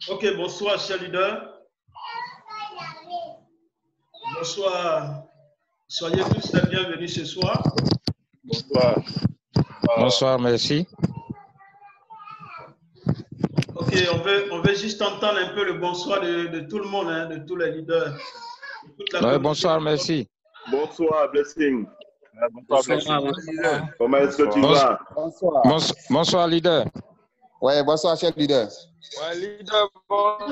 Ok, bonsoir, chers leaders. Bonsoir. Soyez tous les bienvenus ce soir. Bonsoir. Bonsoir, merci. Ok, on veut juste entendre un peu le bonsoir de tout le monde, hein, de tous les leaders. Ouais, bonsoir, merci. Bonsoir, Blessing. Bonsoir, Blessing. Comment est-ce que tu vas? Bonsoir. Bonsoir, leader. Ouais, bonsoir, chef leader. Ouais, leader, bonsoir.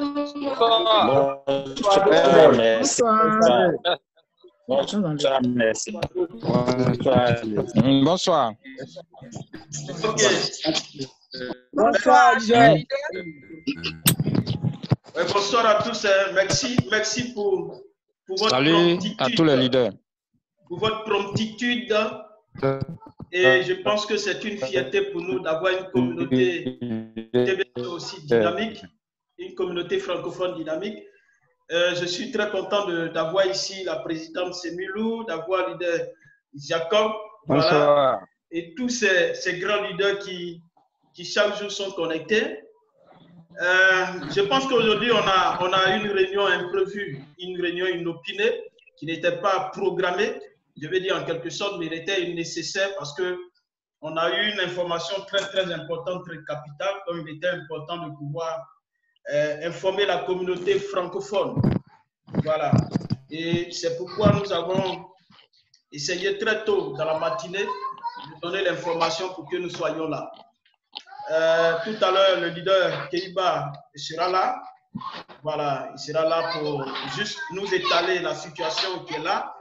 Bonsoir, merci. Bonsoir. Ok. Bonsoir, leader. Ouais, bonsoir à tous. Hein. Merci pour votre Salut promptitude. à tous les leaders. Pour votre promptitude. Et je pense que c'est une fierté pour nous d'avoir une communauté aussi dynamique, une communauté francophone dynamique. Je suis très content d'avoir ici la présidente Semilou, d'avoir le leader Jacob, voilà, et tous ces grands leaders qui chaque jour sont connectés. Je pense qu'aujourd'hui, on a une réunion imprévue, une réunion inopinée qui n'était pas programmée. Je vais dire en quelque sorte, mais il était nécessaire parce qu'on a eu une information très, très importante, très capitale, comme il était important de pouvoir informer la communauté francophone. Voilà. Et c'est pourquoi nous avons essayé très tôt dans la matinée de donner l'information pour que nous soyons là. Tout à l'heure, le leader Keiba sera là. Voilà, il sera là pour juste nous étaler la situation qui est là.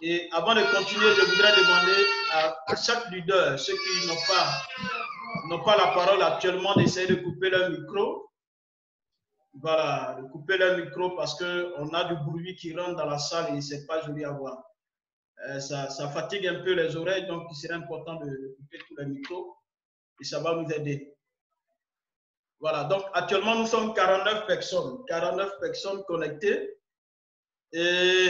Et avant de continuer, je voudrais demander à chaque leader, ceux qui n'ont pas la parole actuellement, d'essayer de couper leur micro. voilà, de couper leur micro parce qu'on a du bruit qui rentre dans la salle et ce n'est pas joli à voir. Ça fatigue un peu les oreilles, donc il serait important de couper tous les micros et ça va nous aider. Voilà, donc actuellement nous sommes 49 personnes connectées. Et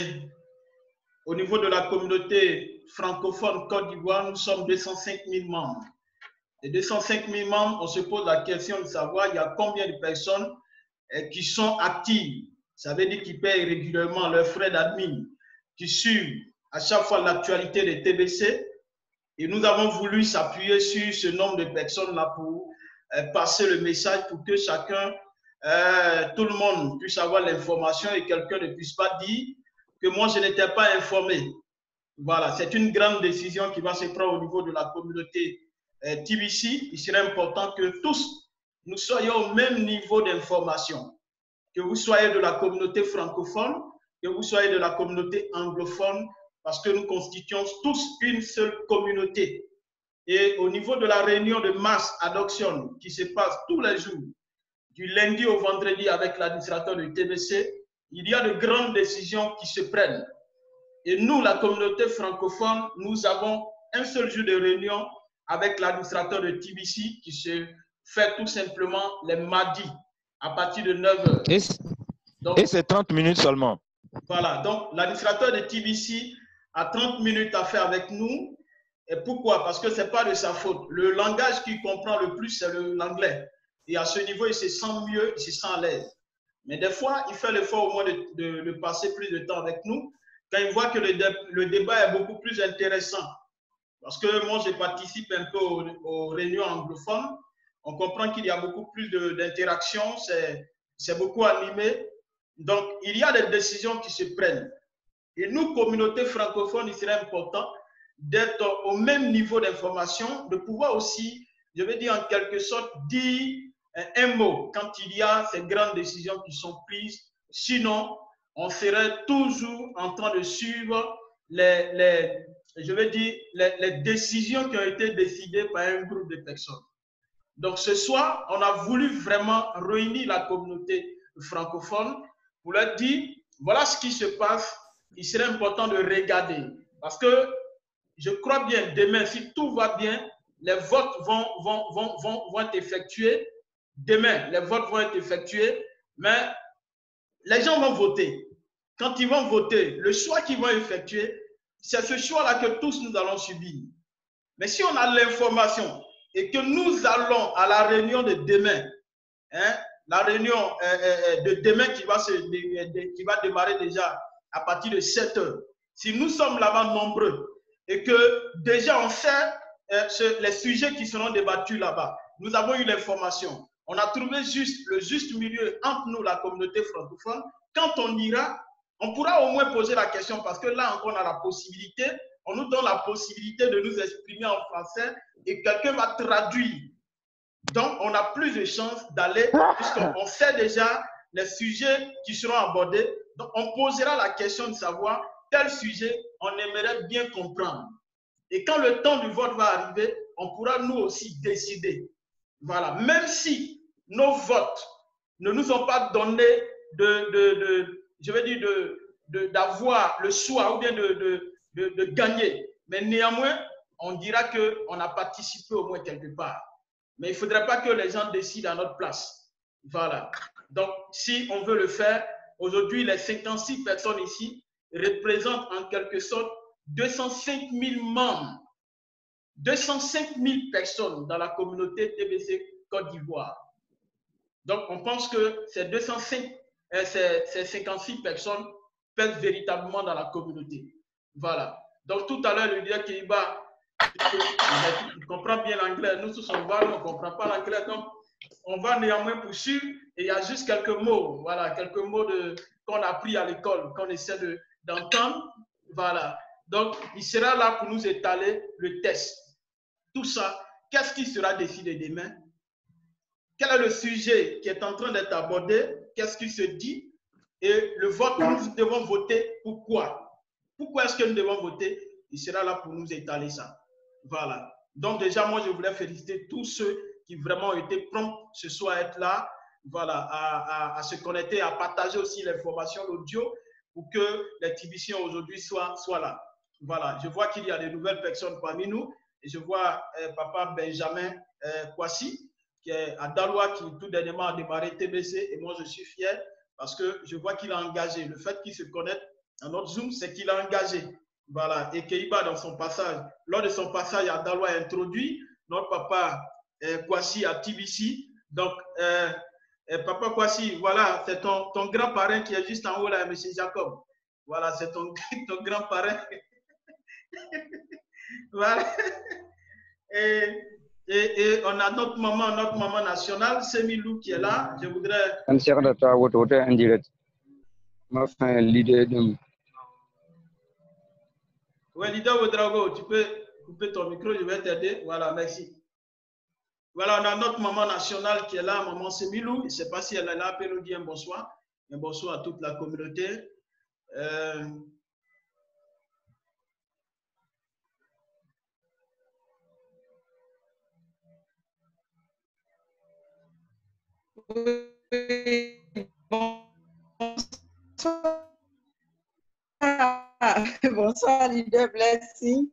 au niveau de la communauté francophone Côte d'Ivoire, nous sommes 205 000 membres. Et 205 000 membres, on se pose la question de savoir il y a combien de personnes qui sont actives. Ça veut dire qu'ils payent régulièrement leurs frais d'admin, qui suivent à chaque fois l'actualité des TBC. Et nous avons voulu s'appuyer sur ce nombre de personnes-là pour passer le message pour que chacun, tout le monde puisse avoir l'information et quelqu'un ne puisse pas dire que moi je n'étais pas informé. Voilà, c'est une grande décision qui va se prendre au niveau de la communauté TBC. Il serait important que tous nous soyons au même niveau d'information, que vous soyez de la communauté francophone, que vous soyez de la communauté anglophone, parce que nous constituons tous une seule communauté. Et au niveau de la réunion de mass adoption qui se passe tous les jours, du lundi au vendredi avec l'administrateur du TBC, il y a de grandes décisions qui se prennent. Et nous, la communauté francophone, nous avons un seul jour de réunion avec l'administrateur de TBC qui se fait tout simplement les mardis à partir de 9h. Et c'est 30 minutes seulement. Voilà, donc l'administrateur de TBC a 30 minutes à faire avec nous. Et pourquoi? Parce que ce n'est pas de sa faute. Le langage qu'il comprend le plus, c'est l'anglais. Et à ce niveau, il se sent mieux, il se sent à l'aise. Mais des fois, il fait l'effort au moins de passer plus de temps avec nous quand il voit que le débat est beaucoup plus intéressant. Parce que moi, je participe un peu aux réunions anglophones. On comprend qu'il y a beaucoup plus d'interactions, c'est beaucoup animé. Donc, il y a des décisions qui se prennent. Et nous, communauté francophone, il serait important d'être au même niveau d'information, de pouvoir aussi, je vais dire en quelque sorte, dire un mot quand il y a ces grandes décisions qui sont prises. Sinon, on serait toujours en train de suivre les décisions qui ont été décidées par un groupe de personnes. Donc ce soir, on a voulu vraiment réunir la communauté francophone pour leur dire, voilà ce qui se passe, il serait important de regarder. Parce que je crois bien, demain, si tout va bien, les votes vont être effectués. Demain, les votes vont être effectués, mais les gens vont voter. Quand ils vont voter, le choix qu'ils vont effectuer, c'est ce choix-là que tous nous allons subir. Mais si on a l'information et que nous allons à la réunion de demain, la réunion de demain qui va démarrer déjà à partir de 7 heures, si nous sommes là-bas nombreux et que déjà on sait les sujets qui seront débattus là-bas, nous avons eu l'information. On a trouvé le juste milieu entre nous, la communauté francophone. Quand on ira, on pourra au moins poser la question parce que là encore, on a la possibilité, on nous donne la possibilité de nous exprimer en français et quelqu'un va traduire. Donc, on a plus de chances d'aller, puisqu'on sait déjà les sujets qui seront abordés. Donc, on posera la question de savoir tel sujet on aimerait bien comprendre. Et quand le temps du vote va arriver, on pourra nous aussi décider. Voilà, même si nos votes ne nous ont pas donné d'avoir le choix ou bien de gagner. Mais néanmoins, on dira qu'on a participé au moins quelque part. Mais il ne faudrait pas que les gens décident à notre place. Voilà. Donc, si on veut le faire, aujourd'hui, les 56 personnes ici représentent en quelque sorte 205 000 membres. 205 000 personnes dans la communauté TBC Côte d'Ivoire. Donc, on pense que ces 56 personnes pèsent véritablement dans la communauté. Voilà. Donc, tout à l'heure, le directeur Kiriba, il comprend bien l'anglais. Nous tous, on ne comprend pas l'anglais. Donc, on va néanmoins poursuivre. Et il y a juste quelques mots, voilà, quelques mots qu'on a appris à l'école, qu'on essaie d'entendre. Voilà. Donc, il sera là pour nous étaler le test. Tout ça, qu'est-ce qui sera décidé demain? Quel est le sujet qui est en train d'être abordé? Qu'est-ce qui se dit? Et le vote que nous devons voter, pourquoi? Pourquoi est-ce que nous devons voter? Il sera là pour nous étaler ça. Voilà. Donc déjà, moi, je voulais féliciter tous ceux qui vraiment ont été prompts ce soir à être là. voilà, à se connecter, à partager aussi l'information, l'audio, pour que les TBC aujourd'hui soient là. Voilà, je vois qu'il y a de nouvelles personnes parmi nous. Et je vois papa Benjamin Kwasi, qui est à Daloa, qui tout dernièrement a démarré TBC. Et moi, je suis fier parce que je vois qu'il a engagé. Le fait qu'il se connecte à notre Zoom, c'est qu'il a engagé. Voilà. Et Keiba, dans son passage, lors de son passage à Daloa, a introduit notre papa Kwasi à TBC. Donc, papa Kwasi, voilà, c'est ton grand parrain qui est juste en haut là, M. Jacob. Voilà, c'est ton grand parrain. Voilà. Et on a notre maman nationale, Semilou, qui est là. Je voudrais. Oui, leader Ouedraogo, tu peux couper ton micro, je vais t'aider. Voilà, merci. Voilà, on a notre maman nationale qui est là, maman Semilou. Je ne sais pas si elle est là, elle peut nous dire un bonsoir. Un bonsoir à toute la communauté. Bonsoir, leader Blessing.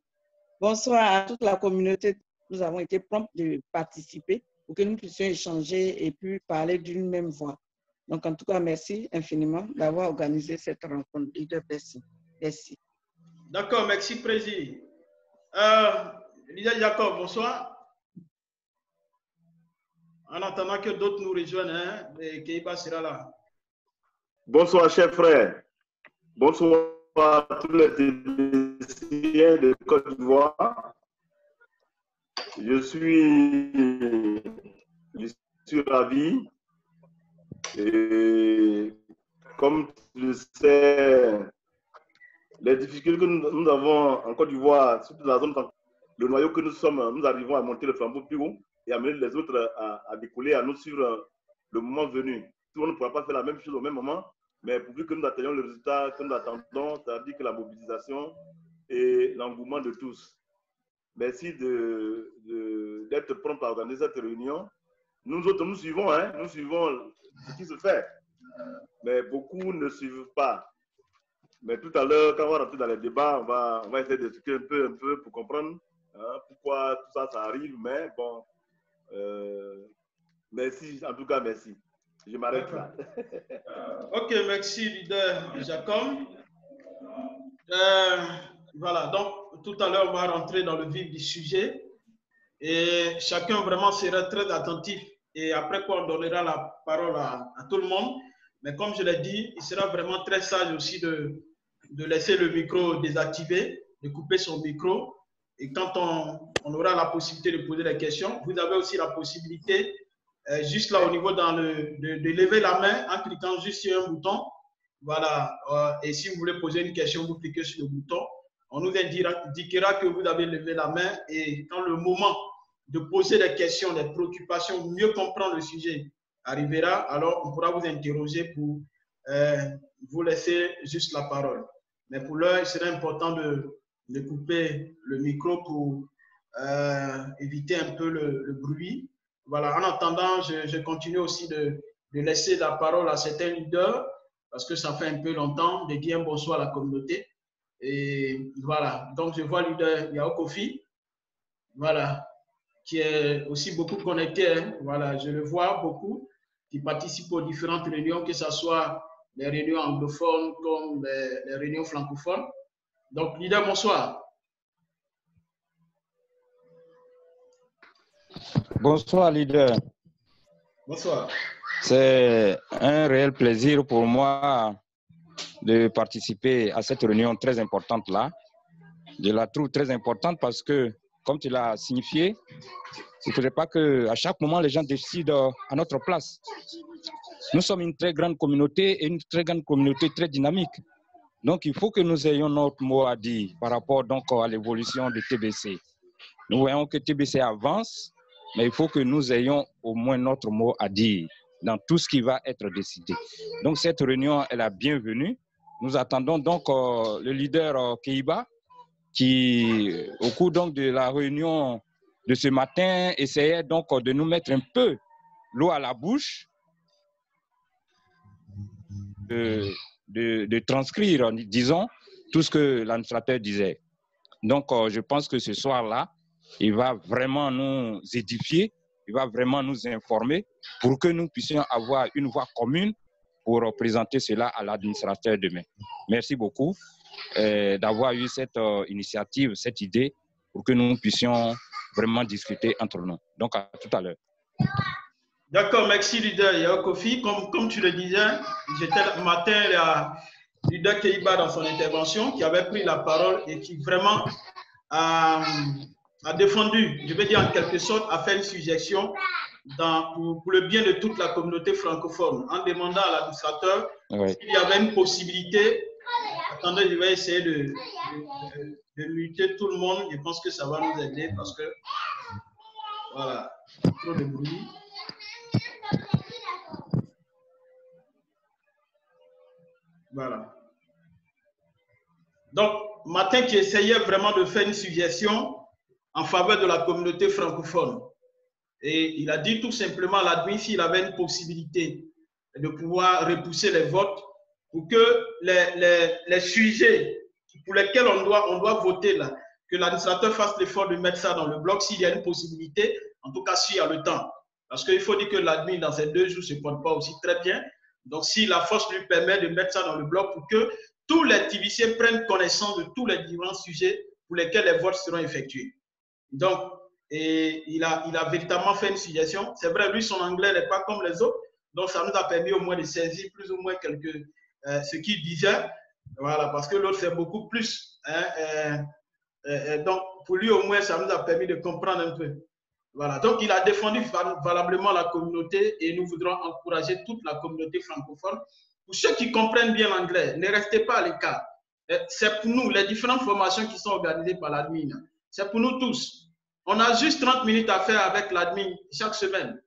Bonsoir à toute la communauté. Nous avons été prompts de participer pour que nous puissions échanger et puis parler d'une même voix. Donc, en tout cas, merci infiniment d'avoir organisé cette rencontre, leader Blessing. Merci. D'accord, merci, Président. Leader Jacob, bonsoir. En attendant que d'autres nous rejoignent, hein, et Keiba sera là. Bonsoir, chers frères. Bonsoir à tous les Tébéciens de Côte d'Ivoire. Je suis ravi. Et comme tu le sais, les difficultés que nous avons en Côte d'Ivoire, surtout dans la zone, le noyau que nous sommes, nous arrivons à monter le flambeau plus haut et amener les autres à décoller, à nous suivre le moment venu. Tout le monde ne pourra pas faire la même chose au même moment, mais pourvu que nous atteignions le résultat que nous attendons, c'est-à-dire que la mobilisation et l'engouement de tous. Merci d'être prompt à organiser cette réunion. Nous autres, nous suivons ce qui se fait, mais beaucoup ne suivent pas. Mais tout à l'heure, quand on va rentrer dans les débats, on va essayer d'expliquer un peu pour comprendre pourquoi tout ça, ça arrive. Mais bon, merci, en tout cas, merci. Je m'arrête là. Ok, merci, leader Jacob. Voilà, donc tout à l'heure, on va rentrer dans le vif du sujet. Et chacun vraiment sera très attentif. Et après quoi, on donnera la parole à tout le monde. Mais comme je l'ai dit, il sera vraiment très sage aussi de laisser le micro désactivé, de couper son micro. Et quand on aura la possibilité de poser des questions, vous avez aussi la possibilité, juste là au niveau de lever la main en cliquant juste sur un bouton. Voilà. Et si vous voulez poser une question, vous cliquez sur le bouton. On nous indiquera que vous avez levé la main et quand le moment de poser des questions, des préoccupations, mieux comprendre le sujet arrivera, alors on pourra vous interroger pour vous laisser juste la parole. Mais pour l'heure, il serait important de couper le micro pour éviter un peu le bruit. Voilà. En attendant, je continue aussi de laisser la parole à certains leaders parce que ça fait un peu longtemps de dire un bonsoir à la communauté. Et voilà. Donc, je vois le leader Yao Kofi. Voilà. Qui est aussi beaucoup connecté. Hein. Voilà. Je le vois beaucoup. Qui participe aux différentes réunions, que ce soit les réunions anglophones comme les réunions francophones. Donc, leader, bonsoir. Bonsoir, leader. Bonsoir. C'est un réel plaisir pour moi de participer à cette réunion très importante-là. Je la trouve très importante parce que, comme tu l'as signifié, il ne faudrait pas qu'à chaque moment, les gens décident à notre place. Nous sommes une très grande communauté et une très grande communauté très dynamique. Donc, il faut que nous ayons notre mot à dire par rapport donc à l'évolution de TBC. Nous voyons que TBC avance, mais il faut que nous ayons au moins notre mot à dire dans tout ce qui va être décidé. Donc, cette réunion est la bienvenue. Nous attendons donc le leader Keiba qui, au cours donc de la réunion de ce matin, essayait donc de nous mettre un peu l'eau à la bouche de transcrire, disons, tout ce que l'administrateur disait. Donc, je pense que ce soir-là, il va vraiment nous édifier, il va vraiment nous informer pour que nous puissions avoir une voix commune pour présenter cela à l'administrateur demain. Merci beaucoup d'avoir eu cette initiative, cette idée, pour que nous puissions vraiment discuter entre nous. Donc, à tout à l'heure. D'accord, merci leader Yaokofi. Comme tu le disais, j'étais le matin, il y a leader Keiba dans son intervention qui avait pris la parole et qui vraiment a défendu, je vais dire en quelque sorte, a fait une suggestion pour le bien de toute la communauté francophone en demandant à l'administrateur s'il y avait une possibilité. Attendez, je vais essayer de muter tout le monde. Je pense que ça va nous aider parce que, voilà, trop de bruit. Voilà. Donc, Martin qui essayait vraiment de faire une suggestion en faveur de la communauté francophone. Et il a dit tout simplement à l'admin s'il avait une possibilité de pouvoir repousser les votes pour que les sujets pour lesquels on doit voter là, que l'administrateur fasse l'effort de mettre ça dans le bloc s'il y a une possibilité, en tout cas s'il y a le temps. Parce qu'il faut dire que l'admin dans ces 2 jours ne se porte pas aussi très bien. Donc si la force lui permet de mettre ça dans le bloc pour que tous les TVC prennent connaissance de tous les différents sujets pour lesquels les votes seront effectués. Donc, il a véritablement fait une suggestion. C'est vrai, lui, son anglais n'est pas comme les autres. Donc, ça nous a permis au moins de saisir plus ou moins ce qu'il disait. Voilà, parce que l'autre, c'est beaucoup plus. Donc, pour lui, au moins, ça nous a permis de comprendre un peu. Voilà, donc il a défendu valablement la communauté et nous voudrons encourager toute la communauté francophone. Pour ceux qui comprennent bien l'anglais, ne restez pas à l'écart. C'est pour nous, les différentes formations qui sont organisées par l'admin. C'est pour nous tous. On a juste 30 minutes à faire avec l'admin chaque semaine.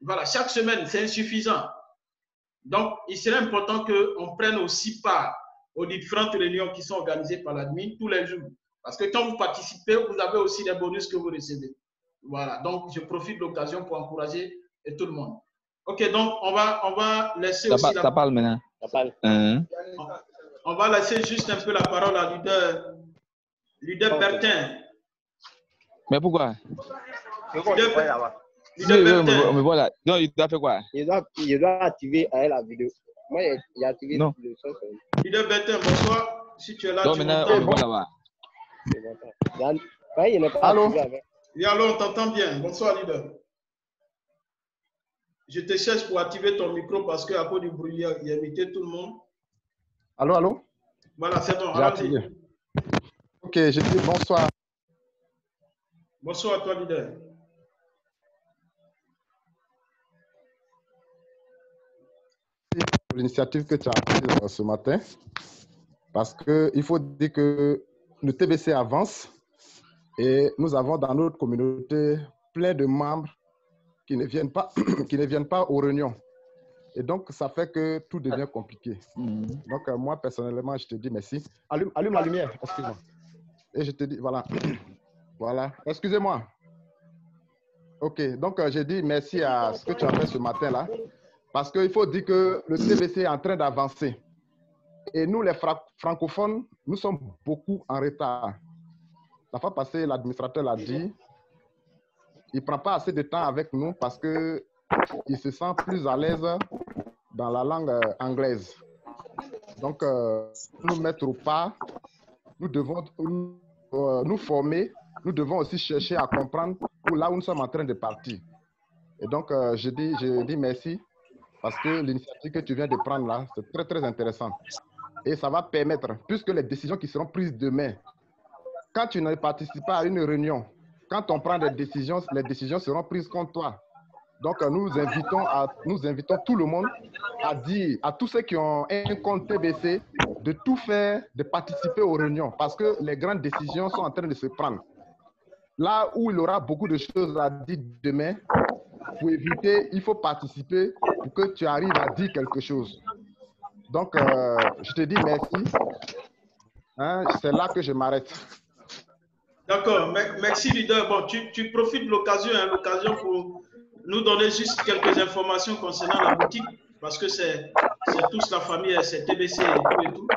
Voilà, chaque semaine, c'est insuffisant. Donc, il serait important qu'on prenne aussi part aux différentes réunions qui sont organisées par l'admin tous les jours. Parce que quand vous participez, vous avez aussi des bonus que vous recevez. Voilà, donc je profite de l'occasion pour encourager tout le monde. Ok, donc on va laisser aussi ça parle maintenant. On va laisser juste un peu la parole à leader Bertin. Mais pourquoi? Leader Bertin. Mais voilà. Non, il doit faire quoi? Il doit activer la vidéo. Moi, il a activé non. le son. Leader Bertin, bonsoir. Si tu es là, non, tu maintenant, m'entends. Il n'est pas activé avec. Oui, allô, on t'entend bien. Bonsoir, leader. Je te cherche pour activer ton micro parce qu'à cause du bruit, il a invité tout le monde. Allô? Voilà, c'est bon. J'ai activé. Ok, je dis bonsoir. Bonsoir à toi, leader. Pour l'initiative que tu as prise ce matin, parce qu'il faut dire que le TBC avance. Et nous avons dans notre communauté plein de membres qui ne viennent pas, aux réunions. Et donc, ça fait que tout devient compliqué. Donc, moi, personnellement, je te dis merci. Allume la lumière, excuse-moi. Et je te dis, voilà. Voilà, excusez-moi. OK, donc j'ai dit merci à ce que tu as fait ce matin-là. Parce qu'il faut dire que le TBC est en train d'avancer. Et nous, les francophones, nous sommes beaucoup en retard. La fois passée, l'administrateur l'a dit, il ne prend pas assez de temps avec nous parce qu'il se sent plus à l'aise dans la langue anglaise. Donc, nous mettre au pas, nous devons nous former, nous devons aussi chercher à comprendre là où nous sommes en train de partir. Et donc, je dis merci parce que l'initiative que tu viens de prendre là, c'est très, très intéressant. Et ça va permettre, puisque les décisions qui seront prises demain, quand tu ne participes pas à une réunion, quand on prend des décisions, les décisions seront prises contre toi. Donc, nous invitons tout le monde à dire à tous ceux qui ont un compte TBC de tout faire, de participer aux réunions parce que les grandes décisions sont en train de se prendre. Là où il y aura beaucoup de choses à dire demain, pour éviter, il faut participer pour que tu arrives à dire quelque chose. Donc, je te dis merci. Hein, c'est là que je m'arrête. D'accord, merci leader. Bon, tu profites de l'occasion pour nous donner juste quelques informations concernant la boutique, parce que c'est c'est tous la famille, c'est TBC et tout et tout.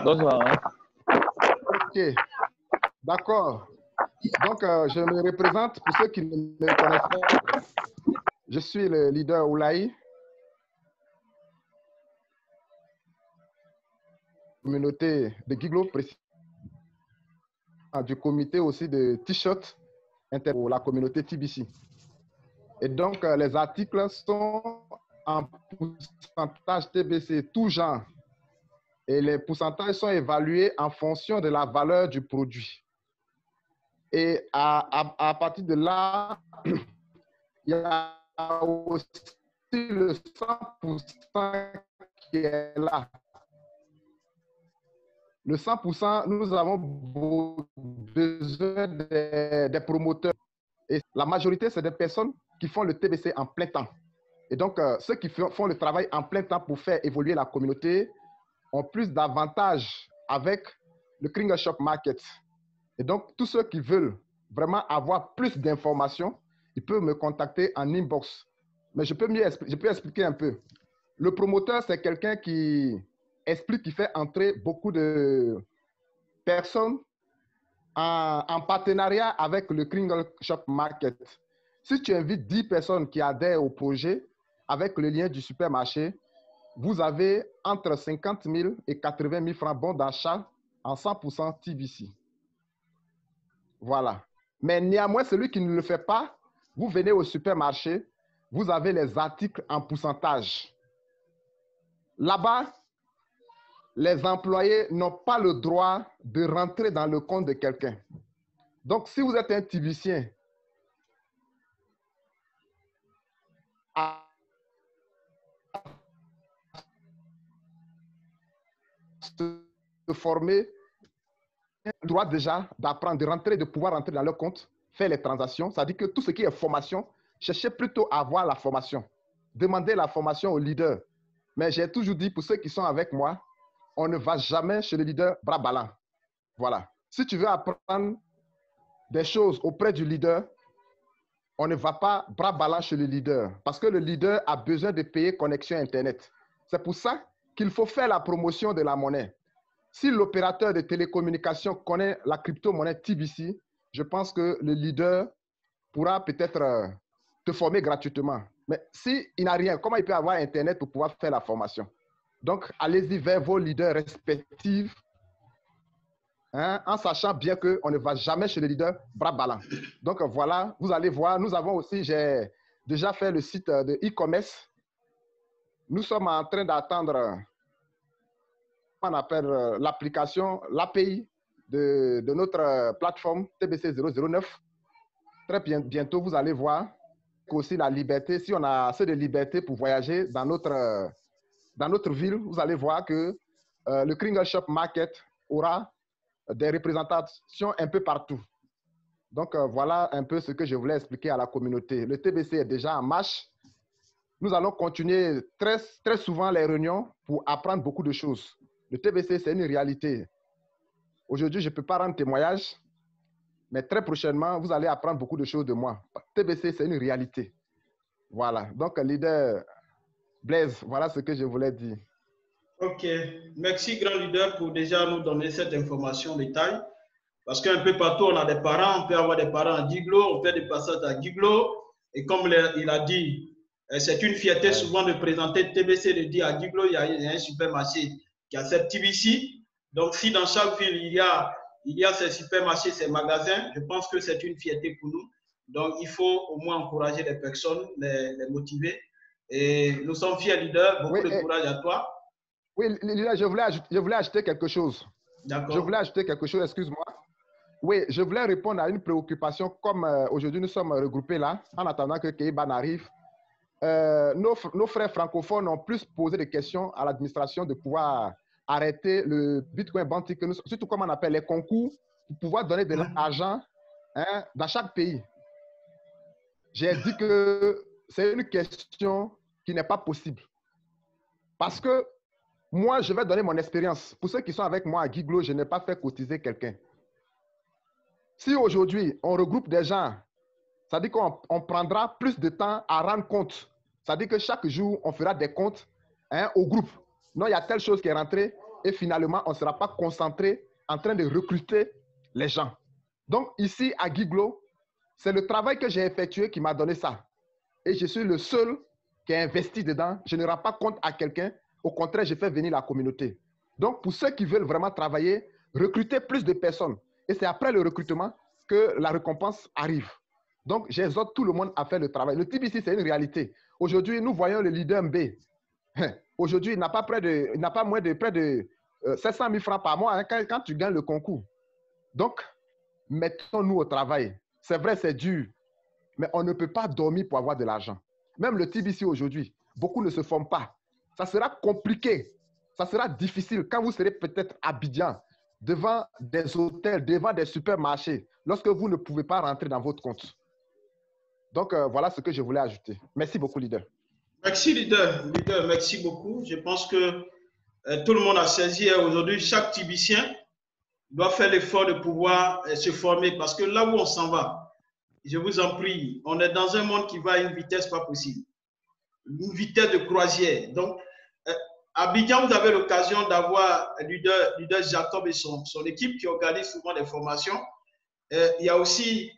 Bonsoir. Ok, d'accord. Donc, je me représente pour ceux qui ne me connaissent pas. Je suis le leader Oulaï, communauté de Giglo, président du comité aussi de T-shirt pour la communauté TBC. Et donc, les articles sont en pourcentage TBC, tout genre. Et les pourcentages sont évalués en fonction de la valeur du produit. Et à partir de là, il y a aussi le 100% qui est là. Le 100%, nous avons besoin des promoteurs. Et la majorité, c'est des personnes qui font le TBC en plein temps. Et donc, ceux qui font le travail en plein temps pour faire évoluer la communauté ont plus d'avantages avec le Kringle Shop Market. Et donc, tous ceux qui veulent vraiment avoir plus d'informations, ils peuvent me contacter en inbox. Mais je peux expliquer un peu. Le promoteur, c'est quelqu'un qui explique, qui fait entrer beaucoup de personnes en partenariat avec le Kringle Shop Market. Si tu invites 10 personnes qui adhèrent au projet avec le lien du supermarché, vous avez entre 50 000 et 80 000 francs bons d'achat en 100% TBC. Voilà. Mais néanmoins, celui qui ne le fait pas, vous venez au supermarché, vous avez les articles en pourcentage. Là-bas, les employés n'ont pas le droit de rentrer dans le compte de quelqu'un. Donc, si vous êtes un TBCien, se former, le droit déjà d'apprendre, de rentrer, de pouvoir rentrer dans leur compte, faire les transactions. Ça dit que tout ce qui est formation, cherchez plutôt à avoir la formation. Demandez la formation au leader. Mais j'ai toujours dit, pour ceux qui sont avec moi, on ne va jamais chez le leader bras ballants. Voilà. Si tu veux apprendre des choses auprès du leader, on ne va pas bras ballants chez le leader parce que le leader a besoin de payer connexion Internet. C'est pour ça qu'il faut faire la promotion de la monnaie. Si l'opérateur de télécommunications connaît la crypto-monnaie TBC, je pense que le leader pourra peut-être te former gratuitement. Mais s'il n'a rien, comment il peut avoir Internet pour pouvoir faire la formation? Donc, allez-y vers vos leaders respectifs, hein, en sachant bien qu'on ne va jamais chez le leader bras ballants. Donc, voilà, vous allez voir, nous avons aussi, j'ai déjà fait le site de e-commerce. Nous sommes en train d'attendre, on appelle l'application, l'API de notre plateforme TBC 009. Très bientôt, vous allez voir aussi la liberté, si on a assez de liberté pour voyager dans notre ville, vous allez voir que le Kringle Shop Market aura des représentations un peu partout. Donc, voilà un peu ce que je voulais expliquer à la communauté. Le TBC est déjà en marche. Nous allons continuer très souvent les réunions pour apprendre beaucoup de choses. Le TBC, c'est une réalité. Aujourd'hui, je ne peux pas rendre témoignage, mais très prochainement, vous allez apprendre beaucoup de choses de moi. TBC, c'est une réalité. Voilà. Donc, leader Blaise, voilà ce que je voulais dire. Ok. Merci, grand leader, pour déjà nous donner cette information en détail. Parce qu'un peu partout, on a des parents. On peut avoir des parents à Giglo, on fait des passages à Giglo. Et comme il a dit, c'est une fierté souvent de présenter TBC, de dire à Giglo, il y a un supermarché qui a cette TBC. Donc, si dans chaque ville, il y a ces supermarchés, ces magasins, je pense que c'est une fierté pour nous. Donc, il faut au moins encourager les personnes, les motiver. Et nous sommes fiers, leader. Beaucoup de courage à toi. Oui, leader, je voulais ajouter quelque chose. D'accord. Je voulais ajouter quelque chose, excuse-moi. Oui, je voulais répondre à une préoccupation. Comme aujourd'hui, nous sommes regroupés là, en attendant que Keiban arrive. Nos frères francophones ont plus posé des questions à l'administration de pouvoir arrêter le Bitcoin Bounty, surtout comme on appelle les concours, pour pouvoir donner de l'argent dans chaque pays. J'ai dit que c'est une question qui n'est pas possible. Parce que moi, je vais donner mon expérience. Pour ceux qui sont avec moi à Giglo, je n'ai pas fait cotiser quelqu'un. Si aujourd'hui, on regroupe des gens, ça veut dire qu'on prendra plus de temps à rendre compte. Ça veut dire que chaque jour, on fera des comptes. hein, au groupe. Non, il y a telle chose qui est rentrée et finalement, on ne sera pas concentré en train de recruter les gens. Donc, ici, à Guiglo, c'est le travail que j'ai effectué qui m'a donné ça. Et je suis le seul qui a investi dedans. Je ne rends pas compte à quelqu'un. Au contraire, je fais venir la communauté. Donc, pour ceux qui veulent vraiment travailler, recruter plus de personnes. Et c'est après le recrutement que la récompense arrive. Donc, j'exhorte tout le monde à faire le travail. Le TBC, c'est une réalité. Aujourd'hui, nous voyons le leader MB. Aujourd'hui, il n'a pas moins de près de 700 000 francs par mois, hein, quand tu gagnes le concours. Donc, mettons-nous au travail. C'est vrai, c'est dur, mais on ne peut pas dormir pour avoir de l'argent. Même le TBC aujourd'hui, beaucoup ne se forment pas. Ça sera compliqué, ça sera difficile quand vous serez peut-être à Abidjan, devant des hôtels, devant des supermarchés, lorsque vous ne pouvez pas rentrer dans votre compte. Donc, voilà ce que je voulais ajouter. Merci beaucoup, leader. Merci, leader. Leader, merci beaucoup. Je pense que tout le monde a saisi aujourd'hui, chaque Tibicien doit faire l'effort de pouvoir se former parce que là où on s'en va, je vous en prie, on est dans un monde qui va à une vitesse pas possible, une vitesse de croisière. Donc, à Abidjan, vous avez l'occasion d'avoir leader Jacob et son équipe qui organise souvent des formations. Il y a aussi,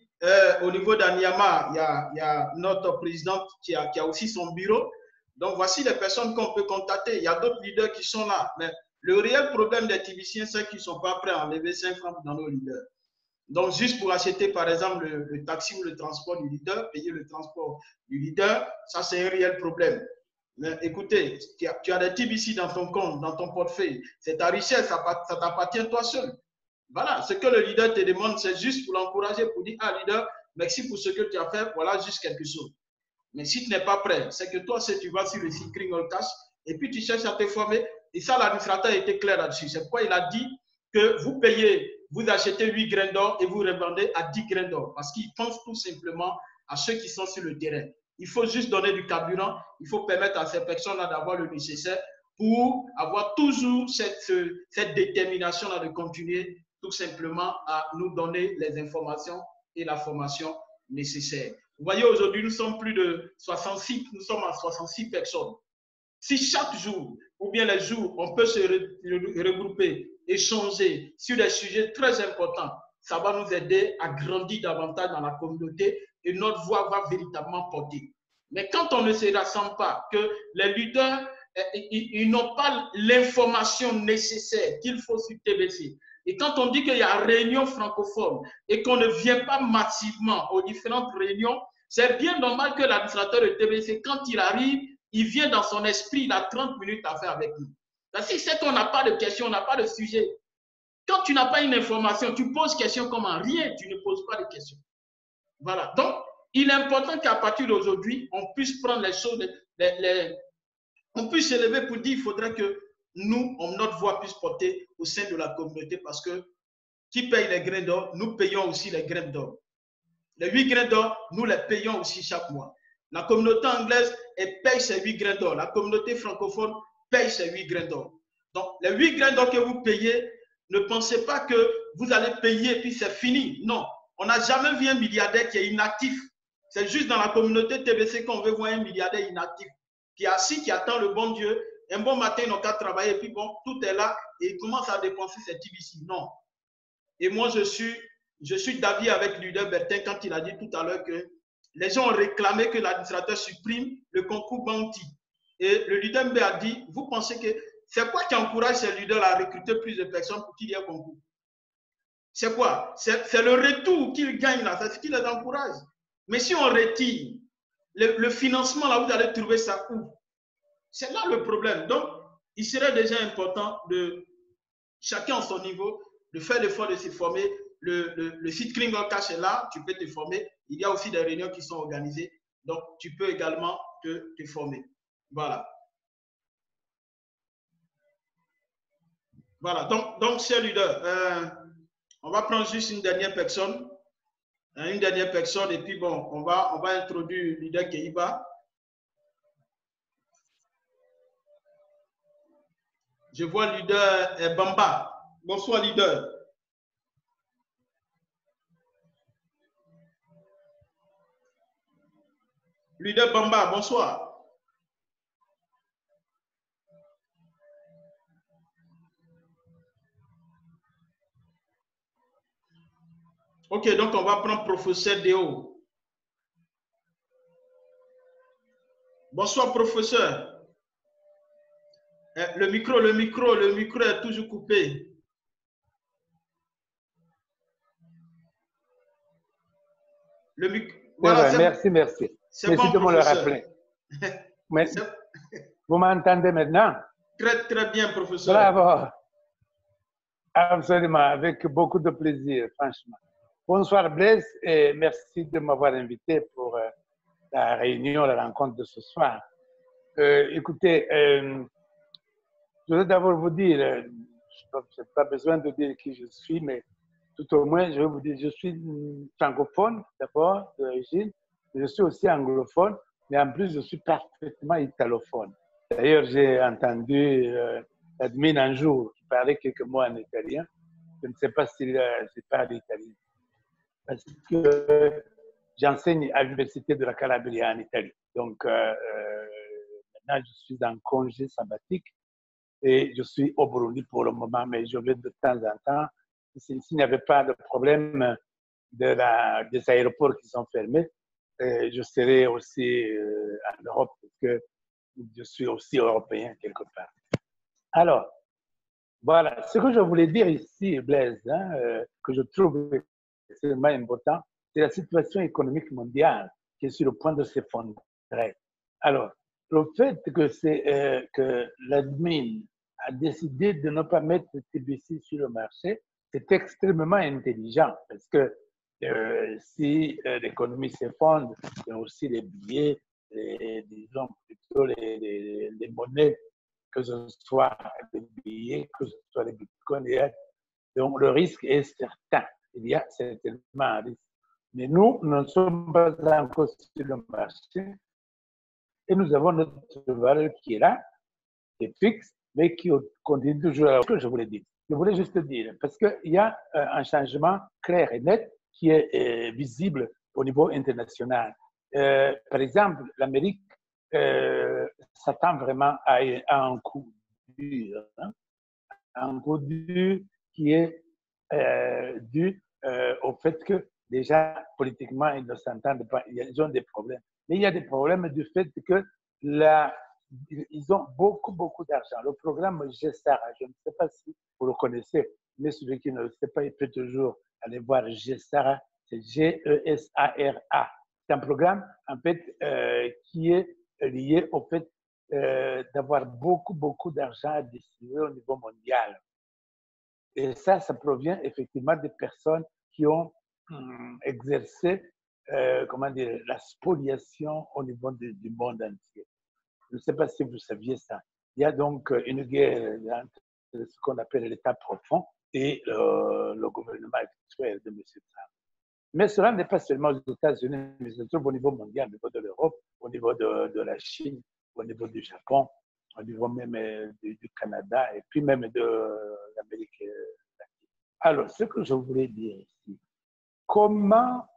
au niveau d'Aniama, il y a notre présidente qui a aussi son bureau. Donc, voici les personnes qu'on peut contacter. Il y a d'autres leaders qui sont là. Mais le réel problème des Tibiciens, c'est qu'ils ne sont pas prêts à enlever 5 francs dans nos leaders. Donc, juste pour acheter, par exemple, le taxi ou le transport du leader, payer le transport du leader, ça, c'est un réel problème. Mais écoutez, tu as des TBC dans ton compte, dans ton portefeuille. C'est ta richesse, ça t'appartient toi seul. Voilà, ce que le leader te demande, c'est juste pour l'encourager, pour dire, ah, leader, merci pour ce que tu as fait, voilà juste quelque chose. Mais si tu n'es pas prêt, c'est que toi, tu vas sur le site Kringle Cash et puis tu cherches à te former. Et ça, l'administrateur était clair là-dessus. C'est pourquoi il a dit que vous payez, vous achetez 8 grains d'or et vous revendez à 10 grains d'or. Parce qu'il pense tout simplement à ceux qui sont sur le terrain. Il faut juste donner du carburant. Il faut permettre à ces personnes-là d'avoir le nécessaire pour avoir toujours cette détermination-là de continuer tout simplement à nous donner les informations et la formation nécessaire. Vous voyez, aujourd'hui, nous sommes plus de 66, nous sommes à 66 personnes. Si chaque jour, ou bien les jours, on peut se regrouper, échanger sur des sujets très importants, ça va nous aider à grandir davantage dans la communauté et notre voix va véritablement porter. Mais quand on ne se rassemble pas, que les leaders, ils n'ont pas l'information nécessaire qu'il faut sur TBC, et quand on dit qu'il y a réunion francophone et qu'on ne vient pas massivement aux différentes réunions, c'est bien normal que l'administrateur de TBC, quand il arrive, il vient dans son esprit, il a 30 minutes à faire avec nous. Si c'est qu'on n'a pas de questions, on n'a pas de sujet. Quand tu n'as pas une information, tu poses question comment? Rien, tu ne poses pas de questions. Voilà. Donc, il est important qu'à partir d'aujourd'hui, on puisse prendre les choses, on puisse s'élever pour dire qu'il faudrait que nous, notre voix puisse porter au sein de la communauté parce que qui paye les grains d'or, nous payons aussi les grains d'or. Les 8 grains d'or, nous les payons aussi chaque mois. La communauté anglaise, elle paye ses 8 grains d'or. La communauté francophone paye ses 8 grains d'or. Donc, les 8 grains d'or que vous payez, ne pensez pas que vous allez payer et puis c'est fini. Non, on n'a jamais vu un milliardaire qui est inactif. C'est juste dans la communauté TBC qu'on veut voir un milliardaire inactif qui est assis, qui attend le bon Dieu. Un bon matin, ils n'ont qu'à travailler et puis bon, tout est là et ils commencent à dépenser cette TBC. Non. Et moi, je suis d'avis avec leader Bertin quand il a dit tout à l'heure que les gens ont réclamé que l'administrateur supprime le concours Bounty. Et le leader MB a dit, vous pensez que c'est quoi qui encourage ces leaders à recruter plus de personnes pour qu'il y ait un concours? C'est quoi? C'est le retour qu'ils gagnent là, c'est ce qui les encourage. Mais si on retire le financement là, vous allez trouver ça où? C'est là le problème. Donc, il serait déjà important de, chacun à son niveau, de faire l'effort de se former. Le site Kringle Cash est là, tu peux te former. Il y a aussi des réunions qui sont organisées. Donc, tu peux également te former. Voilà. Voilà. Donc chers leaders, on va prendre juste une dernière personne. Une dernière personne et puis bon, on va introduire leader Keiba. Je vois leader Bamba. Bonsoir leader. Leader Bamba, bonsoir. Ok, donc on va prendre professeur Déo. Bonsoir, professeur. Le micro est toujours coupé. Le micro. Voilà, merci. Merci Merci de me le rappeler. Mais vous m'entendez maintenant? Très bien, professeur. Bravo. Absolument, avec beaucoup de plaisir, franchement. Bonsoir Blaise et merci de m'avoir invité pour la réunion, la rencontre de ce soir. Écoutez, je voudrais d'abord vous dire, je n'ai pas besoin de dire qui je suis, mais tout au moins, je vais vous dire, je suis francophone d'abord, d'origine, je suis aussi anglophone, mais en plus, je suis parfaitement italophone. D'ailleurs, j'ai entendu l'admin un jour qui parlait quelques mots en italien. Je ne sais pas s'il parle italien. Parce que j'enseigne à l'Université de la Calabria en Italie. Donc, maintenant, je suis en congé sabbatique et je suis au Burundi pour le moment, mais je vais de temps en temps. S'il n'y avait pas de problème des aéroports qui sont fermés, je serai aussi en Europe parce que je suis aussi européen quelque part. Alors, voilà, ce que je voulais dire ici, Blaise, que je trouve extrêmement important, c'est la situation économique mondiale qui est sur le point de s'effondrer. Alors, le fait que l'admin a décidé de ne pas mettre TBC sur le marché, c'est extrêmement intelligent parce que si l'économie s'effondre, il y a aussi les billets, disons plutôt les monnaies, que ce soit les billets, que ce soit les bitcoins. Donc le risque est certain. Il y a certainement un risque. Mais nous ne sommes pas encore sur le marché et nous avons notre valeur qui est là, qui est fixe, mais qui continue toujours à ce que je voulais dire. Je voulais juste dire, parce qu'il y a un changement clair et net qui est visible au niveau international. Par exemple, l'Amérique s'attend vraiment à un coup dur, un coup dur qui est dû au fait que déjà politiquement ils ne s'entendent pas, ils ont des problèmes. Mais il y a des problèmes du fait que ils ont beaucoup d'argent. Le programme GESARA, je ne sais pas si vous le connaissez, mais celui qui ne le sait pas, il peut toujours aller voir GESARA, c'est GESARA. C'est un programme en fait qui est lié au fait d'avoir beaucoup d'argent à distribuer au niveau mondial. Et ça provient effectivement des personnes qui ont exercé comment dire, la spoliation au niveau du monde entier. Je ne sais pas si vous saviez ça. Il y a donc une guerre entre ce qu'on appelle l'État profond et le gouvernement actuel de M. Trump. Mais cela n'est pas seulement aux États-Unis, mais c'est au niveau mondial, au niveau de l'Europe, au niveau de la Chine, au niveau du Japon, au niveau même du Canada et puis même de l'Amérique latine. Alors, ce que je voulais dire ici, comment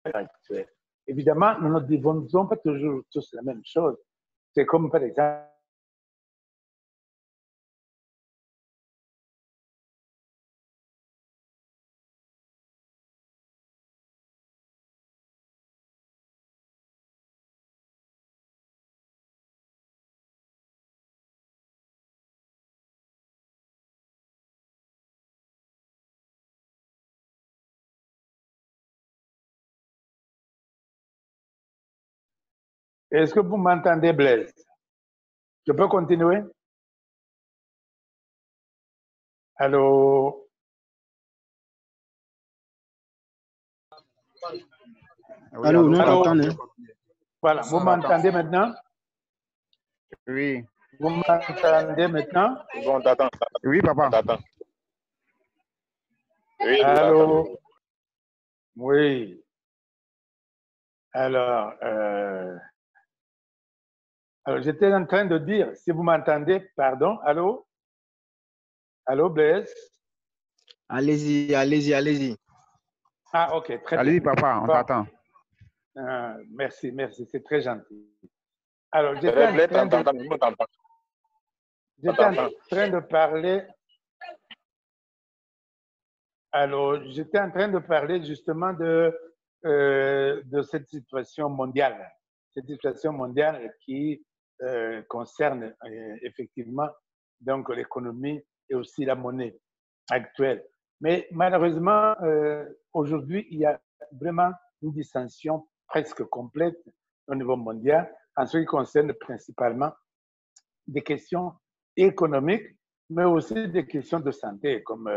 actuel. Évidemment, nous ne disons pas toujours tous la même chose. C'est comme par exemple est-ce que vous m'entendez, Blaise? Je peux continuer? Allô? Allô, nous t'entendons. Voilà, vous m'entendez maintenant? Oui. Vous m'entendez maintenant? Bon, t'attends. Oui, papa. T'attends. Oui, allô? Oui. Alors, j'étais en train de dire, si vous m'entendez, pardon, allô? Allô, Blaise? Allez-y. Ah, ok, très bien. Allez-y, papa, on t'attend. Merci, merci, c'est très gentil. Alors, j'étais en train de parler. Alors, j'étais en train de parler justement de cette situation mondiale. Cette situation mondiale qui concerne effectivement donc l'économie et aussi la monnaie actuelle. Mais malheureusement, aujourd'hui, il y a vraiment une dissension presque complète au niveau mondial en ce qui concerne principalement des questions économiques, mais aussi des questions de santé, comme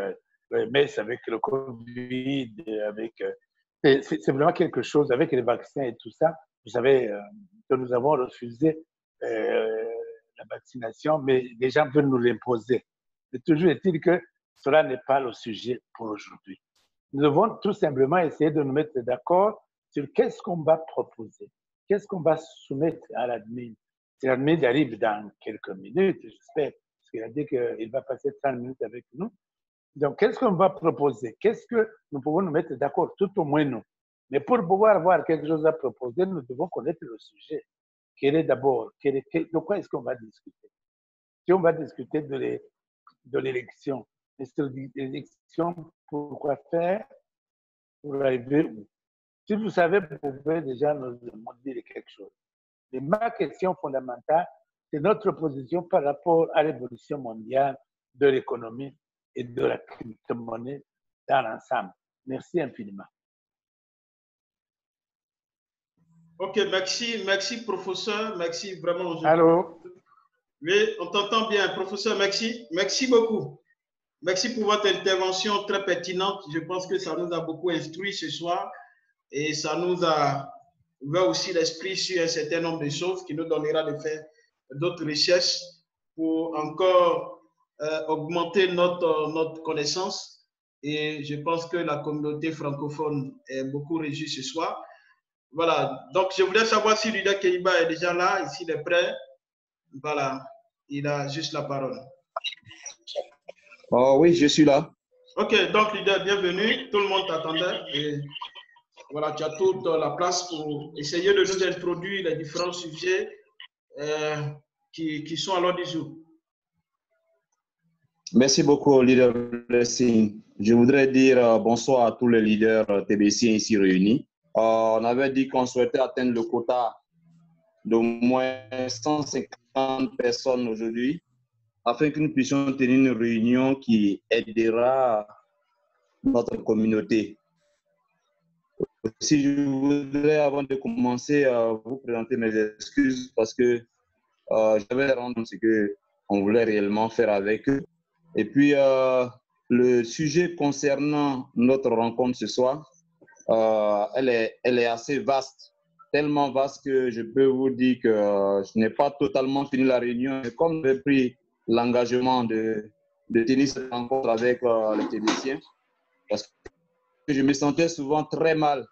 l'OMS avec le Covid, avec c'est vraiment quelque chose avec les vaccins et tout ça. Vous savez que nous avons refusé la vaccination, mais les gens veulent nous l'imposer. Mais toujours est-il que cela n'est pas le sujet pour aujourd'hui. Nous devons tout simplement essayer de nous mettre d'accord sur qu'est-ce qu'on va proposer, qu'est-ce qu'on va soumettre à l'admin. Si l'admin arrive dans quelques minutes, j'espère, parce qu'il a dit qu'il va passer 30 minutes avec nous. Donc, qu'est-ce qu'on va proposer? Qu'est-ce que nous pouvons nous mettre d'accord, tout au moins nous? Mais pour pouvoir avoir quelque chose à proposer, nous devons connaître le sujet. Quel est d'abord, de quoi est-ce qu'on va discuter? Si on va discuter de l'élection, l'élection, pourquoi faire? Pour arriver où? Si vous savez, vous pouvez déjà nous dire quelque chose. Mais ma question fondamentale, c'est notre position par rapport à l'évolution mondiale de l'économie et de la crypto-monnaie dans l'ensemble. Merci infiniment. Ok, merci professeur, merci vraiment. Allô? Oui, on t'entend bien, professeur, merci beaucoup. Merci pour votre intervention très pertinente. Je pense que ça nous a beaucoup instruit ce soir et ça nous a ouvert aussi l'esprit sur un certain nombre de choses qui nous donnera de faire d'autres recherches pour encore augmenter notre connaissance. Et je pense que la communauté francophone est beaucoup réjouie ce soir. Voilà, donc je voulais savoir si Luda Keiba est déjà là et s'il est prêt. Voilà, il a juste la parole. Oh, oui, je suis là. Ok, donc leader, bienvenue. Tout le monde t'attendait. Et voilà, tu as toute la place pour essayer de nous introduire les différents sujets qui sont à l'ordre du jour. Merci beaucoup, leader Blessing. Je voudrais dire bonsoir à tous les leaders TBC ici réunis. On avait dit qu'on souhaitait atteindre le quota d'au moins 150 personnes aujourd'hui, afin que nous puissions tenir une réunion qui aidera notre communauté. Si je voudrais, avant de commencer, vous présenter mes excuses parce que j'avais rendu ce qu'on voulait réellement faire avec eux. Et puis, le sujet concernant notre rencontre ce soir, elle est assez vaste, tellement vaste que je peux vous dire que je n'ai pas totalement fini la réunion. Et comme j'ai pris l'engagement de tenir cette rencontre avec les TBCiens, parce que je me sentais souvent très mal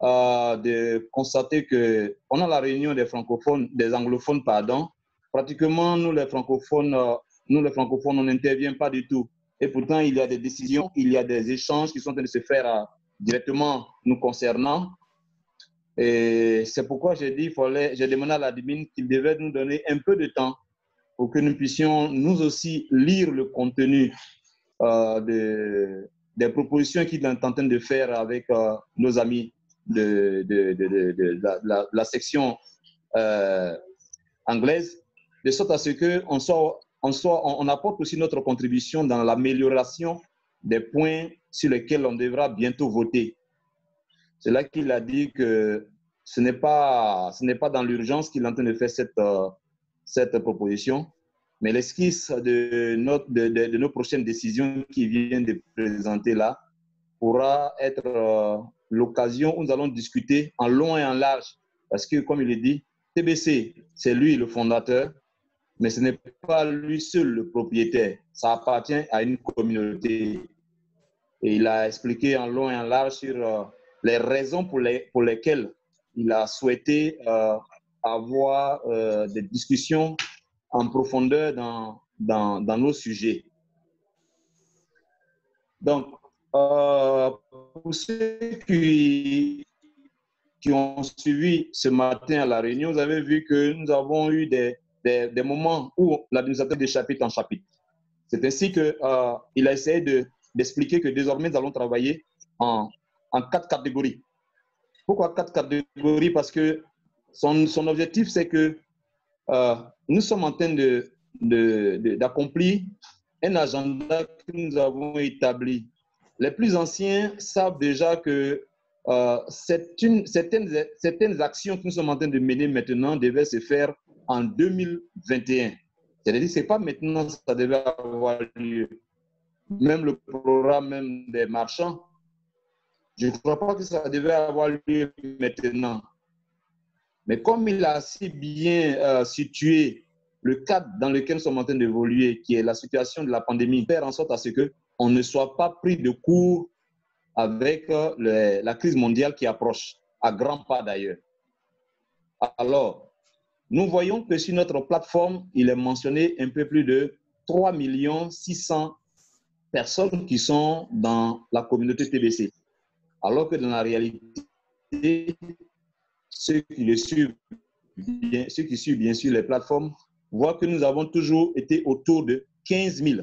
de constater que pendant la réunion des francophones, des anglophones, pardon, pratiquement nous les francophones, on n'intervient pas du tout. Et pourtant, il y a des décisions, il y a des échanges qui sont en train de se faire directement nous concernant. Et c'est pourquoi j'ai demandé à l'admin qu'il devait nous donner un peu de temps pour que nous puissions nous aussi lire le contenu des propositions qu'il est en train de faire avec nos amis de la section anglaise, de sorte à ce qu'on apporte aussi notre contribution dans l'amélioration des points sur lesquels on devra bientôt voter. C'est là qu'il a dit que ce n'est pas dans l'urgence qu'il est en train de faire cette proposition, mais l'esquisse de nos prochaines décisions qu'il vient de présenter là pourra être l'occasion où nous allons discuter en long et en large. Parce que, comme il est dit, TBC, c'est lui le fondateur, mais ce n'est pas lui seul le propriétaire. Ça appartient à une communauté. Et il a expliqué en long et en large sur les raisons pour lesquelles il a souhaité avoir des discussions en profondeur dans nos sujets. Donc, pour ceux qui qui ont suivi ce matin à la réunion, vous avez vu que nous avons eu des moments où l'administrateur des chapitres en chapitre. C'est ainsi qu'il a essayé d'expliquer que désormais, nous allons travailler en 4 catégories. Pourquoi 4 catégories? Parce que son objectif, c'est que nous sommes en train d'accomplir un agenda que nous avons établi. Les plus anciens savent déjà que certaines actions que nous sommes en train de mener maintenant devaient se faire en 2021. C'est-à-dire que ce n'est pas maintenant que ça devait avoir lieu. Même le programme même des marchands, je ne crois pas que ça devait avoir lieu maintenant. Mais comme il a si bien situé le cadre dans lequel nous sommes en train d'évoluer, qui est la situation de la pandémie, faire en sorte à ce qu'on ne soit pas pris de court avec la crise mondiale qui approche, à grands pas d'ailleurs. Alors, nous voyons que sur notre plateforme, il est mentionné un peu plus de 3 600 personnes qui sont dans la communauté TBC. Alors que dans la réalité, ceux qui suivent bien sûr les plateformes voient que nous avons toujours été autour de 15 000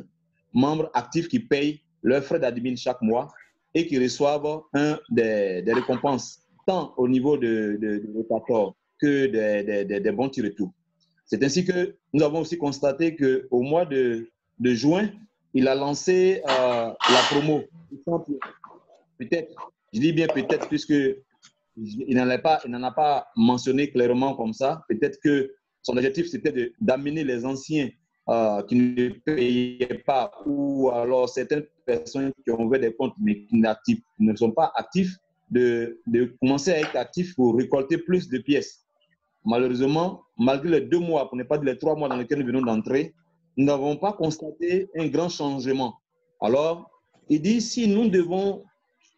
membres actifs qui payent leurs frais d'admin chaque mois et qui reçoivent des récompenses, tant au niveau de Rotator que des bons tirs-retours. C'est ainsi que nous avons aussi constaté qu'au mois de juin, il a lancé la promo. Peut-être, je dis bien peut-être, puisqu'il n'en a pas mentionné clairement comme ça. Peut-être que son objectif, c'était d'amener les anciens qui ne payaient pas, ou alors certaines personnes qui ont ouvert des comptes mais qui ne sont pas actifs, de commencer à être actifs pour récolter plus de pièces. Malheureusement, malgré les 2 mois, pour ne pas dire les 3 mois dans lesquels nous venons d'entrer, nous n'avons pas constaté un grand changement. Alors, il dit, si nous devons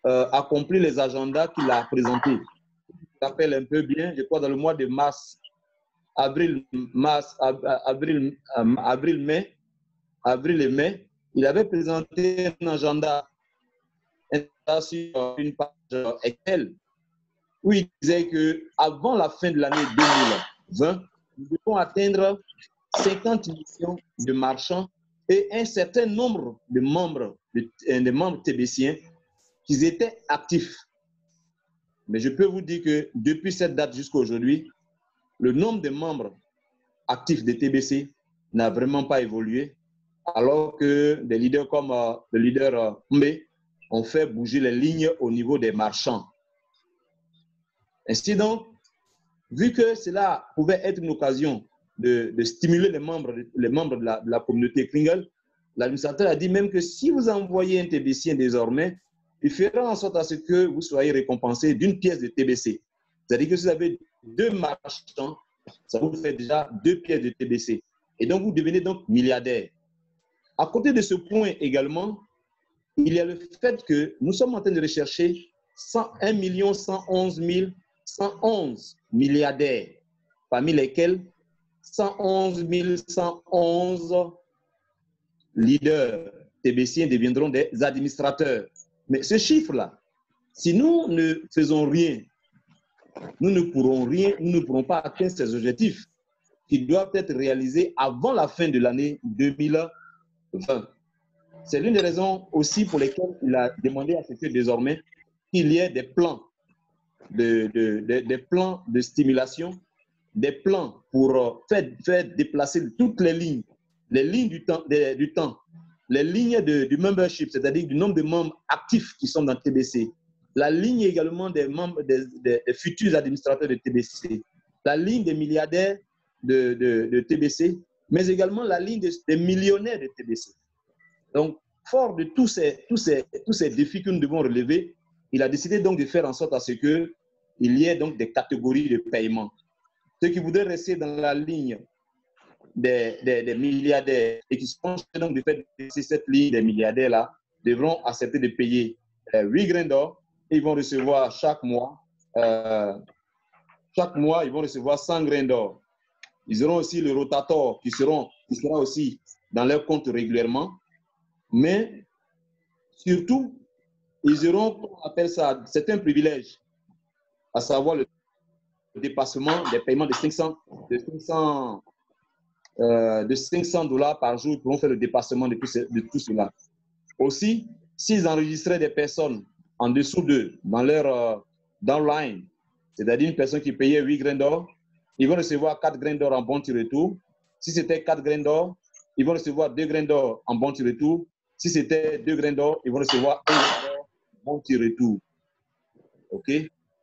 accomplir les agendas qu'il a présentés, je rappelle un peu bien, je crois dans le mois de avril et mai, il avait présenté un agenda sur une page Excel où il disait qu'avant la fin de l'année 2020, nous devons atteindre 50 millions de marchands et un certain nombre de membres TBCiens qui étaient actifs. Mais je peux vous dire que depuis cette date jusqu'à aujourd'hui, le nombre de membres actifs de TBC n'a vraiment pas évolué, alors que des leaders comme le leader Mbé ont fait bouger les lignes au niveau des marchands. Ainsi donc, vu que cela pouvait être une occasion de stimuler les membres de la communauté Kringle, l'administrateur a dit même que si vous envoyez un TBCien désormais, il fera en sorte à ce que vous soyez récompensé d'une pièce de TBC. C'est-à-dire que si vous avez 2 marchands, ça vous fait déjà 2 pièces de TBC. Et donc, vous devenez donc milliardaire. À côté de ce point également, il y a le fait que nous sommes en train de rechercher 1 111 milliardaires, parmi lesquels 111 111 leaders TBCiens deviendront des administrateurs. Mais ce chiffre-là, si nous ne faisons rien, nous ne pourrons pas atteindre ces objectifs qui doivent être réalisés avant la fin de l'année 2020. C'est l'une des raisons aussi pour lesquelles il a demandé à ce que désormais qu'il y ait des plans des plans de stimulation, des plans pour faire déplacer toutes les lignes du temps, les lignes du membership, c'est-à-dire du nombre de membres actifs qui sont dans TBC, la ligne également des membres des futurs administrateurs de TBC, la ligne des milliardaires de TBC, mais également la ligne des millionnaires de TBC. Donc, fort de tous ces défis que nous devons relever, il a décidé donc de faire en sorte à ce qu'il y ait donc des catégories de paiement. Ceux qui voudraient rester dans la ligne des milliardaires et qui sont donc de faire cette ligne des milliardaires-là devront accepter de payer 8 grains d'or et ils vont recevoir chaque mois, ils vont recevoir 100 grains d'or. Ils auront aussi le rotator qui sera aussi dans leur compte régulièrement, mais surtout, ils auront, on appelle ça, c'est un privilège. à savoir le dépassement des paiements de 500 $ par jour. Ils pourront faire le dépassement de tout cela. Aussi, s'ils enregistraient des personnes en dessous d'eux dans leur downline, c'est-à-dire une personne qui payait 8 grains d'or, ils vont recevoir 4 grains d'or en bon retour. Si c'était 4 grains d'or, ils vont recevoir 2 grains d'or en bon retour. Si c'était 2 grains d'or, ils vont recevoir 1 grain d'or en bon retour. OK?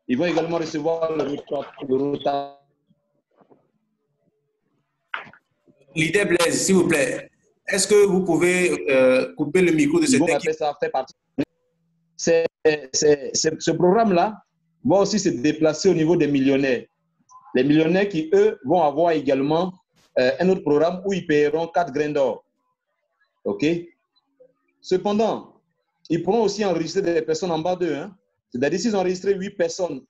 Ils vont également recevoir le retard. Leader Blaise, s'il vous plaît, est-ce que vous pouvez couper le micro de cette équipe? Ça fait partie. Ce programme-là va aussi se déplacer au niveau des millionnaires. Les millionnaires qui, eux, vont avoir également un autre programme où ils paieront 4 grains d'or. OK? Cependant, ils pourront aussi enregistrer des personnes en bas d'eux. Hein? C'est-à-dire, s'ils ont enregistré 8 personnes,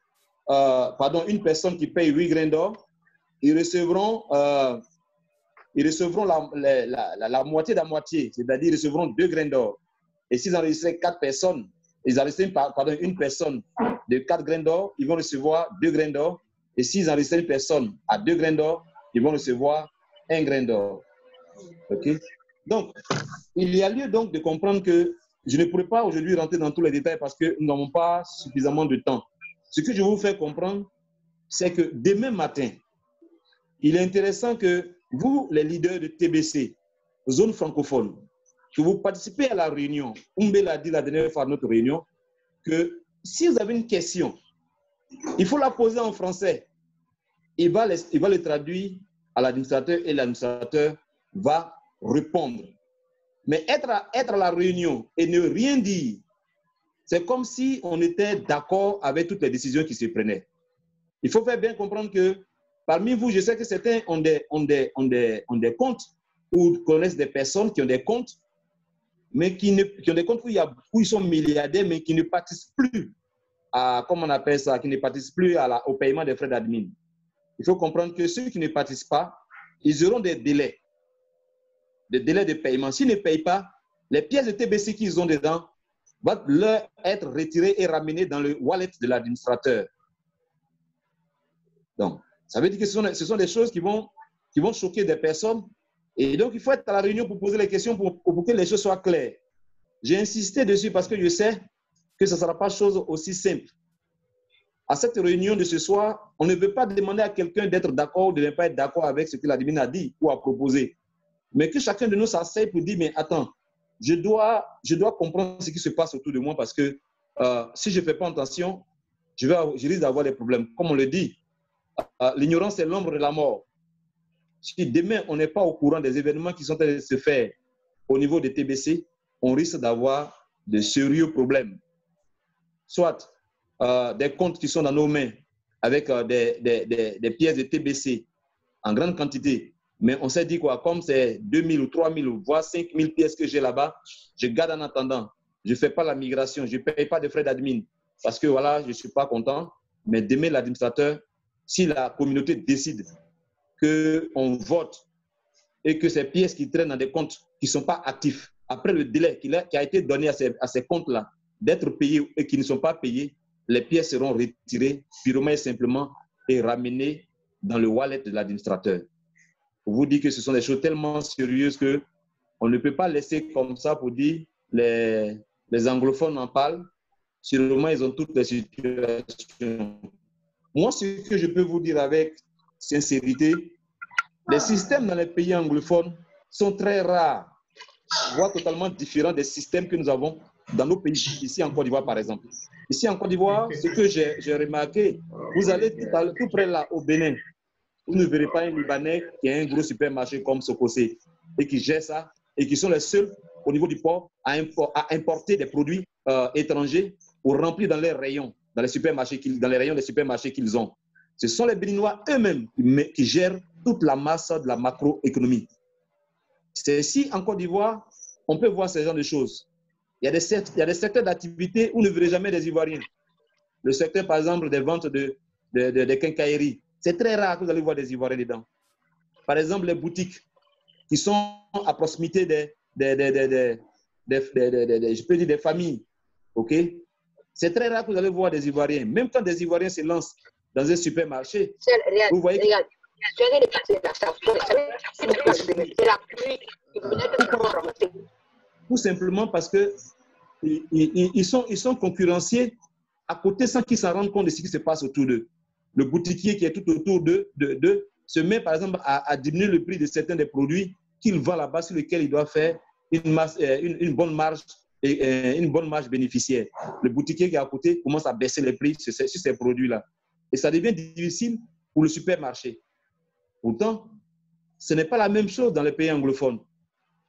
une personne qui paye 8 grains d'or, ils recevront la moitié de la moitié, c'est-à-dire ils recevront 2 grains d'or. Et s'ils enregistraient 4 personnes, ils enregistraient une personne de 4 grains d'or, ils vont recevoir 2 grains d'or. Et s'ils enregistraient une personne à 2 grains d'or, ils vont recevoir 1 grain d'or. OK? Donc, il y a lieu donc de comprendre que je ne pourrais pas aujourd'hui rentrer dans tous les détails parce que nous n'avons pas suffisamment de temps. Ce que je vais vous faire comprendre, c'est que demain matin, il est intéressant que vous, les leaders de TBC, zone francophone, que vous participez à la réunion. Oumbe l'a dit la dernière fois à notre réunion, que si vous avez une question, il faut la poser en français. Il va le traduire à l'administrateur et l'administrateur va répondre. Mais être à la réunion et ne rien dire, c'est comme si on était d'accord avec toutes les décisions qui se prenaient. Il faut faire bien comprendre que parmi vous, je sais que certains ont des comptes ou connaissent des personnes qui ont des comptes, mais qui ont des comptes où ils sont milliardaires, mais qui ne participent plus à, comment on appelle ça, qui ne participent plus au paiement des frais d'admin. Il faut comprendre que ceux qui ne participent pas, ils auront des délais de paiement. S'ils ne payent pas, les pièces de TBC qu'ils ont dedans vont leur être retirées et ramenées dans le wallet de l'administrateur. Donc, ça veut dire que ce sont des choses qui vont choquer des personnes. Et donc, il faut être à la réunion pour poser les questions pour que les choses soient claires. J'ai insisté dessus parce que je sais que ce ne sera pas chose aussi simple. À cette réunion de ce soir, on ne veut pas demander à quelqu'un d'être d'accord ou de ne pas être d'accord avec ce que l'admin a dit ou a proposé. Mais que chacun de nous s'asseye pour dire, mais attends, je dois comprendre ce qui se passe autour de moi parce que si je ne fais pas attention, je risque d'avoir des problèmes. Comme on le dit, l'ignorance est l'ombre de la mort. Si demain, on n'est pas au courant des événements qui sont en train de se faire au niveau des TBC, on risque d'avoir de sérieux problèmes. Soit des comptes qui sont dans nos mains avec des pièces de TBC en grande quantité, mais on s'est dit quoi, comme c'est 2000 ou 3000 ou voire 5000 pièces que j'ai là-bas, je garde en attendant. Je ne fais pas la migration, je ne paye pas de frais d'admin parce que voilà, je ne suis pas content. Mais demain, l'administrateur, si la communauté décide qu'on vote et que ces pièces qui traînent dans des comptes qui ne sont pas actifs, après le délai qui a été donné à ces comptes-là d'être payés et qui ne sont pas payés, les pièces seront retirées purement et simplement et ramenées dans le wallet de l'administrateur. Pour vous dire que ce sont des choses tellement sérieuses qu'on ne peut pas laisser comme ça pour dire les anglophones en parlent. Sûrement, ils ont toutes les situations. Moi, ce que je peux vous dire avec sincérité, les systèmes dans les pays anglophones sont très rares, voire totalement différents des systèmes que nous avons dans nos pays, ici en Côte d'Ivoire par exemple. Ici en Côte d'Ivoire, ce que j'ai remarqué, vous allez tout près là, au Bénin, vous ne verrez pas un Libanais qui a un gros supermarché comme Sokosé et qui gère ça et qui sont les seuls au niveau du port à importer des produits étrangers pour remplir dans les rayons, dans les rayons des supermarchés qu'ils ont. Ce sont les Béninois eux-mêmes qui gèrent toute la masse de la macroéconomie. C'est ici en Côte d'Ivoire, on peut voir ce genre de choses. Il y a des secteurs d'activité où vous ne verrez jamais des Ivoiriens. Le secteur, par exemple, des ventes de quincailleries. C'est très rare que vous allez voir des Ivoiriens dedans. Par exemple, les boutiques qui sont à proximité je peux dire des familles. Okay? C'est très rare que vous allez voir des Ivoiriens. Même quand des Ivoiriens se lancent dans un supermarché, vous voyez que... Tout simplement parce que ils sont concurrenciés à côté sans qu'ils s'en rendent compte de ce qui se passe autour d'eux. Le boutiquier qui est tout autour d'eux se met par exemple à diminuer le prix de certains des produits qu'il vend là-bas sur lesquels il doit faire une bonne marge et une bonne marge bénéficiaire. Le boutiquier qui est à côté commence à baisser les prix sur ces produits-là. Et ça devient difficile pour le supermarché. Pourtant, ce n'est pas la même chose dans les pays anglophones.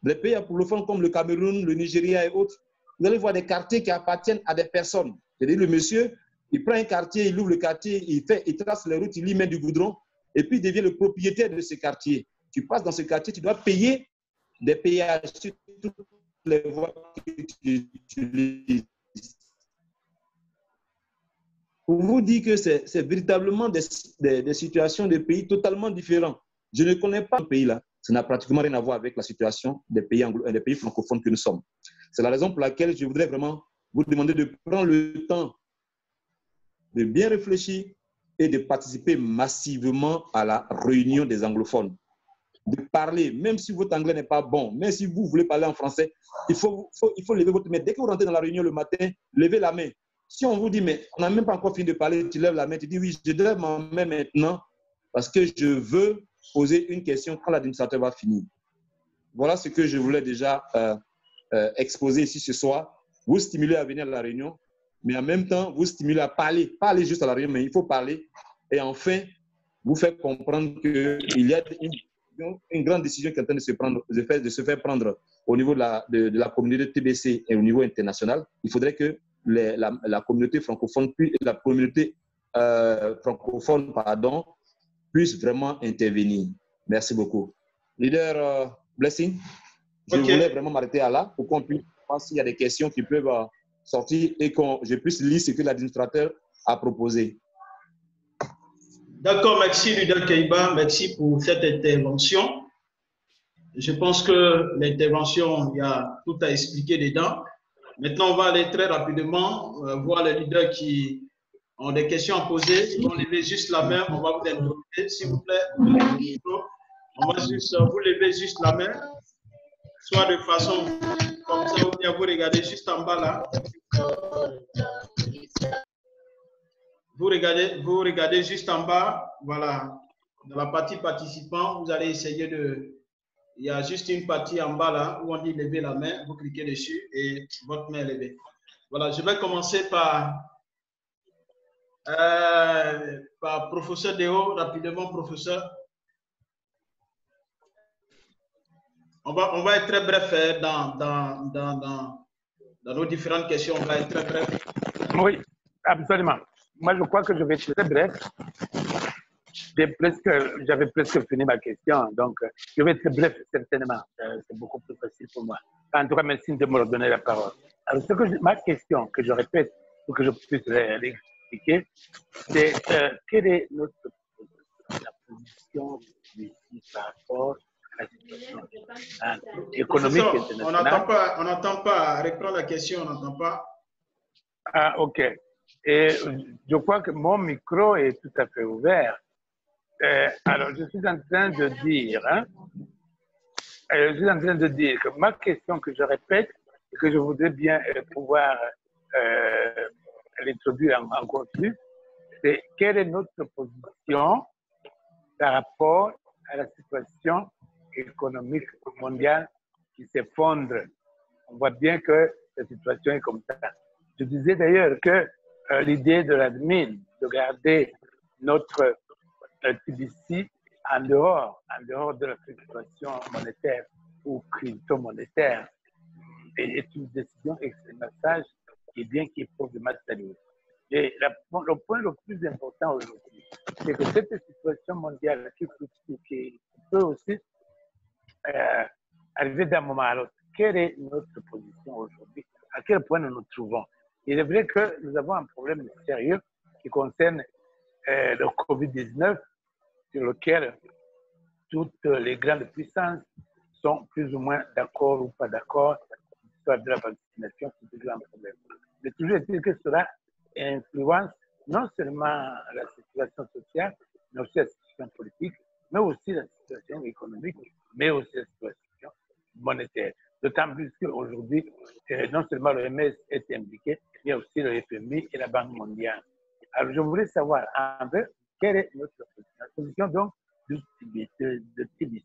Les pays anglophones comme le Cameroun, le Nigeria et autres, vous allez voir des quartiers qui appartiennent à des personnes. C'est-à-dire le monsieur, il prend un quartier, il ouvre le quartier, il trace les routes, il y met du goudron et puis il devient le propriétaire de ce quartier. Tu passes dans ce quartier, tu dois payer des péages sur toutes les voies que tu utilises. Pour vous dire que c'est véritablement des situations de pays totalement différents. Je ne connais pas ce pays-là. Ça n'a pratiquement rien à voir avec la situation des pays francophones que nous sommes. C'est la raison pour laquelle je voudrais vraiment vous demander de prendre le temps de bien réfléchir et de participer massivement à la réunion des anglophones. De parler, même si votre anglais n'est pas bon, même si vous voulez parler en français, il faut lever votre main. Dès que vous rentrez dans la réunion le matin, levez la main. Si on vous dit, mais on n'a même pas encore fini de parler, tu lèves la main, tu dis, oui, je lève ma main maintenant parce que je veux poser une question quand l'administrateur va finir. Voilà ce que je voulais déjà exposer ici ce soir. Vous stimuler à venir à la réunion, mais en même temps, vous stimuler à parler. Parler juste à la réunion, mais il faut parler. Et enfin, vous faire comprendre qu'il y a une grande décision qui est en train de se faire prendre au niveau de la communauté TBC et au niveau international. Il faudrait que la communauté francophone, puisse vraiment intervenir. Merci beaucoup. Leader Blessing, je voulais vraiment m'arrêter à là pour qu'on puisse voir s'il y a des questions qui peuvent sortir et que je puisse lire ce que l'administrateur a proposé. D'accord, merci Leader Keiba, merci pour cette intervention. Je pense que l'intervention, il y a tout à expliquer dedans. Maintenant, on va aller très rapidement voir les leaders qui ont des questions à poser. Ils vont lever juste la main, on va vous interroger. S'il vous plaît, on va juste vous lever juste la main, soit de façon comme ça, ou bien vous regardez juste en bas là. Vous regardez juste en bas, voilà, dans la partie participants, vous allez essayer de... Il y a juste une partie en bas là où on dit lever la main, vous cliquez dessus et votre main est levée. Voilà, je vais commencer par professeur Déo, rapidement professeur. On va être très bref dans nos différentes questions, on va être très bref. Oui, absolument. Moi, je crois que je vais être très bref. J'avais presque fini ma question, donc je vais être bref, certainement. C'est beaucoup plus facile pour moi. En tout cas, merci de me redonner la parole. Alors, ma question, que je répète pour que je puisse l'expliquer, c'est quelle est la position ici par rapport à la situation économique internationale? On n'entend pas. Reprends la question, on n'entend pas. Ah, OK. Et je crois que mon micro est tout à fait ouvert. Alors, je suis en train de dire, que ma question que je répète et que je voudrais bien pouvoir l'introduire encore plus, c'est quelle est notre position par rapport à la situation économique mondiale qui s'effondre. On voit bien que la situation est comme ça. Je disais d'ailleurs que l'idée de l'admin de garder notre TBC en dehors de la fluctuation monétaire ou crypto-monétaire est une décision extrêmement sage et bien qui est problématique. Et le point le plus important aujourd'hui, c'est que cette situation mondiale qui fluctue, qui peut aussi arriver d'un moment à l'autre, quelle est notre position aujourd'hui? À quel point nous nous trouvons? Il est vrai que nous avons un problème sérieux qui concerne le COVID-19, sur lequel toutes les grandes puissances sont plus ou moins d'accord ou pas d'accord. L'histoire de la vaccination, c'est toujours un problème. Mais toujours est-il que cela influence non seulement la situation sociale, mais aussi la situation politique, mais aussi la situation économique, mais aussi la situation monétaire. D'autant plus qu'aujourd'hui, non seulement l'OMS est impliqué, il y a aussi le FMI et la Banque mondiale. Alors, je voulais savoir un peu quelle est notre position donc de TBC.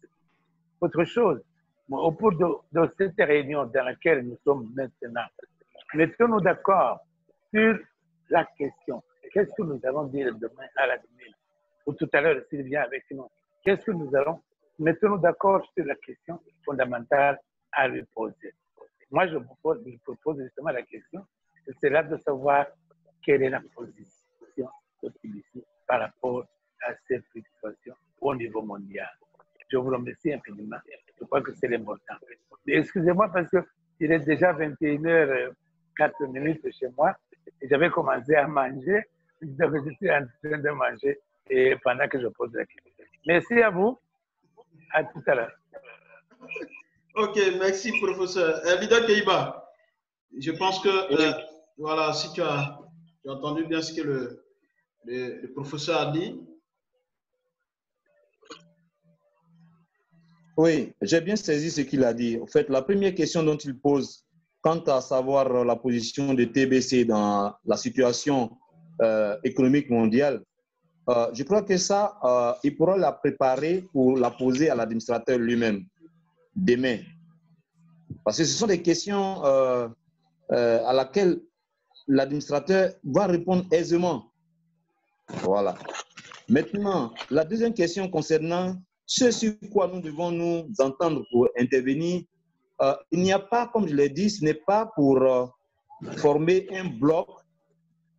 Autre chose, au cours de cette réunion dans laquelle nous sommes maintenant, mettons-nous d'accord sur la question. Qu'est-ce que nous allons dire demain à la demi? Ou tout à l'heure, s'il vient avec nous, qu'est-ce que nous allons? Mettons-nous d'accord sur la question fondamentale à lui poser. Moi, je propose justement la question, c'est là de savoir quelle est la position de TBC par rapport à cette situation au niveau mondial. Je vous remercie infiniment. Je crois que c'est l'important. Excusez-moi parce qu'il est déjà 21h04 chez moi et j'avais commencé à manger. Donc, je suis en train de manger et pendant que je pose la question. Merci à vous. À tout à l'heure. Ok, merci, professeur. Leader Keiba, je pense que, voilà, si tu as entendu bien ce que le professeur a dit. Oui, j'ai bien saisi ce qu'il a dit. En fait, la première question dont il pose quant à savoir la position de TBC dans la situation économique mondiale, je crois que ça, il pourra la préparer pour la poser à l'administrateur lui-même demain. Parce que ce sont des questions à laquelle l'administrateur va répondre aisément. Voilà. Maintenant, la deuxième question concernant ce sur quoi nous devons nous entendre pour intervenir, il n'y a pas, comme je l'ai dit, ce n'est pas pour former un bloc,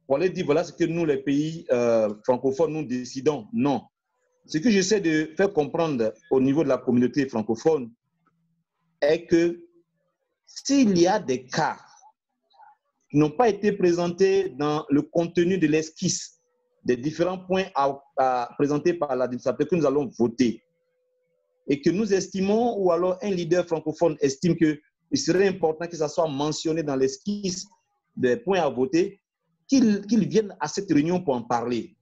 pour aller dire voilà ce que nous, les pays francophones, nous décidons. Non. Ce que j'essaie de faire comprendre au niveau de la communauté francophone est que s'il y a des cas qui n'ont pas été présentés dans le contenu de l'esquisse des différents points à présenter par l'administrateur que nous allons voter, et que nous estimons, ou alors un leader francophone estime qu'il serait important que ça soit mentionné dans l'esquisse des points à voter, qu'il vienne à cette réunion pour en parler.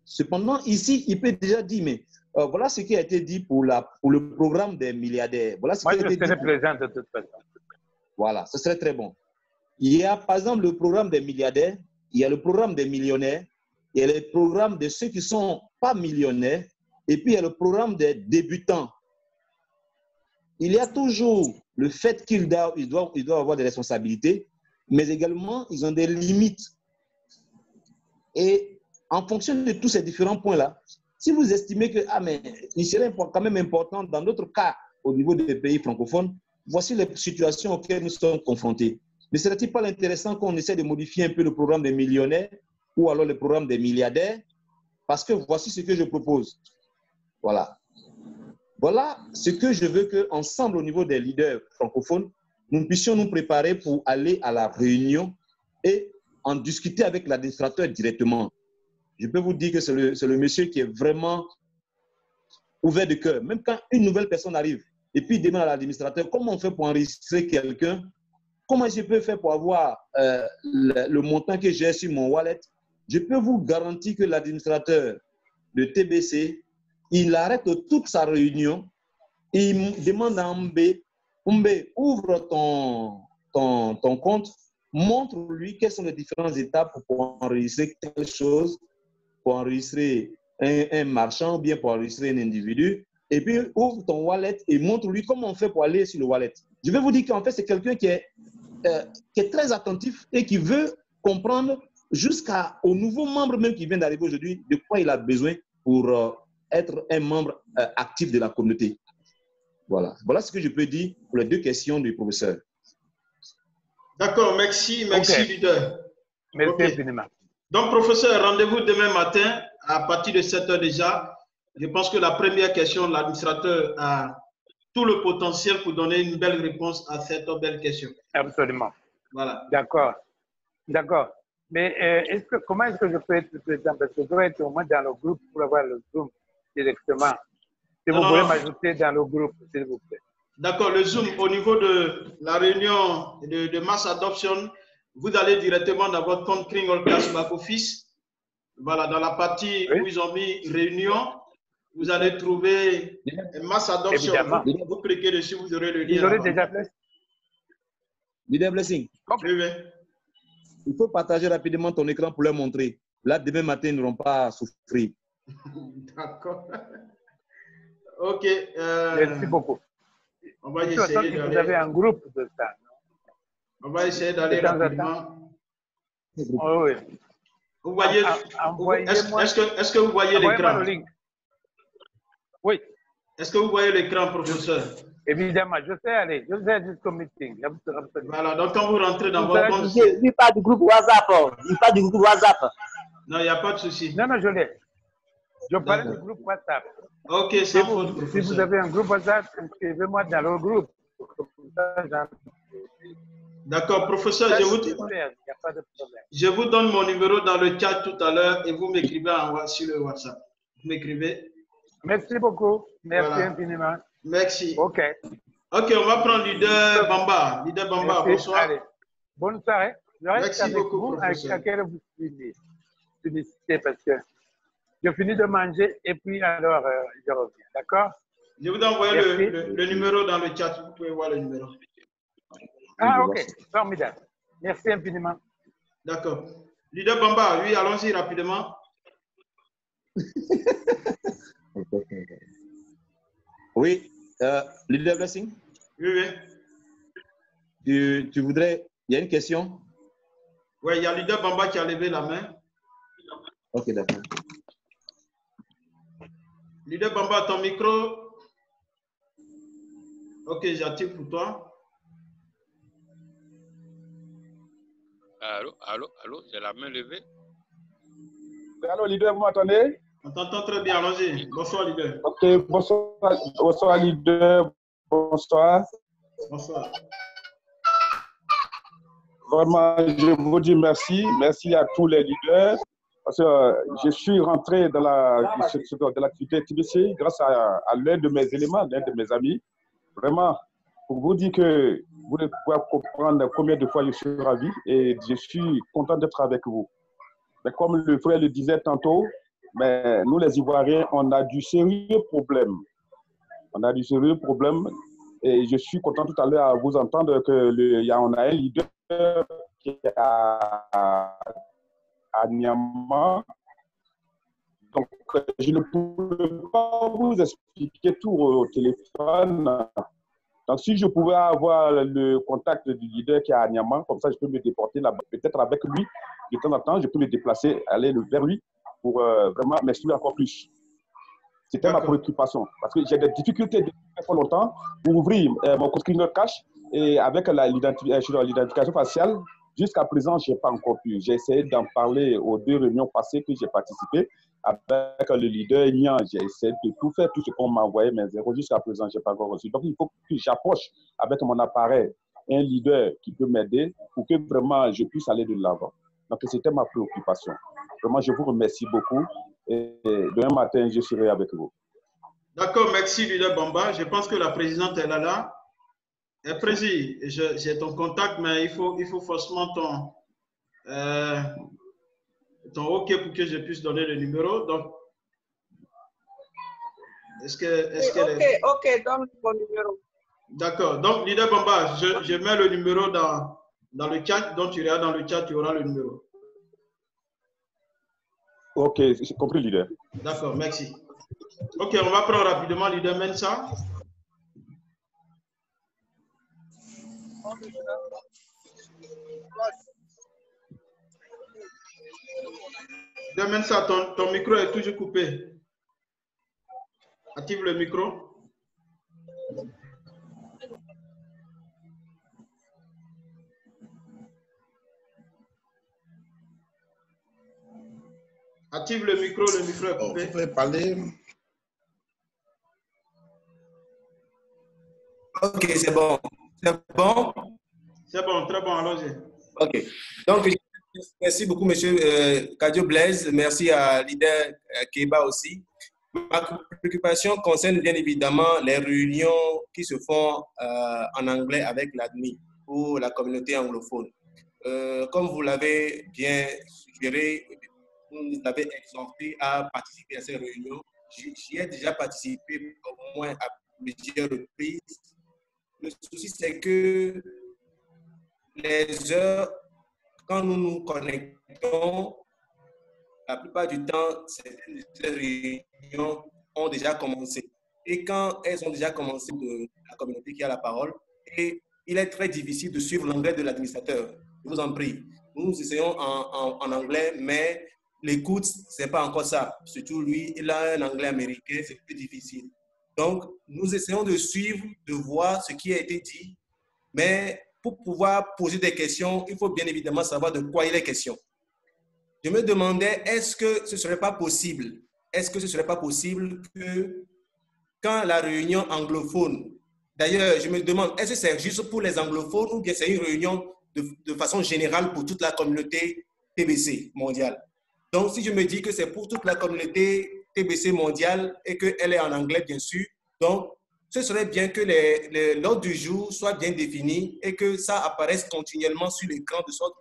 Cependant, ici, il peut déjà dire, mais voilà ce qui a été dit pour le programme des milliardaires. Voilà ce Moi, qui a été je serai dit présent de toute façon. Voilà, ce serait très bon. Il y a, par exemple, le programme des milliardaires, il y a le programme des millionnaires, il y a le programme de ceux qui ne sont pas millionnaires, et puis il y a le programme des débutants. Il y a toujours le fait qu'ils doivent avoir des responsabilités, mais également, ils ont des limites. Et en fonction de tous ces différents points-là, si vous estimez que mais il serait quand même important dans notre cas, au niveau des pays francophones, voici les situations auxquelles nous sommes confrontés. Ne serait-il pas intéressant qu'on essaie de modifier un peu le programme des millionnaires ou alors le programme des milliardaires? Parce que voici ce que je propose. Voilà. Voilà ce que je veux qu'ensemble, au niveau des leaders francophones, nous puissions nous préparer pour aller à la réunion et en discuter avec l'administrateur directement. Je peux vous dire que c'est le monsieur qui est vraiment ouvert de cœur. Même quand une nouvelle personne arrive et puis demande à l'administrateur comment on fait pour enregistrer quelqu'un, comment je peux faire pour avoir le montant que j'ai sur mon wallet, je peux vous garantir que l'administrateur de TBC, il arrête toute sa réunion et il demande à Mbé, ouvre ton compte, montre-lui quelles sont les différentes étapes pour enregistrer quelque chose, pour enregistrer un marchand ou bien pour enregistrer un individu, et puis ouvre ton wallet et montre-lui comment on fait pour aller sur le wallet. Je vais vous dire qu'en fait, c'est quelqu'un qui est très attentif et qui veut comprendre jusqu'au nouveau membre même qui vient d'arriver aujourd'hui de quoi il a besoin pour être un membre actif de la communauté. Voilà. Voilà ce que je peux dire pour les deux questions du professeur. D'accord, merci leader. Merci infiniment. Donc, professeur, rendez-vous demain matin à partir de 7 h déjà. Je pense que la première question, l'administrateur a tout le potentiel pour donner une belle réponse à cette belle question. Absolument. Voilà. D'accord. D'accord. Mais comment est-ce que je peux être présent? Parce que je dois être au moins dans le groupe pour avoir le Zoom directement. Si vous pouvez m'ajouter dans le groupe, s'il vous plaît. D'accord, le Zoom, au niveau de la réunion de mass adoption, vous allez directement dans votre compte Kringol Cash Back Office. Voilà, dans la partie où ils ont mis réunion, vous allez trouver masse adoption. Vous cliquez dessus, vous aurez le lien. Vous aurez déjà fait. Leader Blessing. Il faut partager rapidement ton écran pour leur montrer. Là, demain matin, ils n'auront pas à souffrir. D'accord. Ok. Merci beaucoup. On va essayer d'aller. Vous avez un groupe de ça. On va essayer d'aller rapidement. Oh, oui. Vous voyez, est-ce que vous voyez l'écran? Oui. Est-ce que vous voyez l'écran, professeur? Évidemment, je sais aller. Je sais jusqu'au meeting. Voilà, donc quand vous rentrez dans votre compte. Il n'y a pas du groupe WhatsApp. Il n'y a pas du groupe WhatsApp. Non, il n'y a pas de souci. Non, je l'ai. Je parle du groupe WhatsApp. Ok, sans faute, professeur. Si vous avez un groupe WhatsApp, inscrivez-moi dans le groupe. D'accord, professeur, je vous donne mon numéro dans le chat tout à l'heure et vous m'écrivez sur le WhatsApp. Vous m'écrivez. Merci beaucoup. Merci voilà. Infiniment. Merci. OK. OK, on va prendre leader Bamba. Leader Bamba, bonsoir. Allez. Bonne soirée. Je reste Merci avec beaucoup, vous, professeur. à quelle heure vous finissez parce que je finis de manger et puis alors je reviens. D'accord? Je vous ai envoyé le numéro dans le chat. Vous pouvez voir le numéro. Ah, OK. Formidable. Merci infiniment. D'accord. Leader Bamba, oui, allons-y rapidement. Oui, Leader Blessing? Oui, oui. Tu voudrais... Il y a une question? Oui, il y a Leader Bamba qui a levé la main. Ok, d'accord. Leader Bamba, ton micro. Ok, j'active pour toi. Allô, j'ai la main levée. Allô, leader, vous m'entendez? On t'entend très bien, allons-y. Bonsoir, leader. Ok, bonsoir, leader. Bonsoir. Bonsoir. Vraiment, je vous dis merci. Merci à tous les leaders. Parce que je suis rentré dans l'activité TBC grâce à l'un de mes éléments, l'un de mes amis. Vraiment, pour vous dire que vous pouvez comprendre combien de fois je suis ravi et je suis content d'être avec vous. Mais comme le frère le disait tantôt, mais nous les Ivoiriens, on a du sérieux problème. On a du sérieux problème et je suis content tout à l'heure à vous entendre qu'on a un leader qui est à Niamey. Donc, je ne peux pas vous expliquer tout au téléphone. Donc, si je pouvais avoir le contact du leader qui est à Niamey, comme ça, je peux me déporter là-bas. Peut-être avec lui, de temps en temps, je peux me déplacer, aller vers lui pour vraiment m'exprimer encore plus. C'était ma préoccupation. Parce que j'ai des difficultés depuis très longtemps pour ouvrir mon compte Kringol Cash et avec l'identification faciale. Jusqu'à présent, je n'ai pas encore pu. J'ai essayé d'en parler aux 2 réunions passées que j'ai participé avec le leader Nian. J'ai essayé de tout faire, tout ce qu'on m'a envoyé, mais zéro. Jusqu'à présent, je n'ai pas encore reçu. Donc, il faut que j'approche avec mon appareil un leader qui peut m'aider pour que vraiment je puisse aller de l'avant. Donc, c'était ma préoccupation. Vraiment, je vous remercie beaucoup. Et demain matin, je serai avec vous. D'accord, merci, leader Bamba. Je pense que la présidente est là. Président, j'ai ton contact, mais il faut forcément ton OK pour que je puisse donner le numéro. Donc, OK, donne mon numéro. D'accord. Donc, leader Bamba, je mets le numéro dans le chat. Donc, tu regardes dans le chat, tu auras le numéro. OK, j'ai compris, leader. D'accord, merci. OK, on va prendre rapidement leader Mensa. Demain, ça, ton micro est toujours coupé. Active le micro. Active le micro est coupé. Vous pouvez parler. Ok, c'est bon. C'est bon? C'est bon, très bon, allons-y. Ok. Donc, merci beaucoup, M. Kadio Blaise. Merci à leader Keba aussi. Ma préoccupation concerne bien évidemment les réunions qui se font en anglais avec l'ADMI pour la communauté anglophone. comme vous l'avez bien suggéré, vous nous avez exhorté à participer à ces réunions. J'y ai déjà participé au moins à plusieurs reprises. Le souci, c'est que les heures, quand nous nous connectons, la plupart du temps, ces réunions ont déjà commencé. Et quand elles ont déjà commencé, de la communauté qui a la parole, et il est très difficile de suivre l'anglais de l'administrateur. Je vous en prie. Nous essayons en anglais, mais l'écoute, ce n'est pas encore ça. Surtout lui, il a un anglais américain, c'est plus difficile. Donc, nous essayons de suivre, de voir ce qui a été dit, mais pour pouvoir poser des questions, il faut bien évidemment savoir de quoi il est question. Je me demandais, est-ce que ce ne serait pas possible, que quand la réunion anglophone, d'ailleurs, je me demande, est-ce que c'est juste pour les anglophones ou bien c'est une réunion de façon générale pour toute la communauté TBC mondiale? Donc, si je me dis que c'est pour toute la communauté TBC mondiale et qu'elle est en anglais, bien sûr, donc, ce serait bien que l'ordre du jour soit bien défini et que ça apparaisse continuellement sur l'écran de sorte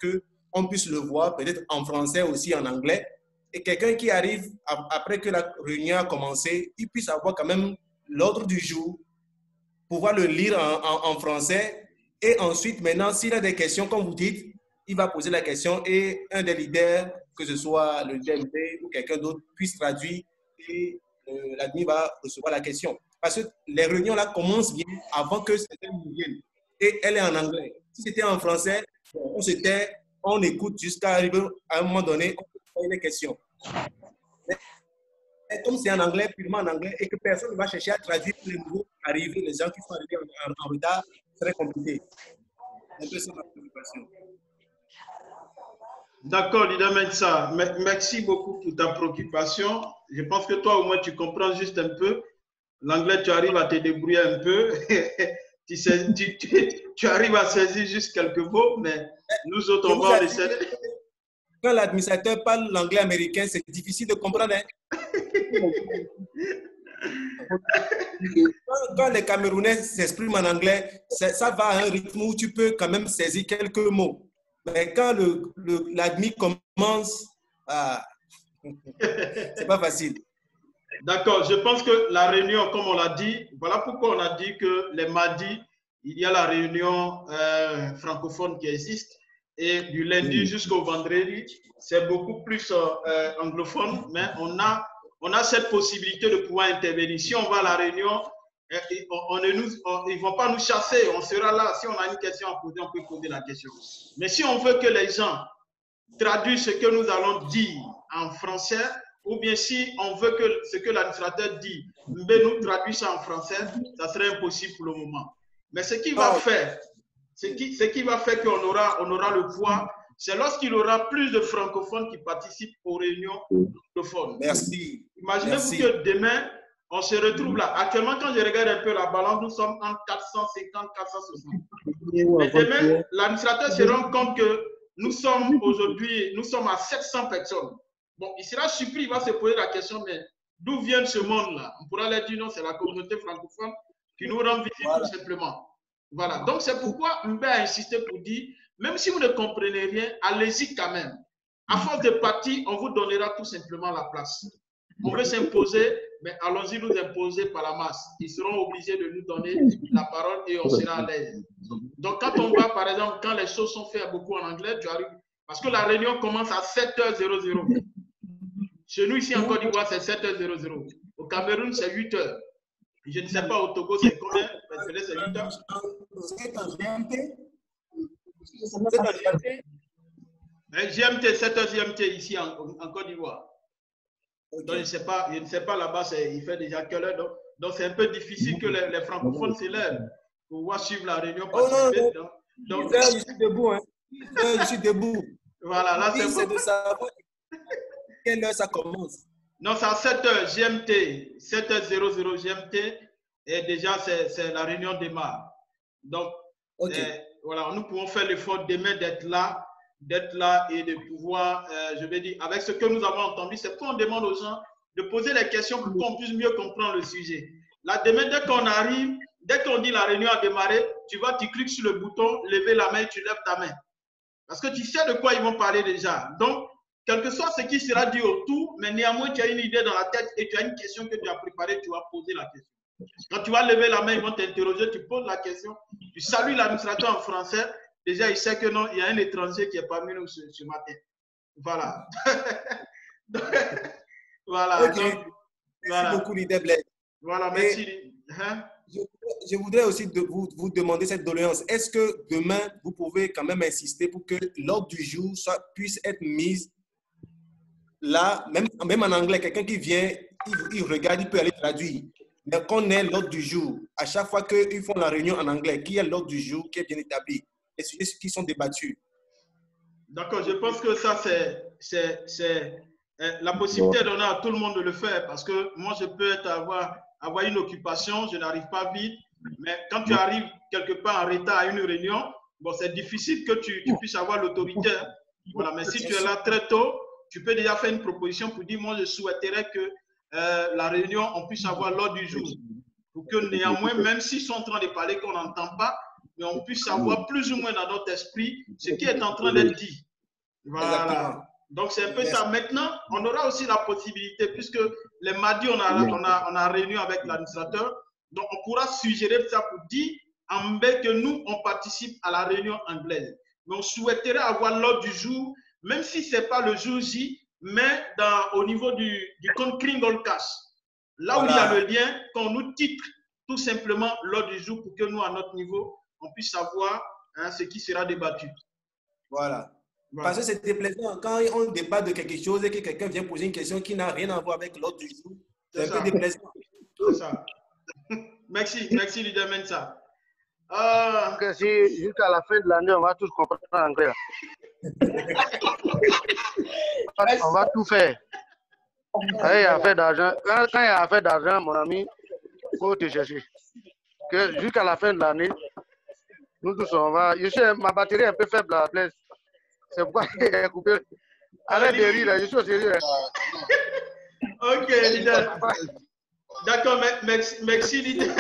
qu'on puisse le voir, peut-être en français aussi en anglais. Et quelqu'un qui arrive après que la réunion a commencé, il puisse avoir quand même l'ordre du jour, pouvoir le lire en français. Et ensuite, maintenant, s'il a des questions, comme vous dites, il va poser la question et un des leaders, que ce soit le DMP ou quelqu'un d'autre, puisse traduire et l'admin va recevoir la question. Parce que les réunions là commencent bien avant que certains viennent. Et elle est en anglais. Si c'était en français, on écoute jusqu'à arriver à un moment donné, on pose les questions. Mais comme c'est en anglais, purement en anglais, et que personne ne va chercher à traduire pour les nouveaux arrivés, les gens qui sont arrivés en retard, c'est très compliqué. Un peu ça ma préoccupation. D'accord, Lida Mensa. Merci beaucoup pour ta préoccupation. Je pense que toi, au moins, tu comprends juste un peu. L'anglais, tu arrives à te débrouiller un peu. tu arrives à saisir juste quelques mots, mais nous autres, on va essayer. Quand l'administrateur parle l'anglais américain, c'est difficile de comprendre. Hein? Quand les Camerounais s'expriment en anglais, ça va à un rythme où tu peux quand même saisir quelques mots. Mais quand l'admin commence, c'est pas facile. D'accord, je pense que la réunion, comme on l'a dit, voilà pourquoi on a dit que les mardis, il y a la réunion francophone qui existe. Et du lundi jusqu'au vendredi, c'est beaucoup plus anglophone, mais on a cette possibilité de pouvoir intervenir. Si on va à la réunion, ils ne vont pas nous chasser, on sera là. Si on a une question à poser, on peut poser la question. Mais si on veut que les gens traduisent ce que nous allons dire en français, ou bien si on veut que ce que l'administrateur dit, nous traduit ça en français, ça serait impossible pour le moment. Mais ce qui va faire, ce qui va faire qu'on aura le poids, c'est lorsqu'il y aura plus de francophones qui participent aux réunions francophones. Merci. Imaginez-vous que demain, on se retrouve là. Actuellement, quand je regarde un peu la balance, nous sommes en 450, 460. Mais demain, l'administrateur se rend compte que nous sommes aujourd'hui, nous sommes à 700 personnes. Bon, il sera surpris, il va se poser la question, mais d'où vient ce monde-là? On pourra leur dire non, c'est la communauté francophone qui nous rend visite tout simplement. Voilà, donc c'est pourquoi Mbé a insisté pour dire, même si vous ne comprenez rien, allez-y quand même. À force de partir, on vous donnera tout simplement la place. On veut s'imposer, mais allons-y nous imposer par la masse. Ils seront obligés de nous donner la parole et on sera à l'aise. Donc quand on va, par exemple, quand les choses sont faites beaucoup en anglais, tu arrives, parce que la réunion commence à 7h00. Chez nous, ici en Côte d'Ivoire, c'est 7h00. Au Cameroun, c'est 8h. Je ne sais pas, au Togo, c'est combien? C'est 8h. C'est en GMT. GMT, 7h GMT ici en Côte d'Ivoire. Okay. Donc, je ne sais pas là-bas, il fait déjà quelle heure. Donc, c'est un peu difficile que les francophones s'élèvent pour pouvoir suivre la réunion. Oh non. Donc, je suis debout. Hein. Je suis debout. Voilà, là, c'est de savoir quelle heure ça commence. Non, c'est à 7h GMT, 7h00 GMT, et déjà, c'est la réunion démarre. Donc, voilà, nous pouvons faire l'effort demain d'être là et de pouvoir, je vais dire, avec ce que nous avons entendu, c'est qu'on demande aux gens de poser les questions pour qu'on puisse mieux comprendre le sujet. Là, demain, dès qu'on arrive, dès qu'on dit la réunion a démarré, tu cliques sur le bouton, lever la main, tu lèves ta main. Parce que tu sais de quoi ils vont parler déjà. Donc, quel que soit ce qui sera dit autour, mais néanmoins, tu as une idée dans la tête et tu as une question que tu as préparée, tu vas poser la question. Quand tu vas lever la main, ils vont t'interroger, tu poses la question, tu salues l'administrateur en français. Déjà, il sait que non, il y a un étranger qui est parmi nous ce matin. Voilà. Voilà. Okay. Donc, merci beaucoup, leader Blaise. Voilà, merci. Je voudrais aussi vous demander cette doléance. Est-ce que demain, vous pouvez quand même insister pour que l'ordre du jour puisse être mise là, même en anglais, quelqu'un qui vient, il regarde, il peut aller traduire. Mais qu'on ait l'ordre du jour, à chaque fois qu'ils font la réunion en anglais, qu'il y ait l'ordre du jour qui est bien établi, les sujets qui sont débattus. D'accord, je pense que ça, c'est la possibilité donnée à tout le monde de le faire parce que moi, je peux avoir une occupation, je n'arrive pas vite, mais quand tu arrives quelque part en retard à une réunion, bon, c'est difficile que tu puisses avoir l'autorité. Voilà, mais si tu es là très tôt, tu peux déjà faire une proposition pour dire, moi, je souhaiterais que la réunion, on puisse avoir l'ordre du jour. Pour que néanmoins, même s'ils sont en train de parler qu'on n'entend pas, mais on puisse savoir plus ou moins dans notre esprit ce qui est en train d'être dit. Voilà. Exactement. Donc, c'est un peu ça. Maintenant, on aura aussi la possibilité, puisque les mardis, on a réunion avec l'administrateur, donc on pourra suggérer ça pour dire en mai que nous, on participe à la réunion anglaise. Mais on souhaiterait avoir l'ordre du jour, même si ce n'est pas le jour J, mais au niveau du compte Kringle Cash. Là où il y a le lien, qu'on nous titre tout simplement l'ordre du jour pour que nous, à notre niveau, on puisse savoir ce qui sera débattu. Voilà. Parce que c'est déplaisant quand on débat de quelque chose et que quelqu'un vient poser une question qui n'a rien à voir avec l'ordre du jour. C'est un peu déplaisant. C'est ça. Merci, leader Mensa. Si jusqu'à la fin de l'année, on va tous comprendre l'anglais. On va tout faire. Quand il y a affaire d'argent, mon ami, il faut te chercher. Jusqu'à la fin de l'année, nous tous, on va. Je sais, ma batterie est un peu faible à la place. C'est pourquoi il est coupé. Arrête de rire, je suis au sérieux. Ok, leader. D'accord, merci, leader.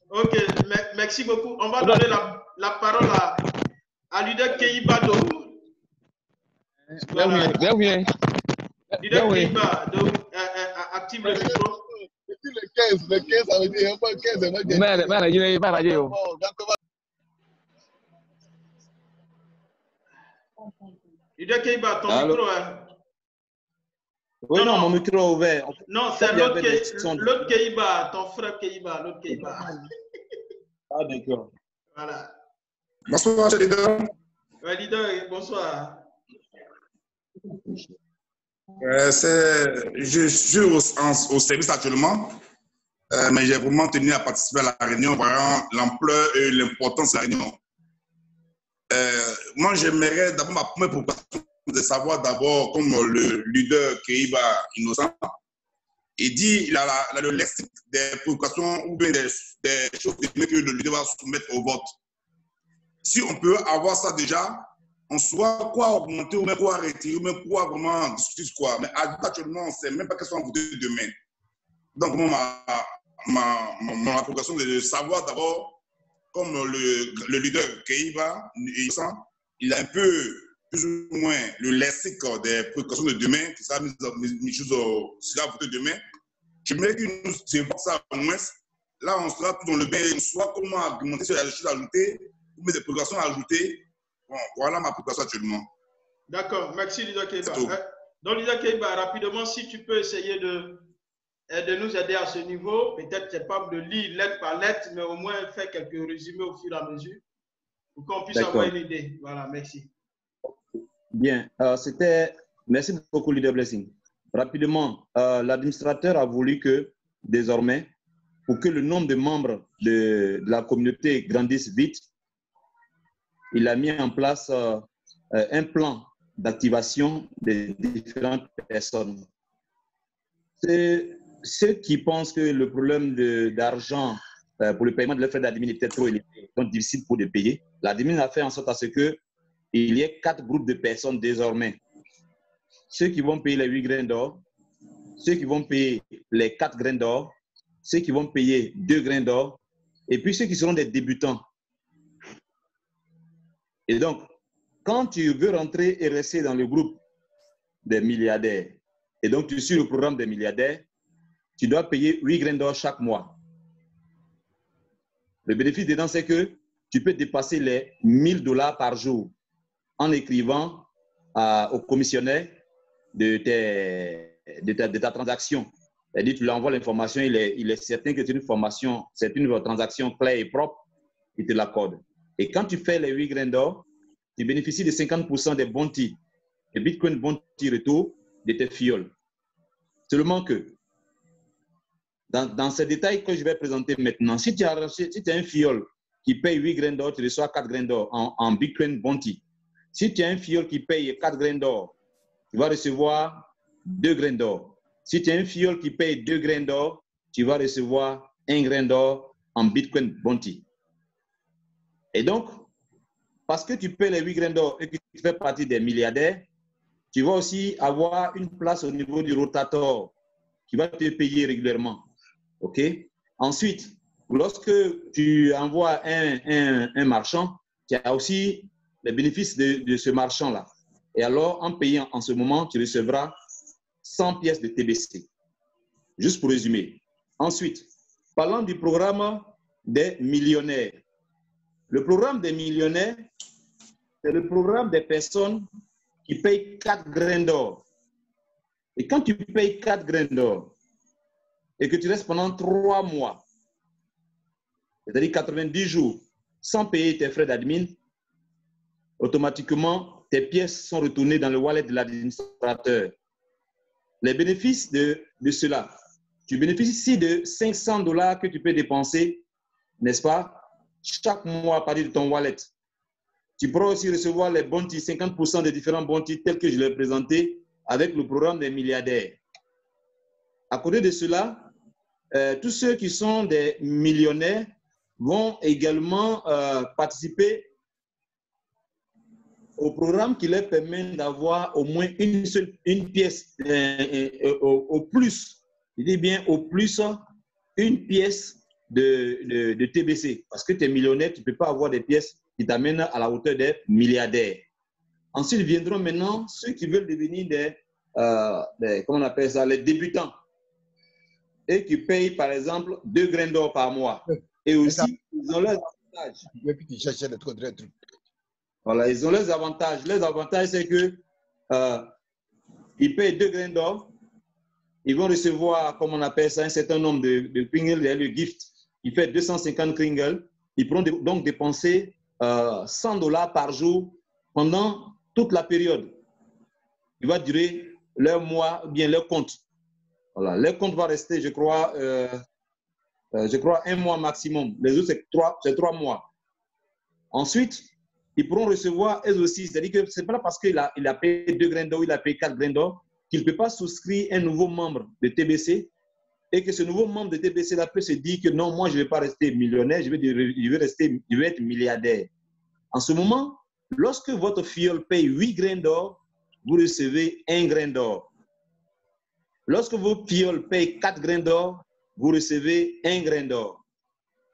Ok, merci beaucoup. On va donner la parole à leader Keïba Dou. Leader Keïba, donc active le micro. Le 15, ça veut dire pas le 15, c'est leader Keïba, ton micro, hein? Oui, non, mon micro est ouvert. Non, c'est l'autre Keïba, ton frère Keïba, l'autre Keïba. Ah, d'accord. Voilà. Bonsoir, leader. Ouais, leader, bonsoir. Je suis au service actuellement, mais j'ai vraiment tenu à participer à la réunion, voyant l'ampleur et l'importance de la réunion. Moi, j'aimerais d'abord ma première proposition de savoir d'abord, comme le leader Keïba Innocent, il dit il a le lexique des préoccupations ou bien des choses que le leader va soumettre au vote. Si on peut avoir ça déjà, on saura quoi augmenter ou même quoi retirer ou même quoi vraiment discuter sur quoi. Mais actuellement, on ne sait même pas qu'est-ce qu'on va voter demain. Donc, ma préoccupation est de savoir d'abord, comme le leader Keïba Innocent, il a un peu plus ou moins le lexique des précautions de demain, qui sera sera voté demain. J'aimerais qu'il nous évoque ça au moins. Là, on sera tout dans le bain, on saura comment argumenter sur les choses ajoutées, ou mettre des précautions ajoutées. Bon, voilà ma préoccupation actuellement. D'accord, merci leader Keïba. Donc, leader Keïba, rapidement, si tu peux essayer de nous aider à ce niveau, peut-être c'est pas de lire lettre par lettre, mais au moins faire quelques résumés au fur et à mesure, pour qu'on puisse avoir une idée. Voilà, merci. Bien, merci beaucoup, leader Blessing. Rapidement, l'administrateur a voulu que, désormais, pour que le nombre de membres de la communauté grandisse vite, il a mis en place un plan d'activation des différentes personnes. Ceux qui pensent que le problème d'argent pour le paiement de leurs frais d'admin est peut-être trop élevé, donc difficile pour les payer, l'admin a fait en sorte à ce qu'il y ait 4 groupes de personnes désormais. Ceux qui vont payer les 8 grains d'or, ceux qui vont payer les 4 grains d'or, ceux qui vont payer 2 grains d'or, et puis ceux qui seront des débutants. Et donc, quand tu veux rentrer et rester dans le groupe des milliardaires, et donc tu suis le programme des milliardaires, tu dois payer 8 grains d'or chaque mois. Le bénéfice dedans, c'est que tu peux dépasser les $1000 par jour en écrivant au commissionnaire de ta transaction. C'est-à-dire, tu lui envoies l'information, il est certain que c'est une transaction claire et propre, il te l'accorde. Et quand tu fais les 8 grains d'or, tu bénéficies de 50% des bounty, des Bitcoin bounty retour de tes fioles. Seulement que, dans ces détails que je vais présenter maintenant, si tu as un fiole qui paye 8 grains d'or, tu reçois 4 grains d'or en Bitcoin bounty. Si tu as un fiole qui paye 4 grains d'or, tu vas recevoir 2 grains d'or. Si tu as un fiole qui paye 2 grains d'or, tu vas recevoir 1 grain d'or en Bitcoin bounty. Et donc, parce que tu payes les 8 grains d'or et que tu fais partie des milliardaires, tu vas aussi avoir une place au niveau du rotator qui va te payer régulièrement. OK? Ensuite, lorsque tu envoies un marchand, tu as aussi les bénéfices de ce marchand-là. Et alors, en payant en ce moment, tu recevras 100 pièces de TBC. Juste pour résumer. Ensuite, parlons du programme des millionnaires. Le programme des millionnaires, c'est le programme des personnes qui payent 4 grains d'or. Et quand tu payes 4 grains d'or et que tu restes pendant 3 mois, c'est-à-dire 90 jours, sans payer tes frais d'admin, automatiquement, tes pièces sont retournées dans le wallet de l'administrateur. Les bénéfices de cela, tu bénéficies de $500 que tu peux dépenser, n'est-ce pas, chaque mois à partir de ton wallet. Tu pourras aussi recevoir les bounty, 50% des différents bounty tels que je l'ai présenté avec le programme des milliardaires. À côté de cela, tous ceux qui sont des millionnaires vont également participer au programme qui leur permet d'avoir au moins une pièce, au plus, je dis bien au plus, une pièce de TBC. Parce que tu es millionnaire, tu ne peux pas avoir des pièces qui t'amènent à la hauteur des milliardaires. Ensuite viendront maintenant ceux qui veulent devenir comment on appelle ça, les débutants. Et qui payent par exemple 2 grains d'or par mois. Et aussi, ils ont leurs avantages. Voilà, ils ont leurs avantages. Leurs avantages, c'est que ils payent 2 grains d'or. Ils vont recevoir, comme on appelle ça, un certain nombre de kringles, le gift. Il fait 250 kringles. Ils pourront donc dépenser $100 par jour pendant toute la période. Il va durer leur mois, ou bien leur compte. Voilà, leur compte va rester, je crois, 1 mois maximum. Les autres, c'est 3 mois. Ensuite, ils pourront recevoir eux aussi. C'est-à-dire que ce n'est pas parce qu'il a payé 2 grains d'or, il a payé 4 grains d'or, qu'il ne peut pas souscrire un nouveau membre de TBC et que ce nouveau membre de TBC là peut se dire que non, moi je ne vais pas rester millionnaire, je vais être milliardaire. En ce moment, lorsque votre fiole paye 8 grains d'or, vous recevez 1 grain d'or. Lorsque vos fioles payent 4 grains d'or, vous recevez 1 grain d'or.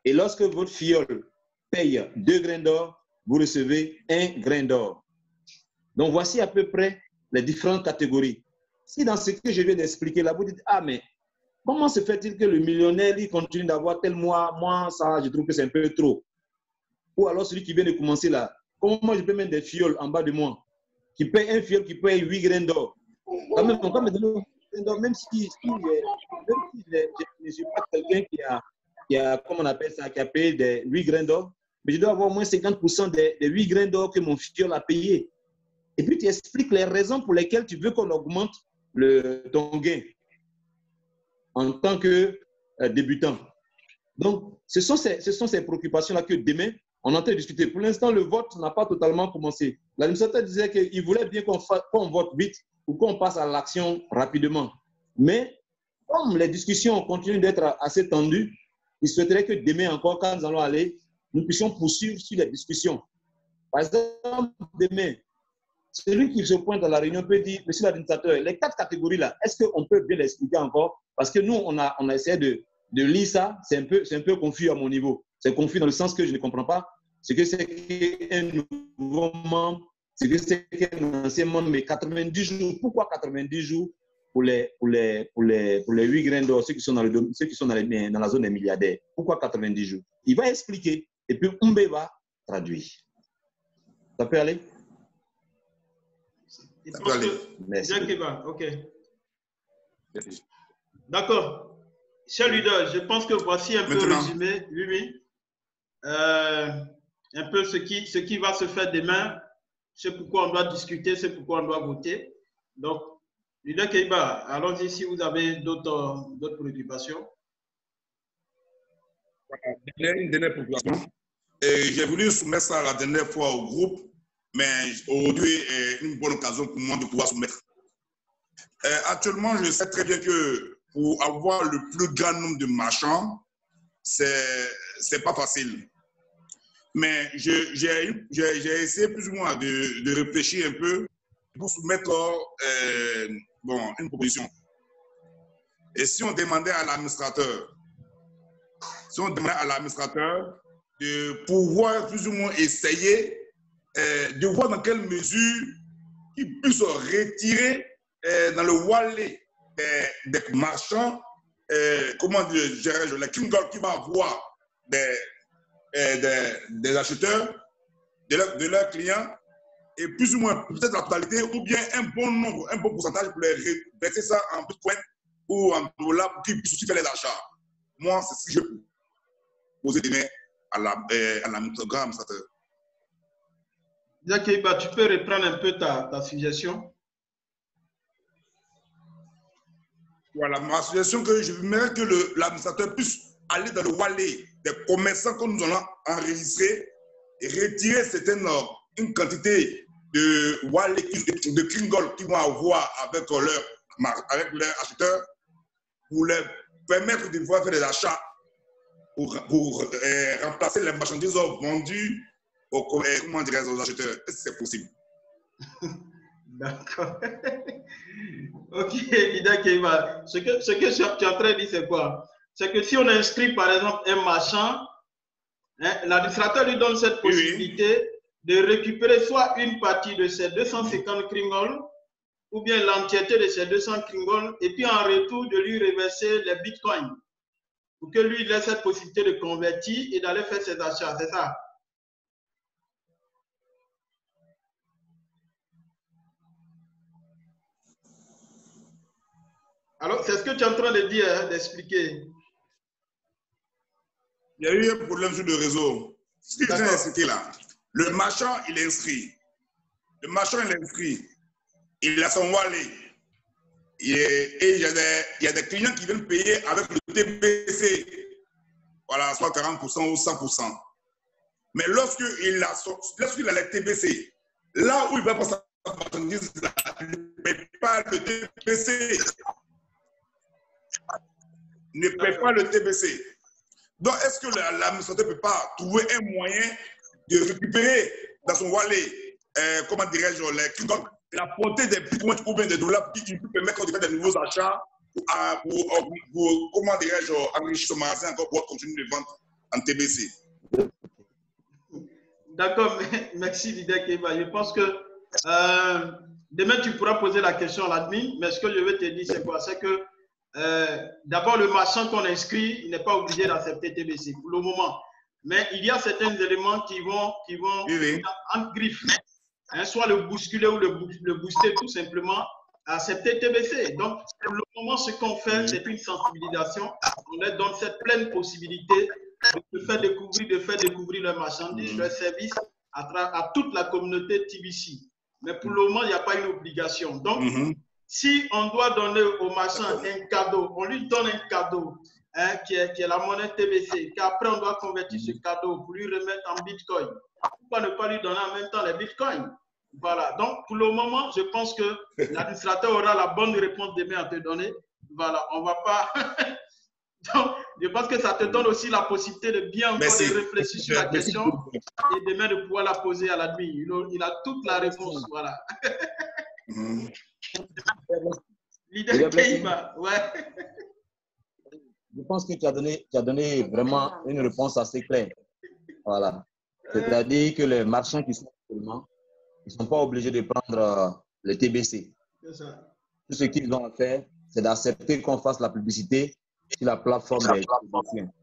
Et lorsque votre fiole paye 2 grains d'or, vous recevez 1 grain d'or. Donc voici à peu près les différentes catégories. Si dans ce que je viens d'expliquer là, vous dites, ah mais comment se fait-il que le millionnaire, il continue d'avoir tel mois, moi ça je trouve que c'est un peu trop. Ou alors celui qui vient de commencer là, comment moi je peux mettre des fioles en bas de moi, qui paye un fiole qui paye 8 grains d'or. Quand même, on peut me donner même si je ne suis pas quelqu'un qui a, comment on appelle ça, qui a payé des 8 grains d'or, mais je dois avoir au moins 50% des 8 grains d'or que mon fiole a payé. Et puis tu expliques les raisons pour lesquelles tu veux qu'on augmente ton gain en tant que débutant. Donc, ce sont ces préoccupations-là que demain, on est en train de discuter. Pour l'instant, le vote n'a pas totalement commencé. L'administrateur disait qu'il voulait bien qu'on vote vite ou qu'on passe à l'action rapidement. Mais comme les discussions continuent d'être assez tendues, il souhaiterait que demain encore, quand nous allons aller, nous puissions poursuivre sur les discussions. Par exemple, demain, celui qui se pointe à la réunion peut dire, monsieur l'administrateur, les 4 catégories-là, est-ce qu'on peut bien l'expliquer encore? Parce que nous, on a essayé de lire ça, c'est un peu confus à mon niveau. C'est confus dans le sens que je ne comprends pas. ce que c'est qu'un nouveau membre, ce que c'est qu'un ancien membre, mais 90 jours. Pourquoi 90 jours pour les 8 grains d'or, ceux qui sont dans la zone des milliardaires? Pourquoi 90 jours? Il va expliquer et puis Umbe va traduire. Ça peut aller? Ça peut aller. Merci. Ok. D'accord. Cher leader, je pense que voici un peu résumé. Oui. Un peu ce qui va se faire demain, c'est pourquoi on doit discuter, c'est pourquoi on doit voter. Donc, leader Keiba, allons-y si vous avez d'autres préoccupations. Une dernière préoccupation. J'ai voulu soumettre ça la dernière fois au groupe, mais aujourd'hui est une bonne occasion pour moi de pouvoir soumettre. Actuellement, je sais très bien que pour avoir le plus grand nombre de marchands, c'est pas facile. Mais j'ai essayé plus ou moins de réfléchir un peu pour soumettre une proposition. Et si on demandait à l'administrateur, de pouvoir plus ou moins essayer de voir dans quelle mesure il puisse retirer dans le wallet des marchands, comment dirais-je, les Kingol qui va avoir des acheteurs, de leurs clients, et plus ou moins peut-être la totalité, ou bien un bon nombre, un bon pourcentage pour les verser ça en bitcoin ou en dollars pour qu'ils puissent aussi faire les achats. Moi, c'est ce que je peux poser demain à grand administrateur. Keiba, tu peux reprendre un peu ta suggestion? Voilà, ma suggestion que je voudrais que l'administrateur puisse aller dans le wallet des commerçants que nous allons enregistrer et retirer une quantité de wallet de Kingol qu'ils vont avoir avec leurs acheteurs pour leur permettre de pouvoir faire des achats pour remplacer les marchandises vendues aux acheteurs. Est-ce que c'est possible? D'accord. Ok, Leader Keiba. Ce que tu es en train de dire, c'est quoi? C'est que si on inscrit par exemple un marchand, l'administrateur lui donne cette possibilité de récupérer soit une partie de ces 250 kringols ou bien l'entièreté de ces 200 kringols et puis en retour de lui reverser les bitcoins pour que lui il ait cette possibilité de convertir et d'aller faire ses achats, c'est ça? Alors, c'est ce que tu es en train de dire, d'expliquer. Il y a eu un problème sur le réseau. Ce que j'ai expliqué là, le marchand, il est inscrit. Le marchand, il est inscrit. Il a son wallet. Et il y a des clients qui viennent payer avec le TBC. Voilà, soit 40% ou 100%. Mais lorsqu'il a les TBC, là où il va passer sa marchandise, il ne paie pas le TBC. Ne paie pas le TBC. Donc, est-ce que l'administrateur ne peut pas trouver un moyen de récupérer dans son wallet, comment dirais-je, la portée des bitcoins ou bien des dollars qui peut permettre de faire des nouveaux achats pour comment dirais-je, enrichir son magasin encore pour continuer de vendre en TBC? D'accord, merci Leader Keiba. Je pense que demain tu pourras poser la question à l'admin, mais ce que je veux te dire, c'est quoi? C'est que d'abord, le marchand qu'on inscrit, il n'est pas obligé d'accepter TBC pour le moment. Mais il y a certains éléments qui vont en griffe, soit le bousculer ou le booster tout simplement à accepter TBC. Donc, pour le moment, ce qu'on fait, c'est une sensibilisation. On leur donne cette pleine possibilité de faire découvrir leurs marchandises, leurs services à toute la communauté TBC. Mais pour le moment, il n'y a pas une obligation. Donc, si on doit donner au marchand un cadeau, on lui donne un cadeau qui est la monnaie TBC, qu'après on doit convertir ce cadeau pour lui remettre en bitcoin. Pourquoi ne pas lui donner en même temps les bitcoins? Voilà. Donc, pour le moment, je pense que l'administrateur aura la bonne réponse demain à te donner. Voilà. On ne va pas. Donc, je pense que ça te donne aussi la possibilité de bien encore de réfléchir sur la question et demain de pouvoir la poser à l'admin. Il a toute la réponse. Voilà. Leader Keiba, ouais. Je pense que tu as donné vraiment une réponse assez claire. Voilà. C'est-à-dire que les marchands qui sont actuellement, ils ne sont pas obligés de prendre le TBC. C'est ça. Tout ce qu'ils ont à faire, c'est d'accepter qu'on fasse la publicité sur la plateforme des distributions.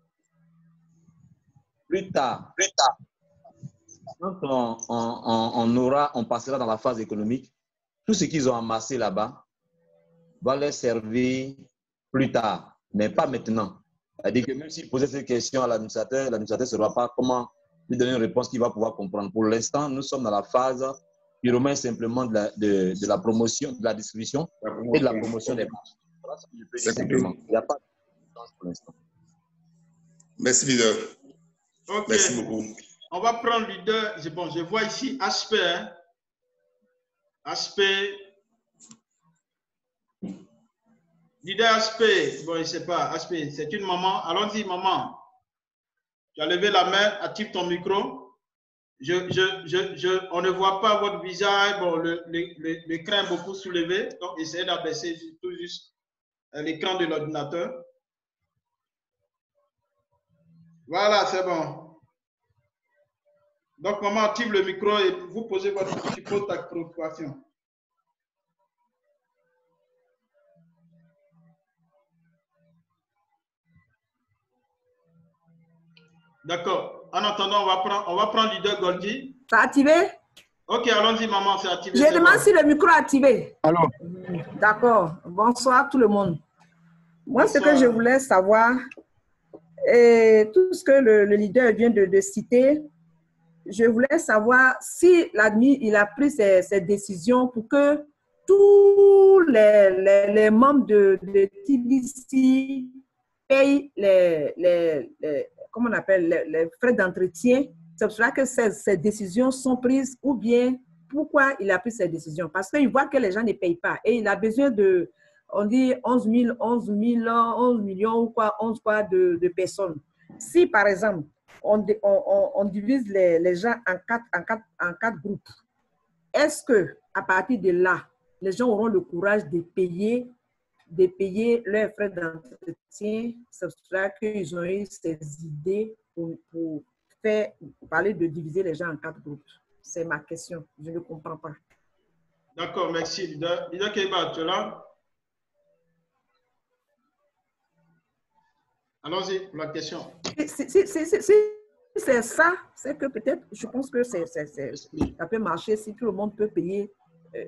Plus tard, quand on passera dans la phase économique, tout ce qu'ils ont amassé là-bas va leur servir plus tard, mais pas maintenant. C'est-à-dire que même s'il posait cette question à l'administrateur ne saura pas comment lui donner une réponse qu'il va pouvoir comprendre. Pour l'instant, nous sommes dans la phase purement et simplement de la promotion, de la distribution et de la promotion des marques. Voilà ce que je peux dire simplement. Il n'y a pas de chance pour l'instant. Merci, leader. Okay. Merci beaucoup. On va prendre leader. Bon, je vois ici Aspect. Hein? Aspect. Leader Aspect. Bon, je ne sais pas. Aspect, c'est une maman. Allons-y, maman. Tu as levé la main. Active ton micro. On ne voit pas votre visage. Bon, l'écran est beaucoup soulevé. Donc, essayez d'abaisser tout juste l'écran de l'ordinateur. Voilà, c'est bon. Donc, maman, active le micro et vous posez votre préoccupation. D'accord. En attendant, on va prendre leader Goldie. C'est activé? Ok, allons-y, maman, c'est activé. Je demande si le micro est activé. Alors. D'accord. Bonsoir tout le monde. Moi, ce que je voulais savoir, et tout ce que le leader vient de citer, je voulais savoir si l'admin il a pris ses décisions pour que tous les membres de TBC payent comment on appelle, les frais d'entretien. C'est pour cela que ces décisions sont prises, ou bien pourquoi il a pris ces décisions? Parce qu'il voit que les gens ne payent pas et il a besoin de, on dit 11 millions ou quoi, 11 quoi de personnes. Si par exemple, on divise les gens en quatre groupes, est-ce qu'à partir de là, les gens auront le courage de payer leurs frais d'entretien? C'est pour cela qu'ils ont eu ces idées pour parler de diviser les gens en 4 groupes. C'est ma question. Je ne comprends pas. D'accord, merci. Leader Keiba, tu es là? Allons-y pour la question. Si c'est ça, c'est que peut-être, je pense que ça peut marcher si tout le monde peut payer.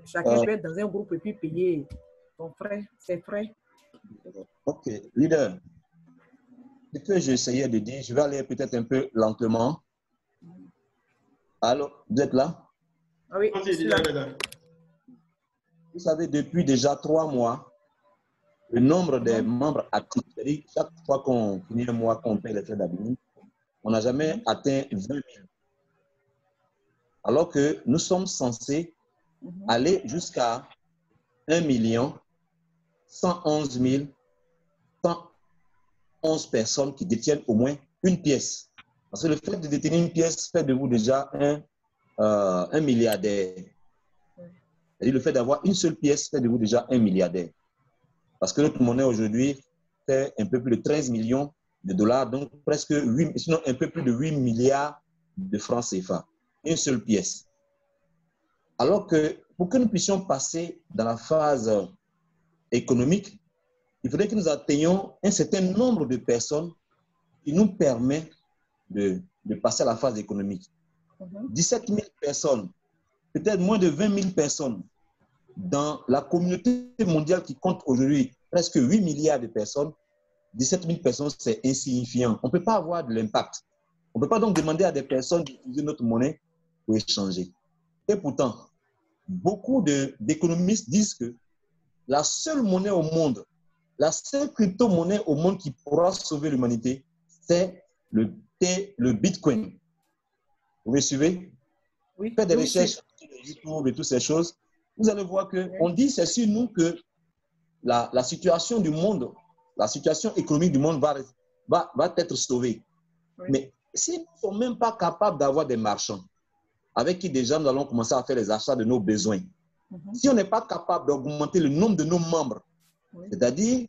Chacun peut être dans un groupe et puis payer ses frais. Ok, leader. Ce que j'essayais de dire, je vais aller peut-être un peu lentement. Allô, vous êtes là? Oui. Vous savez, depuis déjà 3 mois, le nombre des membres actifs, c'est-à-dire chaque fois qu'on finit un mois, qu'on paye les frais d'admin, on n'a jamais atteint 20 000. Alors que nous sommes censés aller jusqu'à 1 111 111 personnes qui détiennent au moins une pièce. Parce que le fait de détenir une pièce fait de vous déjà un milliardaire. C'est-à-dire le fait d'avoir une seule pièce fait de vous déjà un milliardaire. Parce que notre monnaie aujourd'hui fait un peu plus de 13 millions de dollars, donc presque 8, sinon un peu plus de 8 milliards de francs CFA. Une seule pièce. Alors que pour que nous puissions passer dans la phase économique, il faudrait que nous atteignions un certain nombre de personnes qui nous permettent de passer à la phase économique. 17 000 personnes, peut-être moins de 20 000 personnes dans la communauté mondiale qui compte aujourd'hui presque 8 milliards de personnes. 17 000 personnes, c'est insignifiant. On ne peut pas avoir de l'impact. On ne peut pas donc demander à des personnes d'utiliser notre monnaie pour échanger. Et pourtant, beaucoup d'économistes disent que la seule monnaie au monde, la seule crypto-monnaie au monde qui pourra sauver l'humanité, c'est le Bitcoin. Vous me suivez? Oui. Faites des recherches sur YouTube et toutes ces choses. Vous allez voir qu'on dit, c'est sur nous que la situation du monde, la situation économique du monde va être sauvée. Oui. Mais si nous ne sommes même pas capables d'avoir des marchands avec qui déjà nous allons commencer à faire les achats de nos besoins, si on n'est pas capable d'augmenter le nombre de nos membres, c'est-à-dire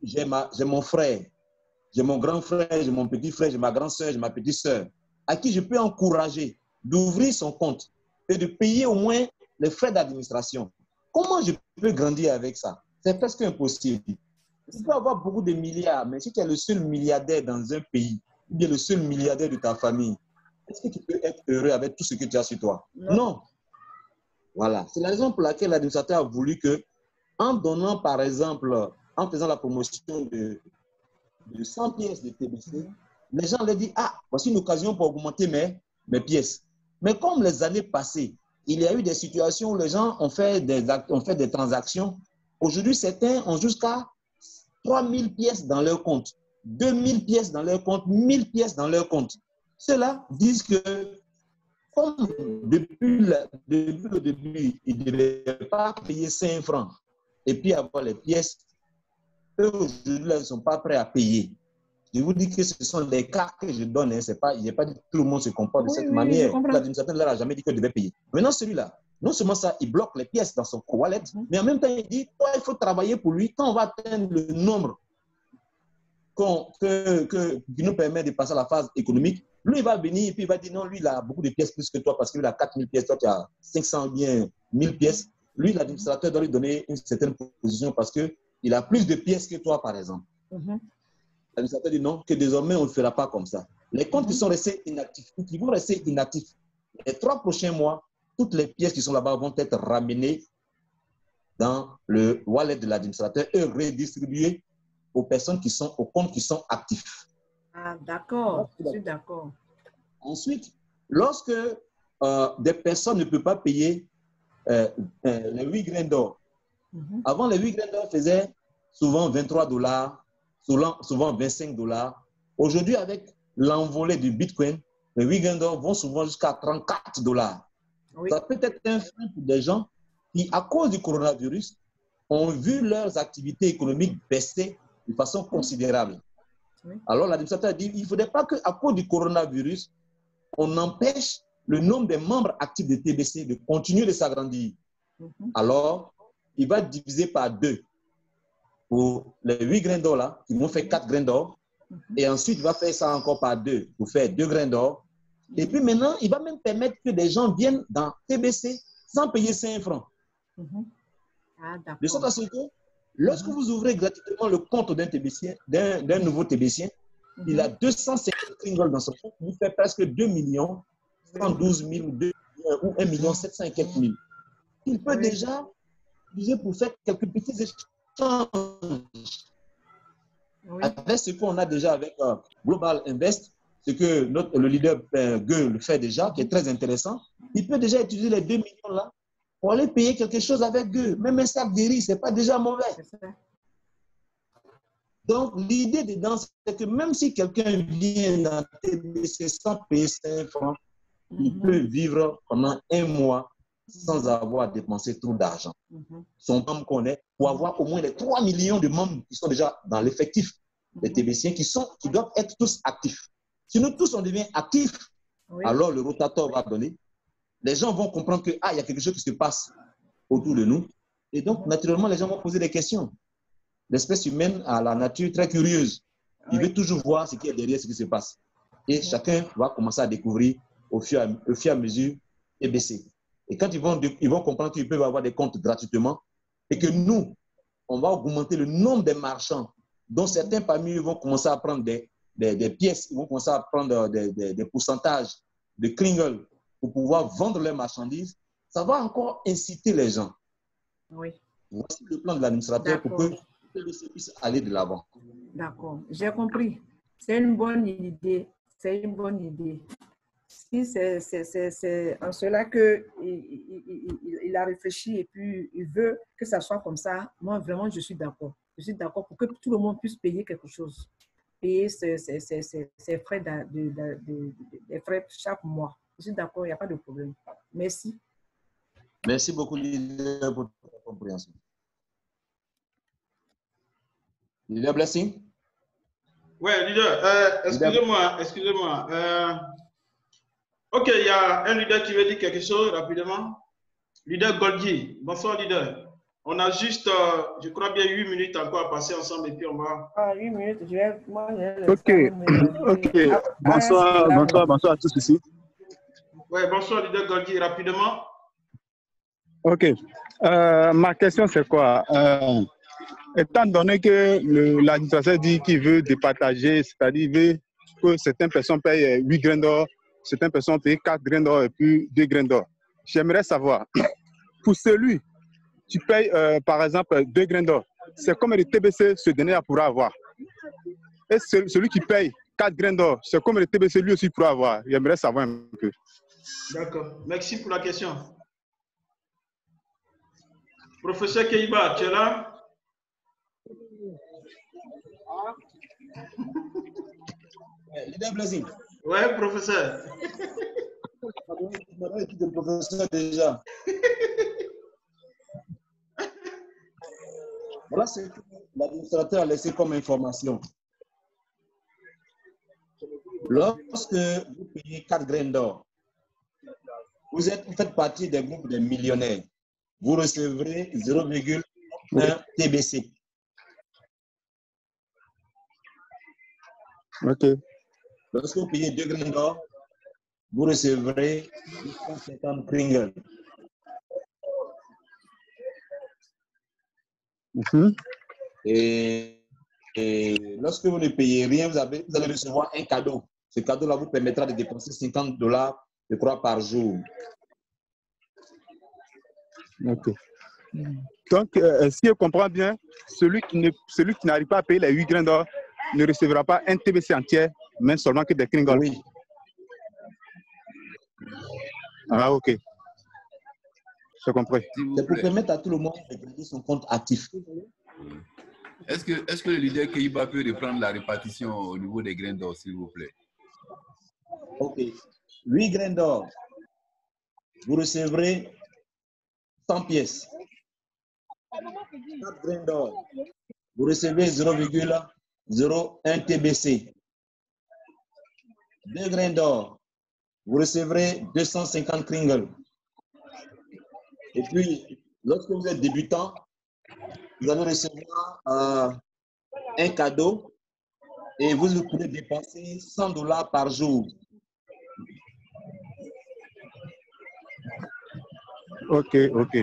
j'ai mon frère, j'ai mon grand frère, j'ai mon petit frère, j'ai ma grande soeur, j'ai ma petite soeur, à qui je peux encourager d'ouvrir son compte et de payer au moins les frais d'administration. Comment je peux grandir avec ça? C'est presque impossible. Tu peux avoir beaucoup de milliards, mais si tu es le seul milliardaire dans un pays, ou bien le seul milliardaire de ta famille, est-ce que tu peux être heureux avec tout ce que tu as sur toi? Non. Voilà. C'est la raison pour laquelle l'administrateur a voulu que, en donnant, par exemple, en faisant la promotion de 100 pièces de TBC, les gens leur disent, ah, voici une occasion pour augmenter mes pièces. Mais comme les années passées, il y a eu des situations où les gens ont fait des transactions. Aujourd'hui, certains ont jusqu'à 3000 pièces dans leur compte, 2000 pièces dans leur compte, 1000 pièces dans leur compte. Ceux-là disent que, comme depuis le début, ils ne devaient pas payer 5 francs et puis avoir les pièces, eux, aujourd'hui, ils ne sont pas prêts à payer. Je vous dis que ce sont des cas que je donne. Hein. Je n'ai pas dit que tout le monde se comporte de cette manière. L'administrateur ne leur a jamais dit qu'il devait payer. Maintenant, celui-là, non seulement ça, il bloque les pièces dans son wallet, mais en même temps, il dit, toi, il faut travailler pour lui. Quand on va atteindre le nombre qui nous permet de passer à la phase économique, lui, il va venir et puis il va dire, non, lui, il a beaucoup de pièces plus que toi parce qu'il a 4000 pièces, toi, tu as 500 ou bien 1000 pièces. Lui, l'administrateur doit lui donner une certaine position parce qu'il a plus de pièces que toi, par exemple. L'administrateur dit non, que désormais, on ne le fera pas comme ça. Les comptes qui sont restés inactifs, ou qui vont rester inactifs, les 3 prochains mois, toutes les pièces qui sont là-bas vont être ramenées dans le wallet de l'administrateur et redistribuées aux personnes qui sont, aux comptes qui sont actifs. Ah, d'accord, je suis d'accord. Ensuite, lorsque des personnes ne peuvent pas payer les 8 grains d'or, avant les 8 grains d'or faisaient souvent 23 $, souvent 25 $. Aujourd'hui, avec l'envolée du Bitcoin, les 8 grains d'or vont souvent jusqu'à 34 $. Oui. Ça peut être un frein pour des gens qui, à cause du coronavirus, ont vu leurs activités économiques baisser de façon considérable. Oui. Alors, l'administrateur a dit qu'il ne faudrait pas qu'à cause du coronavirus, on empêche le nombre de membres actifs de TBC de continuer de s'agrandir. Alors, il va diviser par 2 pour les 8 grains d'or là, qui vont faire 4 grains d'or. Et ensuite, il va faire ça encore par 2 pour faire 2 grains d'or. Et puis maintenant, il va même permettre que des gens viennent dans TBC sans payer 5 francs. De sorte à ce que, lorsque vous ouvrez gratuitement le compte d'un TBC, d'un nouveau TBC, il a 250 kringles dans son compte, il fait presque 2 112 000 ou 1 700 et quelques mille. Il peut déjà utiliser pour faire quelques petits échanges. Avec ce qu'on a déjà avec Global Invest, ce que le leader Gueux le fait déjà, qui est très intéressant, il peut déjà utiliser les 2 millions là pour aller payer quelque chose avec Gueux. Même un sac de riz, ce n'est pas déjà mauvais. Donc, l'idée dedans, c'est que même si quelqu'un vient dans TBC sans payer 5 francs, il peut vivre pendant 1 mois sans avoir dépensé trop d'argent. Son membre connaît pour avoir au moins les 3 millions de membres qui sont déjà dans l'effectif des TBC qui doivent être tous actifs. Si nous tous on devient actifs, alors le rotateur va donner. Les gens vont comprendre que il y a quelque chose qui se passe autour de nous. Et donc, naturellement, les gens vont poser des questions. L'espèce humaine a la nature très curieuse. Il veut toujours voir ce qui est derrière ce qui se passe. Et chacun va commencer à découvrir au fur et à mesure TBC. Et quand ils vont comprendre qu'ils peuvent avoir des comptes gratuitement et que nous, on va augmenter le nombre de marchands dont certains parmi eux vont commencer à prendre des pièces, ils vont commencer à prendre des pourcentages de kringles pour pouvoir vendre leurs marchandises, ça va encore inciter les gens. Oui. Voici le plan de l'administrateur pour que TBC puisse aller de l'avant. D'accord, j'ai compris. C'est une bonne idée. C'est une bonne idée. Si c'est en cela qu'il a réfléchi et puis il veut que ça soit comme ça, moi vraiment je suis d'accord. Je suis d'accord pour que tout le monde puisse payer quelque chose. Payer ses frais, des frais chaque mois. Je suis d'accord, il n'y a pas de problème. Merci. Merci beaucoup, leader, pour ta compréhension. Leader Blessing? Oui, leader, excusez-moi. Ok, il y a un leader qui veut dire quelque chose rapidement. Leader Goldie. Bonsoir, leader. On a juste, je crois bien, 8 minutes encore à passer ensemble et puis on va... Ah, 8 minutes, Ok, ok. Bonsoir à tous ici. Oui, bonsoir, leader Golgi, rapidement. Ok. Ma question, c'est quoi? Étant donné que l'administrateur dit qu'il veut départager, c'est-à-dire il veut que certaines personnes payent 8 grains d'or, certaines personnes payent 4 grains d'or et puis 2 grains d'or. J'aimerais savoir, pour celui qui paye, par exemple, 2 grains d'or, c'est combien de TBC ce dernier pourra avoir? Et celui qui paye 4 grains d'or, c'est combien de TBC lui aussi pourra avoir? J'aimerais savoir un peu. D'accord. Merci pour la question. Professeur Keiba, tu es là? Leader Blessing. Oui, professeur. Le professeur déjà. Voilà ce que l'administrateur a laissé comme information. Lorsque vous payez 4 grains d'or, vous faites partie des groupes de millionnaires. Vous recevrez 0,1 TBC. Ok. Lorsque vous payez 2 grains d'or, vous recevrez 250 kringles. Et lorsque vous ne payez rien, vous allez recevoir un cadeau. Ce cadeau-là vous permettra de dépenser $50, je crois, par jour. Ok. Donc, si je comprends bien, celui qui n'arrive pas à payer les 8 grains d'or ne recevra pas un TBC entier, mais seulement que des kringles. Oui. Ah, ok. Je comprends. C'est pour permettre à tout le monde de garder son compte actif. Est-ce que le leader Keiba peut reprendre la répartition au niveau des grains d'or, s'il vous plaît? Ok. 8 grains d'or, vous recevrez 100 pièces. 4 grains d'or, vous recevez 0,01 TBC. 2 grains d'or, vous recevrez 250 kringles. Et puis, lorsque vous êtes débutant, vous allez recevoir un cadeau et vous pourrez dépenser $100 par jour. Ok, ok.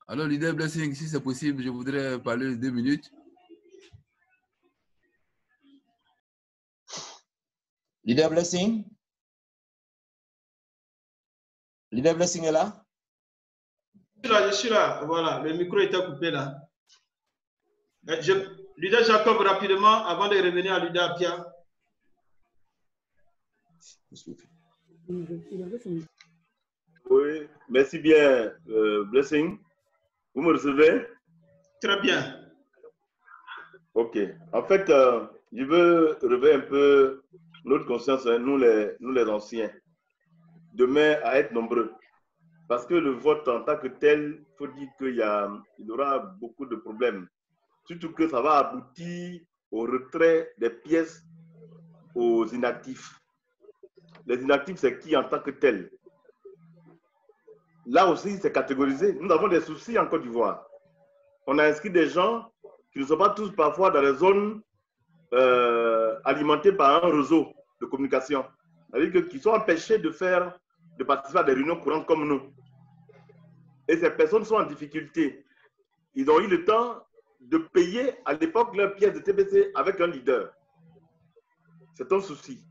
Alors, leader Blessing, si c'est possible, je voudrais parler 2 minutes. Leader Blessing? Leader Blessing est là? Je suis là. Voilà, le micro était coupé là. Leader Jacob, rapidement, avant de revenir à leader Pia. Oui, merci bien, Blessing. Vous me recevez? Très bien. Ok. En fait, je veux relever un peu notre conscience, hein, nous les anciens, demain à être nombreux. Parce que le vote en tant que tel, il faut dire qu'il y aura beaucoup de problèmes. Surtout que ça va aboutir au retrait des pièces aux inactifs. Les inactifs, c'est qui en tant que tel? Là aussi, c'est catégorisé. Nous avons des soucis en Côte d'Ivoire. On a inscrit des gens qui ne sont pas tous parfois dans les zones alimentées par un réseau de communication. C'est-à-dire qu'ils sont empêchés de participer à des réunions courantes comme nous. Et ces personnes sont en difficulté. Ils ont eu le temps de payer à l'époque leur pièce de TBC avec un leader. C'est un souci.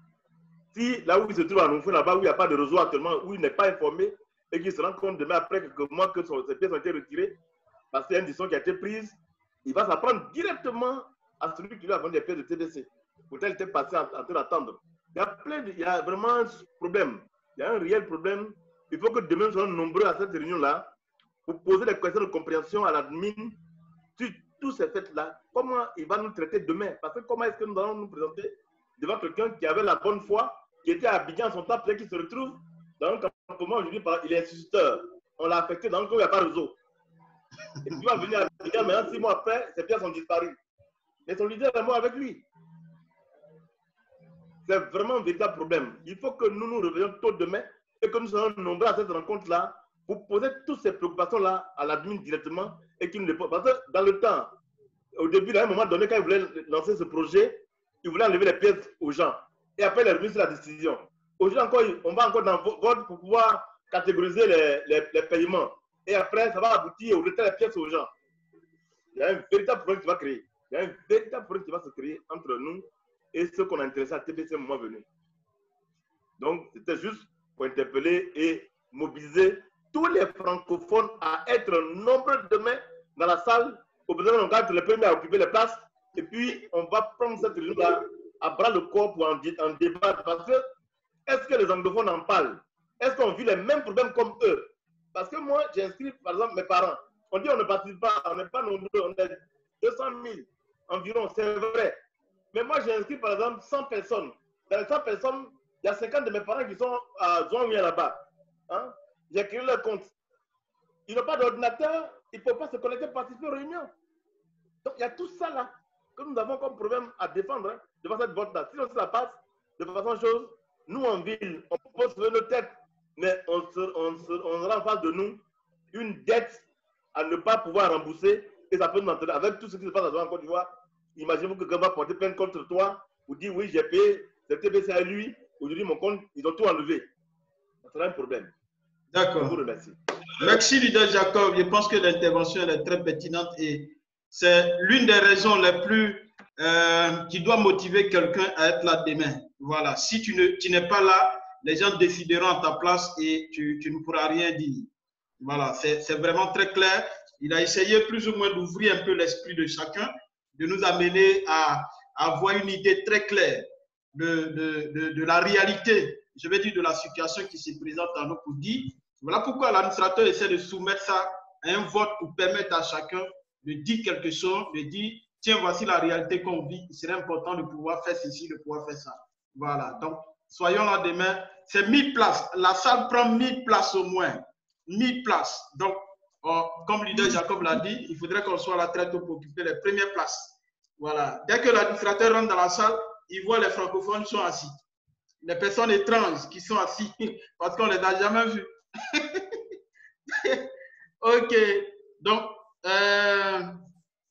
Si là où il se trouve à Noufou, là-bas où il n'y a pas de réseau actuellement, où il n'est pas informé et qu'il se rend compte demain après quelques mois que ses pièces ont été retirées, parce qu'il y a une décision qui a été prise, il va s'apprendre directement à celui qui lui a vendu des pièces de TBC. Pourtant, il était passé en train d'attendre. Il y a vraiment un problème. Il y a un réel problème. Il faut que demain nous soyons nombreux à cette réunion-là pour poser des questions de compréhension à l'admin sur tous ces faits-là. Comment il va nous traiter demain? Parce que comment est-ce que nous allons nous présenter devant quelqu'un qui avait la bonne foi, qui était à Abidjan en son temps, peut-être qu'il se retrouve dans un campement aujourd'hui, il est instituteur. On l'a affecté dans un cas où il n'y a pas de réseau. Et puis il va venir à Abidjan, maintenant 6 mois après, ses pièces ont disparu. Mais son leader est mort avec lui. C'est vraiment un véritable problème. Il faut que nous nous réveillons tôt demain et que nous soyons nombreux à cette rencontre-là pour poser toutes ces préoccupations-là à l'admin directement et qu'il nous les pose. Parce que dans le temps, au début, à un moment donné, quand il voulait lancer ce projet, il voulait enlever les pièces aux gens. Et après, il est revenu sur la décision. Aujourd'hui, on va encore dans vote pour pouvoir catégoriser les paiements. Et après, ça va aboutir au retrait des pièces aux gens. Il y a un véritable problème qui va créer. Il y a un véritable problème qui va se créer entre nous et ceux qu'on a intéressés à TBC au moment venu. Donc, c'était juste pour interpeller et mobiliser tous les francophones à être nombreux demain dans la salle. Au besoin, on garde les premiers à occuper les places. Et puis, on va prendre cette réunion-là à bras le corps pour en débattre. Parce que, est-ce que les anglophones en parlent? Est-ce qu'on vit les mêmes problèmes comme eux? Parce que moi, j'ai inscrit, par exemple, mes parents. On dit on ne participe pas, on n'est pas nombreux, on est 200 000 environ, c'est vrai. Mais moi, j'ai inscrit, par exemple, 100 personnes. Dans les 100 personnes, il y a 50 de mes parents qui sont à Zouangouya là-bas. Hein? J'ai créé leur compte. Ils n'ont pas d'ordinateur, ils ne peuvent pas se connecter pour participer aux réunions. Donc, il y a tout ça là que nous avons comme problème à défendre hein, devant cette vote-là. Sinon, ça passe de façon chose. Nous, en ville, on pose sur nos têtes, mais on aura en face de nous une dette à ne pas pouvoir rembourser. Et ça peut nous entraîner avec tout ce qui se passe en Côte d'Ivoire. Imaginez-vous que quelqu'un va porter plainte contre toi ou dire oui, j'ai payé, c'est TBC à lui. Aujourd'hui, mon compte, ils ont tout enlevé. Ça sera un problème. D'accord. Je vous remercie. Merci, leader Jacob. Je pense que l'intervention est très pertinente et c'est l'une des raisons les plus qui doit motiver quelqu'un à être là demain. Voilà. Si tu n'es pas là, les gens décideront à ta place et tu ne pourras rien dire. Voilà. C'est vraiment très clair. Il a essayé plus ou moins d'ouvrir un peu l'esprit de chacun, de nous amener à avoir une idée très claire de la réalité, je vais dire de la situation qui se présente à nous pour dire. Voilà pourquoi l'administrateur essaie de soumettre ça à un vote pour permettre à chacun de dire quelque chose, de dire, tiens, voici la réalité qu'on vit, il serait important de pouvoir faire ceci, de pouvoir faire ça. Voilà, donc soyons là demain. C'est 1000 places, la salle prend 1000 places au moins, 1000 places. Donc, comme leader Jacob l'a dit, il faudrait qu'on soit là très tôt pour occuper les premières places. Voilà, dès que l'administrateur rentre dans la salle, il voit les francophones sont assis. Les personnes étranges qui sont assis parce qu'on ne les a jamais vus. Ok, donc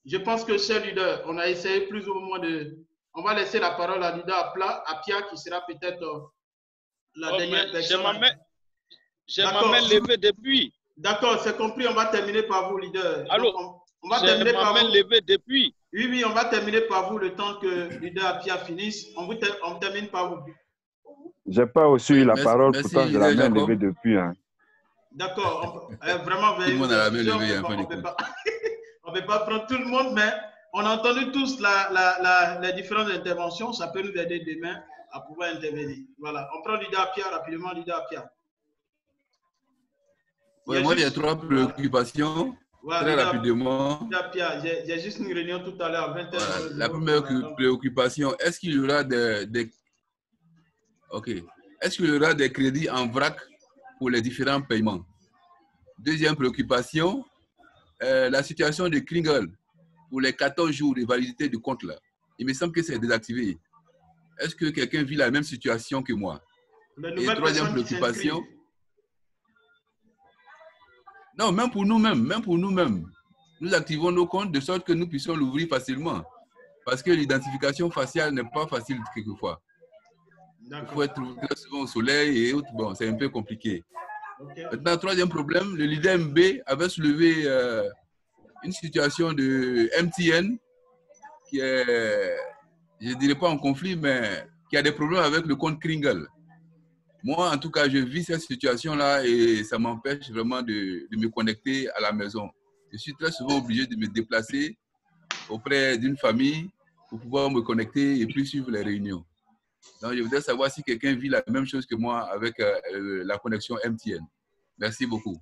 je pense que cher leader, on a essayé plus ou moins de... On va laisser la parole à leader Apia qui sera peut-être la dernière personne. Je m'amène levé depuis. D'accord, c'est compris, on va terminer par vous, leader. Allô, on va terminer par vous. Levé depuis. Oui, on va terminer par vous le temps que leader Apia finisse. On termine par vous. Je n'ai pas reçu la parole, merci, pourtant je la main levée depuis. Hein. D'accord, vraiment, tout le monde a la main levée. On ne peut pas prendre tout le monde, mais on a entendu tous les différentes interventions. Ça peut nous aider demain à pouvoir intervenir. Voilà, on prend leader Apia rapidement, leader Apia. Ouais, moi, il y a 3 préoccupations. Ouais, très rapidement. J'ai juste une réunion tout à l'heure à 20h. Voilà. La première préoccupation, est-ce qu'il y aura Est-ce qu'il y aura des crédits en vrac pour les différents paiements? Deuxième préoccupation, la situation de Kringle pour les 14 jours de validité du compte là. Il me semble que c'est désactivé. Est-ce que quelqu'un vit la même situation que moi? Et troisième préoccupation. Non, même pour nous-mêmes, nous activons nos comptes de sorte que nous puissions l'ouvrir facilement. Parce que l'identification faciale n'est pas facile quelquefois. Il faut être très souvent au soleil et autres. Bon, c'est un peu compliqué. Okay. Maintenant, troisième problème, le leader MB avait soulevé une situation de MTN qui est, je ne dirais pas en conflit, mais qui a des problèmes avec le compte Kringle. Moi, en tout cas, je vis cette situation-là et ça m'empêche vraiment de me connecter à la maison. Je suis très souvent obligé de me déplacer auprès d'une famille pour pouvoir me connecter et puis suivre les réunions. Donc, je voudrais savoir si quelqu'un vit la même chose que moi avec la connexion MTN. Merci beaucoup.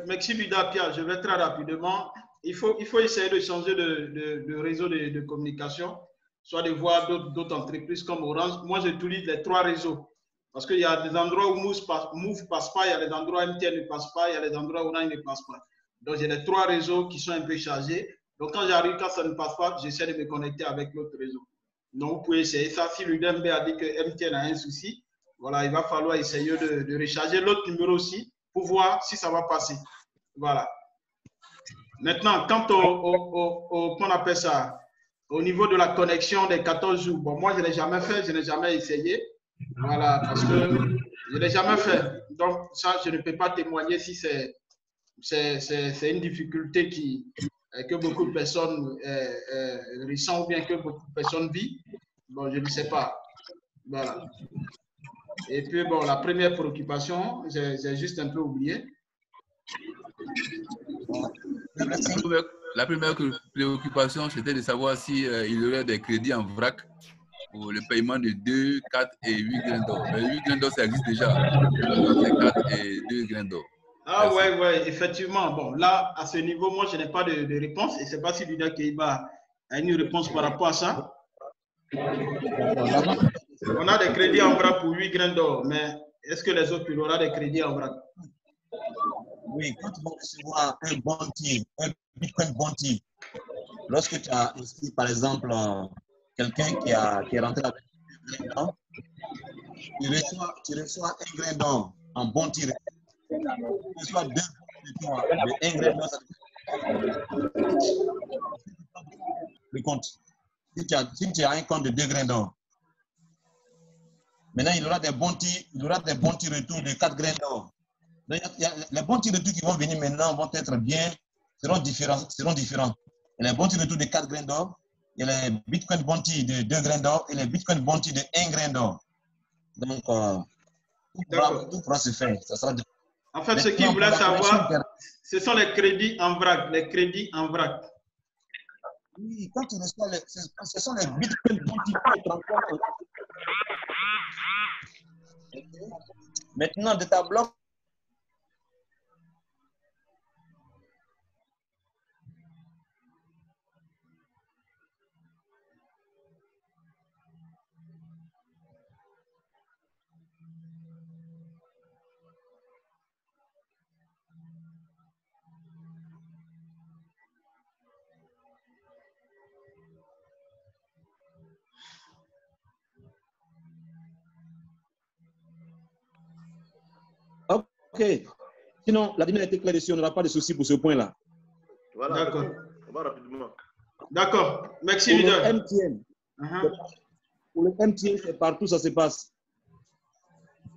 Merci, Vida Pierre. Je vais très rapidement. Il faut essayer de changer de réseau de communication, soit de voir d'autres entreprises comme Orange. Moi, j'utilise les 3 réseaux. Parce qu'il y a des endroits où Move ne passe pas, il y a des endroits où MTN ne passe pas, il y a des endroits où Orange ne passe pas. Donc, j'ai les 3 réseaux qui sont un peu chargés. Donc, quand j'arrive, quand ça ne passe pas, j'essaie de me connecter avec l'autre réseau. Donc, vous pouvez essayer ça. Si l'UDMB a dit que MTN a un souci, voilà, il va falloir essayer de recharger l'autre numéro aussi pour voir si ça va passer. Voilà. Maintenant, quant qu'on appelle ça, au niveau de la connexion des 14 jours, bon, moi, je ne l'ai jamais fait, je n'ai jamais essayé. Voilà, parce que je ne l'ai jamais fait. Donc, ça, je ne peux pas témoigner si c'est une difficulté que beaucoup de personnes ressentent ou bien que beaucoup de personnes vivent. Bon, je ne sais pas. Voilà. Et puis, bon, la première préoccupation, j'ai juste un peu oublié. La première préoccupation, c'était de savoir s'il y aurait des crédits en vrac pour le paiement de 2, 4 et 8 grains d'or. Mais 8 grains d'or, ça existe déjà. C'est 4 et 2 grains d'or. Ah ouais, effectivement. Bon, là, à ce niveau, moi, je n'ai pas de réponse. Et je ne sais pas si Lida Keiba a une réponse par rapport à ça. On a des crédits en vrac pour 8 grains d'or, mais est-ce que les autres auront des crédits en vrac? Oui, quand tu vas recevoir un bounty, un Bitcoin bounty, lorsque tu as inscrit, par exemple, quelqu'un qui est rentré avec un grain d'or, tu reçois un grain d'or en bounty. Tu reçois 2 un grain d'or. Le compte. Si tu as un compte de 2 grains d'or, maintenant il y aura des bounty retours de 4 grains d'or. Les bounty retours qui vont venir maintenant vont être seront différents. Il y a les bounty retours de 4 grains d'or, il y a les Bitcoin bounty de 2 grains d'or et les Bitcoin bounty de 1 grain d'or. Donc, tout pourra se faire. Ça sera en fait, ce qu'il voulait savoir, ce sont les crédits en vrac. Les crédits en vrac. Oui, quand tu reçois ce sont les Bitcoin bounty qui transforment. Maintenant, de ta bloc. Ok. Sinon, la dynamique a été claire dessus, on n'aura pas de soucis pour ce point-là. Voilà. D'accord. On va rapidement. D'accord. Merci, leader. Pour le MTN, c'est partout ça se passe.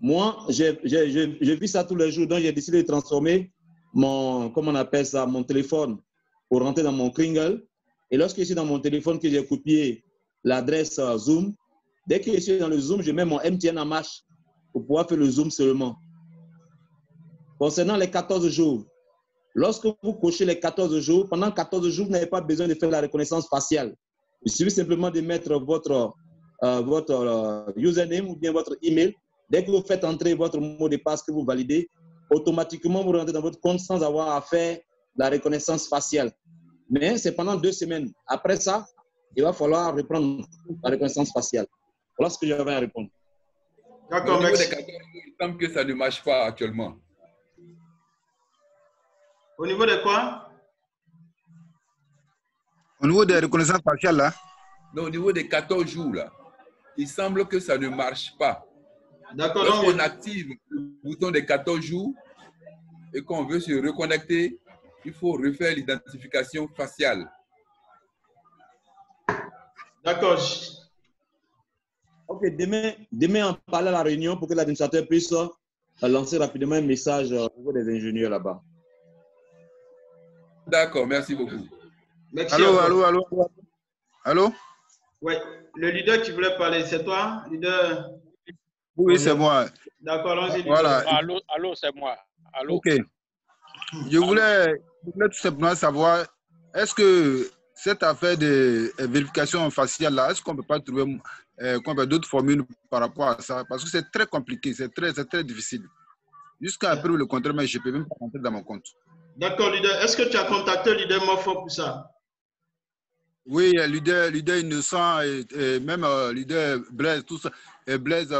Moi, je vis ça tous les jours, donc j'ai décidé de transformer mon téléphone pour rentrer dans mon Kringle. Et lorsque je suis dans mon téléphone, que j'ai copié l'adresse Zoom, dès que je suis dans le Zoom, je mets mon MTN en marche pour pouvoir faire le Zoom seulement. Concernant les 14 jours, lorsque vous cochez les 14 jours, pendant 14 jours, vous n'avez pas besoin de faire la reconnaissance faciale. Il suffit simplement de mettre votre username ou bien votre email. Dès que vous faites entrer votre mot de passe que vous validez, automatiquement, vous rentrez dans votre compte sans avoir à faire la reconnaissance faciale. Mais c'est pendant 2 semaines. Après ça, il va falloir reprendre la reconnaissance faciale. Voilà ce que j'avais à répondre. D'accord, au niveau des 14 jours, il semble que ça ne marche pas actuellement. Au niveau de quoi? Au niveau des reconnaissances faciales, là? Non, au niveau des 14 jours, là, il semble que ça ne marche pas. D'accord. Lorsqu'on active le bouton des 14 jours et qu'on veut se reconnecter, il faut refaire l'identification faciale. D'accord. Ok, demain, on parle à la réunion pour que l'administrateur puisse lancer rapidement un message au niveau des ingénieurs là-bas. D'accord, merci beaucoup. Merci. Allô? Oui, le leader qui voulait parler, c'est toi, leader? Oui, c'est moi. D'accord, allons-y. Voilà. Allô, c'est moi. Allô? Ok. Je voulais tout simplement savoir, est-ce que cette affaire de vérification faciale là, est-ce qu'on ne peut pas trouver d'autres formules par rapport à ça? Parce que c'est très compliqué, c'est très difficile. Jusqu'à après le contrôle, mais je ne peux même pas rentrer dans mon compte. D'accord, leader. Est-ce que tu as contacté le leader Mofo pour ça? Oui, leader Innocent et même leader Blaise, tout ça, et Blaise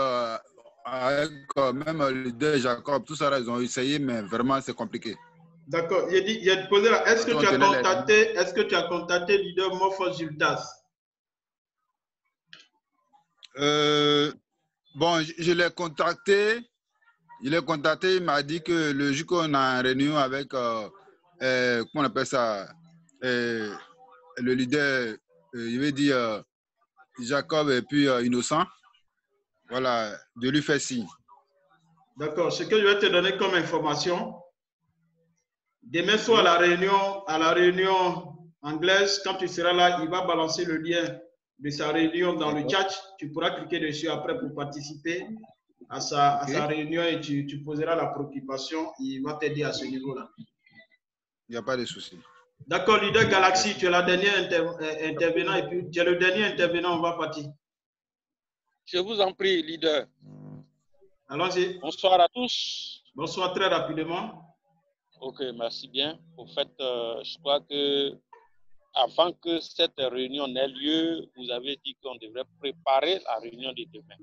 avec même leader Jacob, tout ça, ils ont essayé, mais vraiment c'est compliqué. D'accord. J'ai posé là. Est-ce que tu as contacté le leader Morphos Jultas? Bon, je l'ai contacté. Il m'a dit que le jour qu'on a une réunion avec, comment on appelle ça, le leader, il veut dire Jacob et puis Innocent, voilà, de lui faire signe. D'accord. Ce que je vais te donner comme information, demain soir à la réunion anglaise, quand tu seras là, il va balancer le lien de sa réunion dans le chat. Tu pourras cliquer dessus après pour participer à sa réunion et tu poseras la préoccupation. Il va t'aider à ce niveau-là. Il n'y a pas de souci. D'accord, leader Galaxy, tu es la dernière intervenant et puis tu es le dernier intervenant, on va partir. Je vous en prie, leader. Allons-y. Bonsoir à tous. Bonsoir, très rapidement. Ok, merci bien. Au fait, je crois que avant que cette réunion n'ait lieu, vous avez dit qu'on devrait préparer la réunion de demain.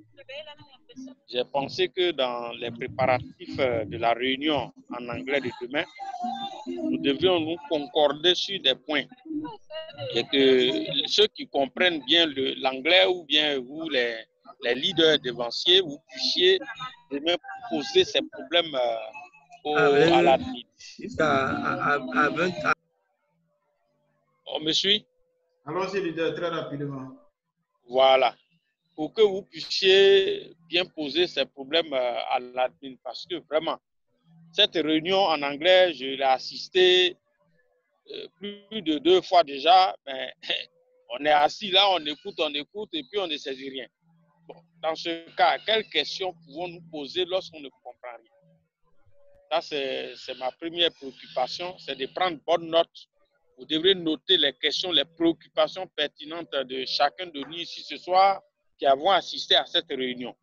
J'ai pensé que dans les préparatifs de la réunion en anglais de demain, nous devions nous concorder sur des points. Et que ceux qui comprennent bien l'anglais ou bien vous, les leaders devanciers, vous puissiez demain poser ces problèmes à l'admin. On me suit? Allons-y, leader, très rapidement. Voilà. Pour que vous puissiez bien poser ces problèmes à l'admin. Parce que vraiment, cette réunion en anglais, je l'ai assistée plus de 2 fois déjà. Mais on est assis là, on écoute et puis on ne saisit rien. Bon, dans ce cas, quelles questions pouvons-nous poser lorsqu'on ne comprend rien? Ça, c'est ma première préoccupation, c'est de prendre bonne note. Vous devrez noter les questions, les préoccupations pertinentes de chacun de nous ici ce soir qui avons assisté à cette réunion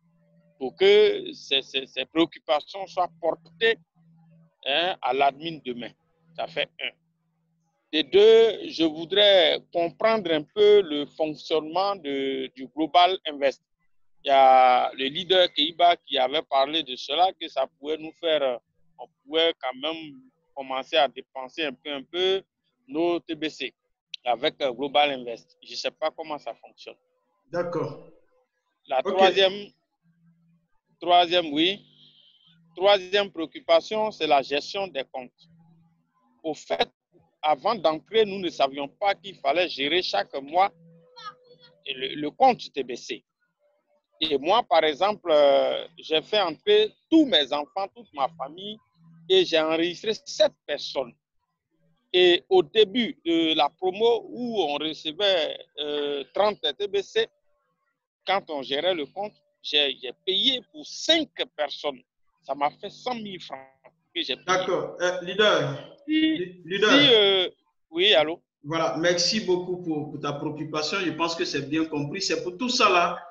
pour que ces préoccupations soient portées à l'admin demain. Ça fait 1. Et 2, je voudrais comprendre un peu le fonctionnement du Global Invest. Il y a le leader Keiba qui avait parlé de cela, que ça pouvait nous faire, on pouvait quand même commencer à dépenser un peu nos TBC avec Global Invest. Je ne sais pas comment ça fonctionne. D'accord. La troisième préoccupation, c'est la gestion des comptes. Au fait, avant d'entrer, nous ne savions pas qu'il fallait gérer chaque mois le compte TBC. Et moi, par exemple, j'ai fait entrer tous mes enfants, toute ma famille, et j'ai enregistré 7 personnes. Et au début de la promo où on recevait 30 TBC, quand on gérait le compte, j'ai payé pour 5 personnes. Ça m'a fait 100 000 francs que j'ai payé. D'accord. Leader. Oui, allô? Voilà, merci beaucoup pour ta préoccupation. Je pense que c'est bien compris. C'est pour tout ça là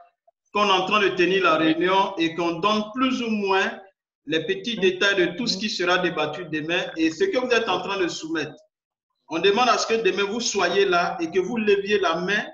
qu'on est en train de tenir la réunion et qu'on donne plus ou moins les petits détails de tout ce qui sera débattu demain et ce que vous êtes en train de soumettre. On demande à ce que demain vous soyez là et que vous leviez la main,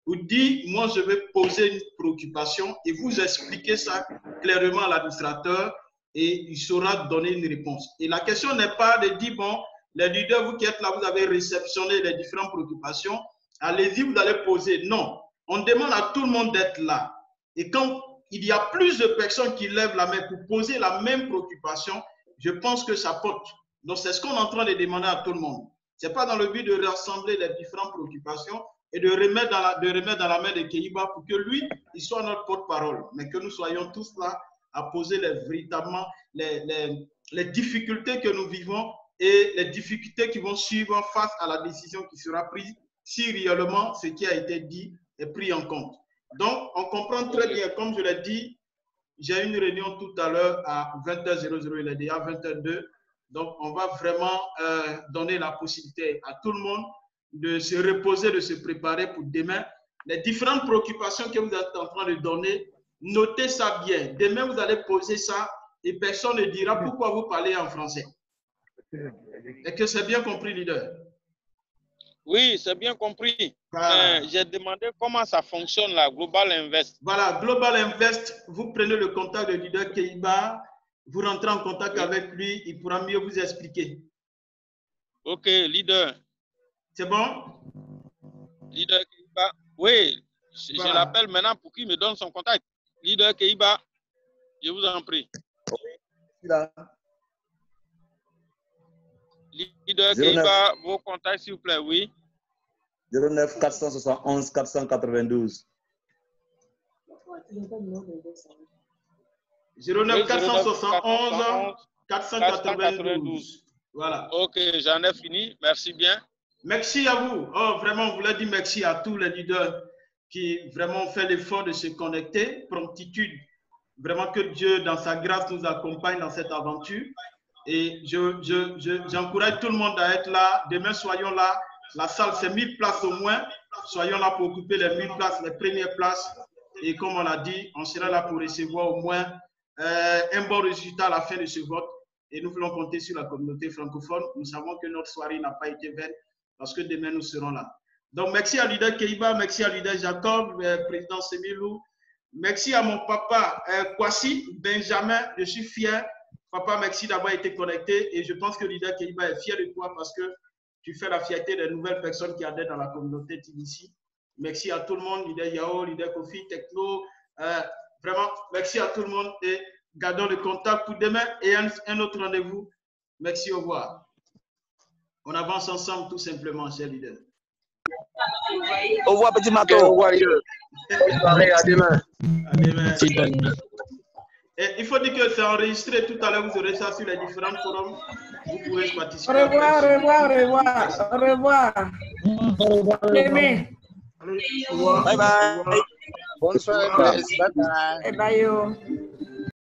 vous dites, moi je vais poser une préoccupation et vous expliquez ça clairement à l'administrateur et il saura donner une réponse. Et la question n'est pas de dire, bon, les leaders, vous qui êtes là, vous avez réceptionné les différentes préoccupations, allez-y, vous allez poser. Non, on demande à tout le monde d'être là. Et quand il y a plus de personnes qui lèvent la main pour poser la même préoccupation, je pense que ça porte. Donc, c'est ce qu'on est en train de demander à tout le monde. Ce n'est pas dans le but de rassembler les différentes préoccupations et de remettre dans la main de Keiba pour que lui, il soit notre porte-parole, mais que nous soyons tous là à poser véritablement les difficultés que nous vivons et les difficultés qui vont suivre face à la décision qui sera prise si réellement ce qui a été dit est pris en compte. Donc, on comprend très bien, comme je l'ai dit, j'ai une réunion tout à l'heure à 20h00, il est déjà 20h02. Donc, on va vraiment donner la possibilité à tout le monde de se reposer, de se préparer pour demain. Les différentes préoccupations que vous êtes en train de donner, notez ça bien. Demain, vous allez poser ça et personne ne dira pourquoi vous parlez en français. Est-ce que c'est bien compris, leader? Oui, c'est bien compris. Voilà. J'ai demandé comment ça fonctionne, la Global Invest. Voilà, Global Invest, vous prenez le contact de leader Keiba, vous rentrez en contact avec lui, il pourra mieux vous expliquer. Ok, leader. C'est bon? Leader Keiba. Oui, je l'appelle maintenant pour qu'il me donne son contact. Leader Keiba, je vous en prie. Là. Leader Keiba, vos contacts, s'il vous plaît, oui. 09 471 492. 09 471 492. Voilà. Ok, j'en ai fini. Merci bien. Merci à vous. Oh, vraiment, on voulait dire merci à tous les leaders qui vraiment ont fait l'effort de se connecter. Promptitude. Vraiment que Dieu, dans sa grâce, nous accompagne dans cette aventure. Et j'encourage tout le monde à être là. Demain, soyons là. La salle, c'est 1000 places au moins. Soyons là pour occuper les 1000 places, les premières places. Et comme on l'a dit, on sera là pour recevoir au moins un bon résultat à la fin de ce vote. Et nous voulons compter sur la communauté francophone. Nous savons que notre soirée n'a pas été vaine parce que demain, nous serons là. Donc, merci à leader Keiba, merci à leader Jacob, président Semilou. Merci à mon papa Kwasi Benjamin. Je suis fier. Papa, merci d'avoir été connecté. Et je pense que leader Keiba est fier de toi parce que tu fais la fierté des nouvelles personnes qui adhèrent dans la communauté TBC. Merci à tout le monde, leader Yao, leader Kofi, Techno. Vraiment, merci à tout le monde et gardons le contact pour demain et un autre rendez-vous. Merci, au revoir. On avance ensemble tout simplement, chers leaders. Au revoir, petit Mato. Au revoir, leader. À demain. À demain. Et il faut dire que c'est enregistré. Tout à l'heure, vous aurez ça sur les différents forums. Vous pouvez participer. Au revoir, au revoir, au revoir. Au revoir. Au revoir. Demain. Bye bye. Bonsoir. Bye bye. Bye bye.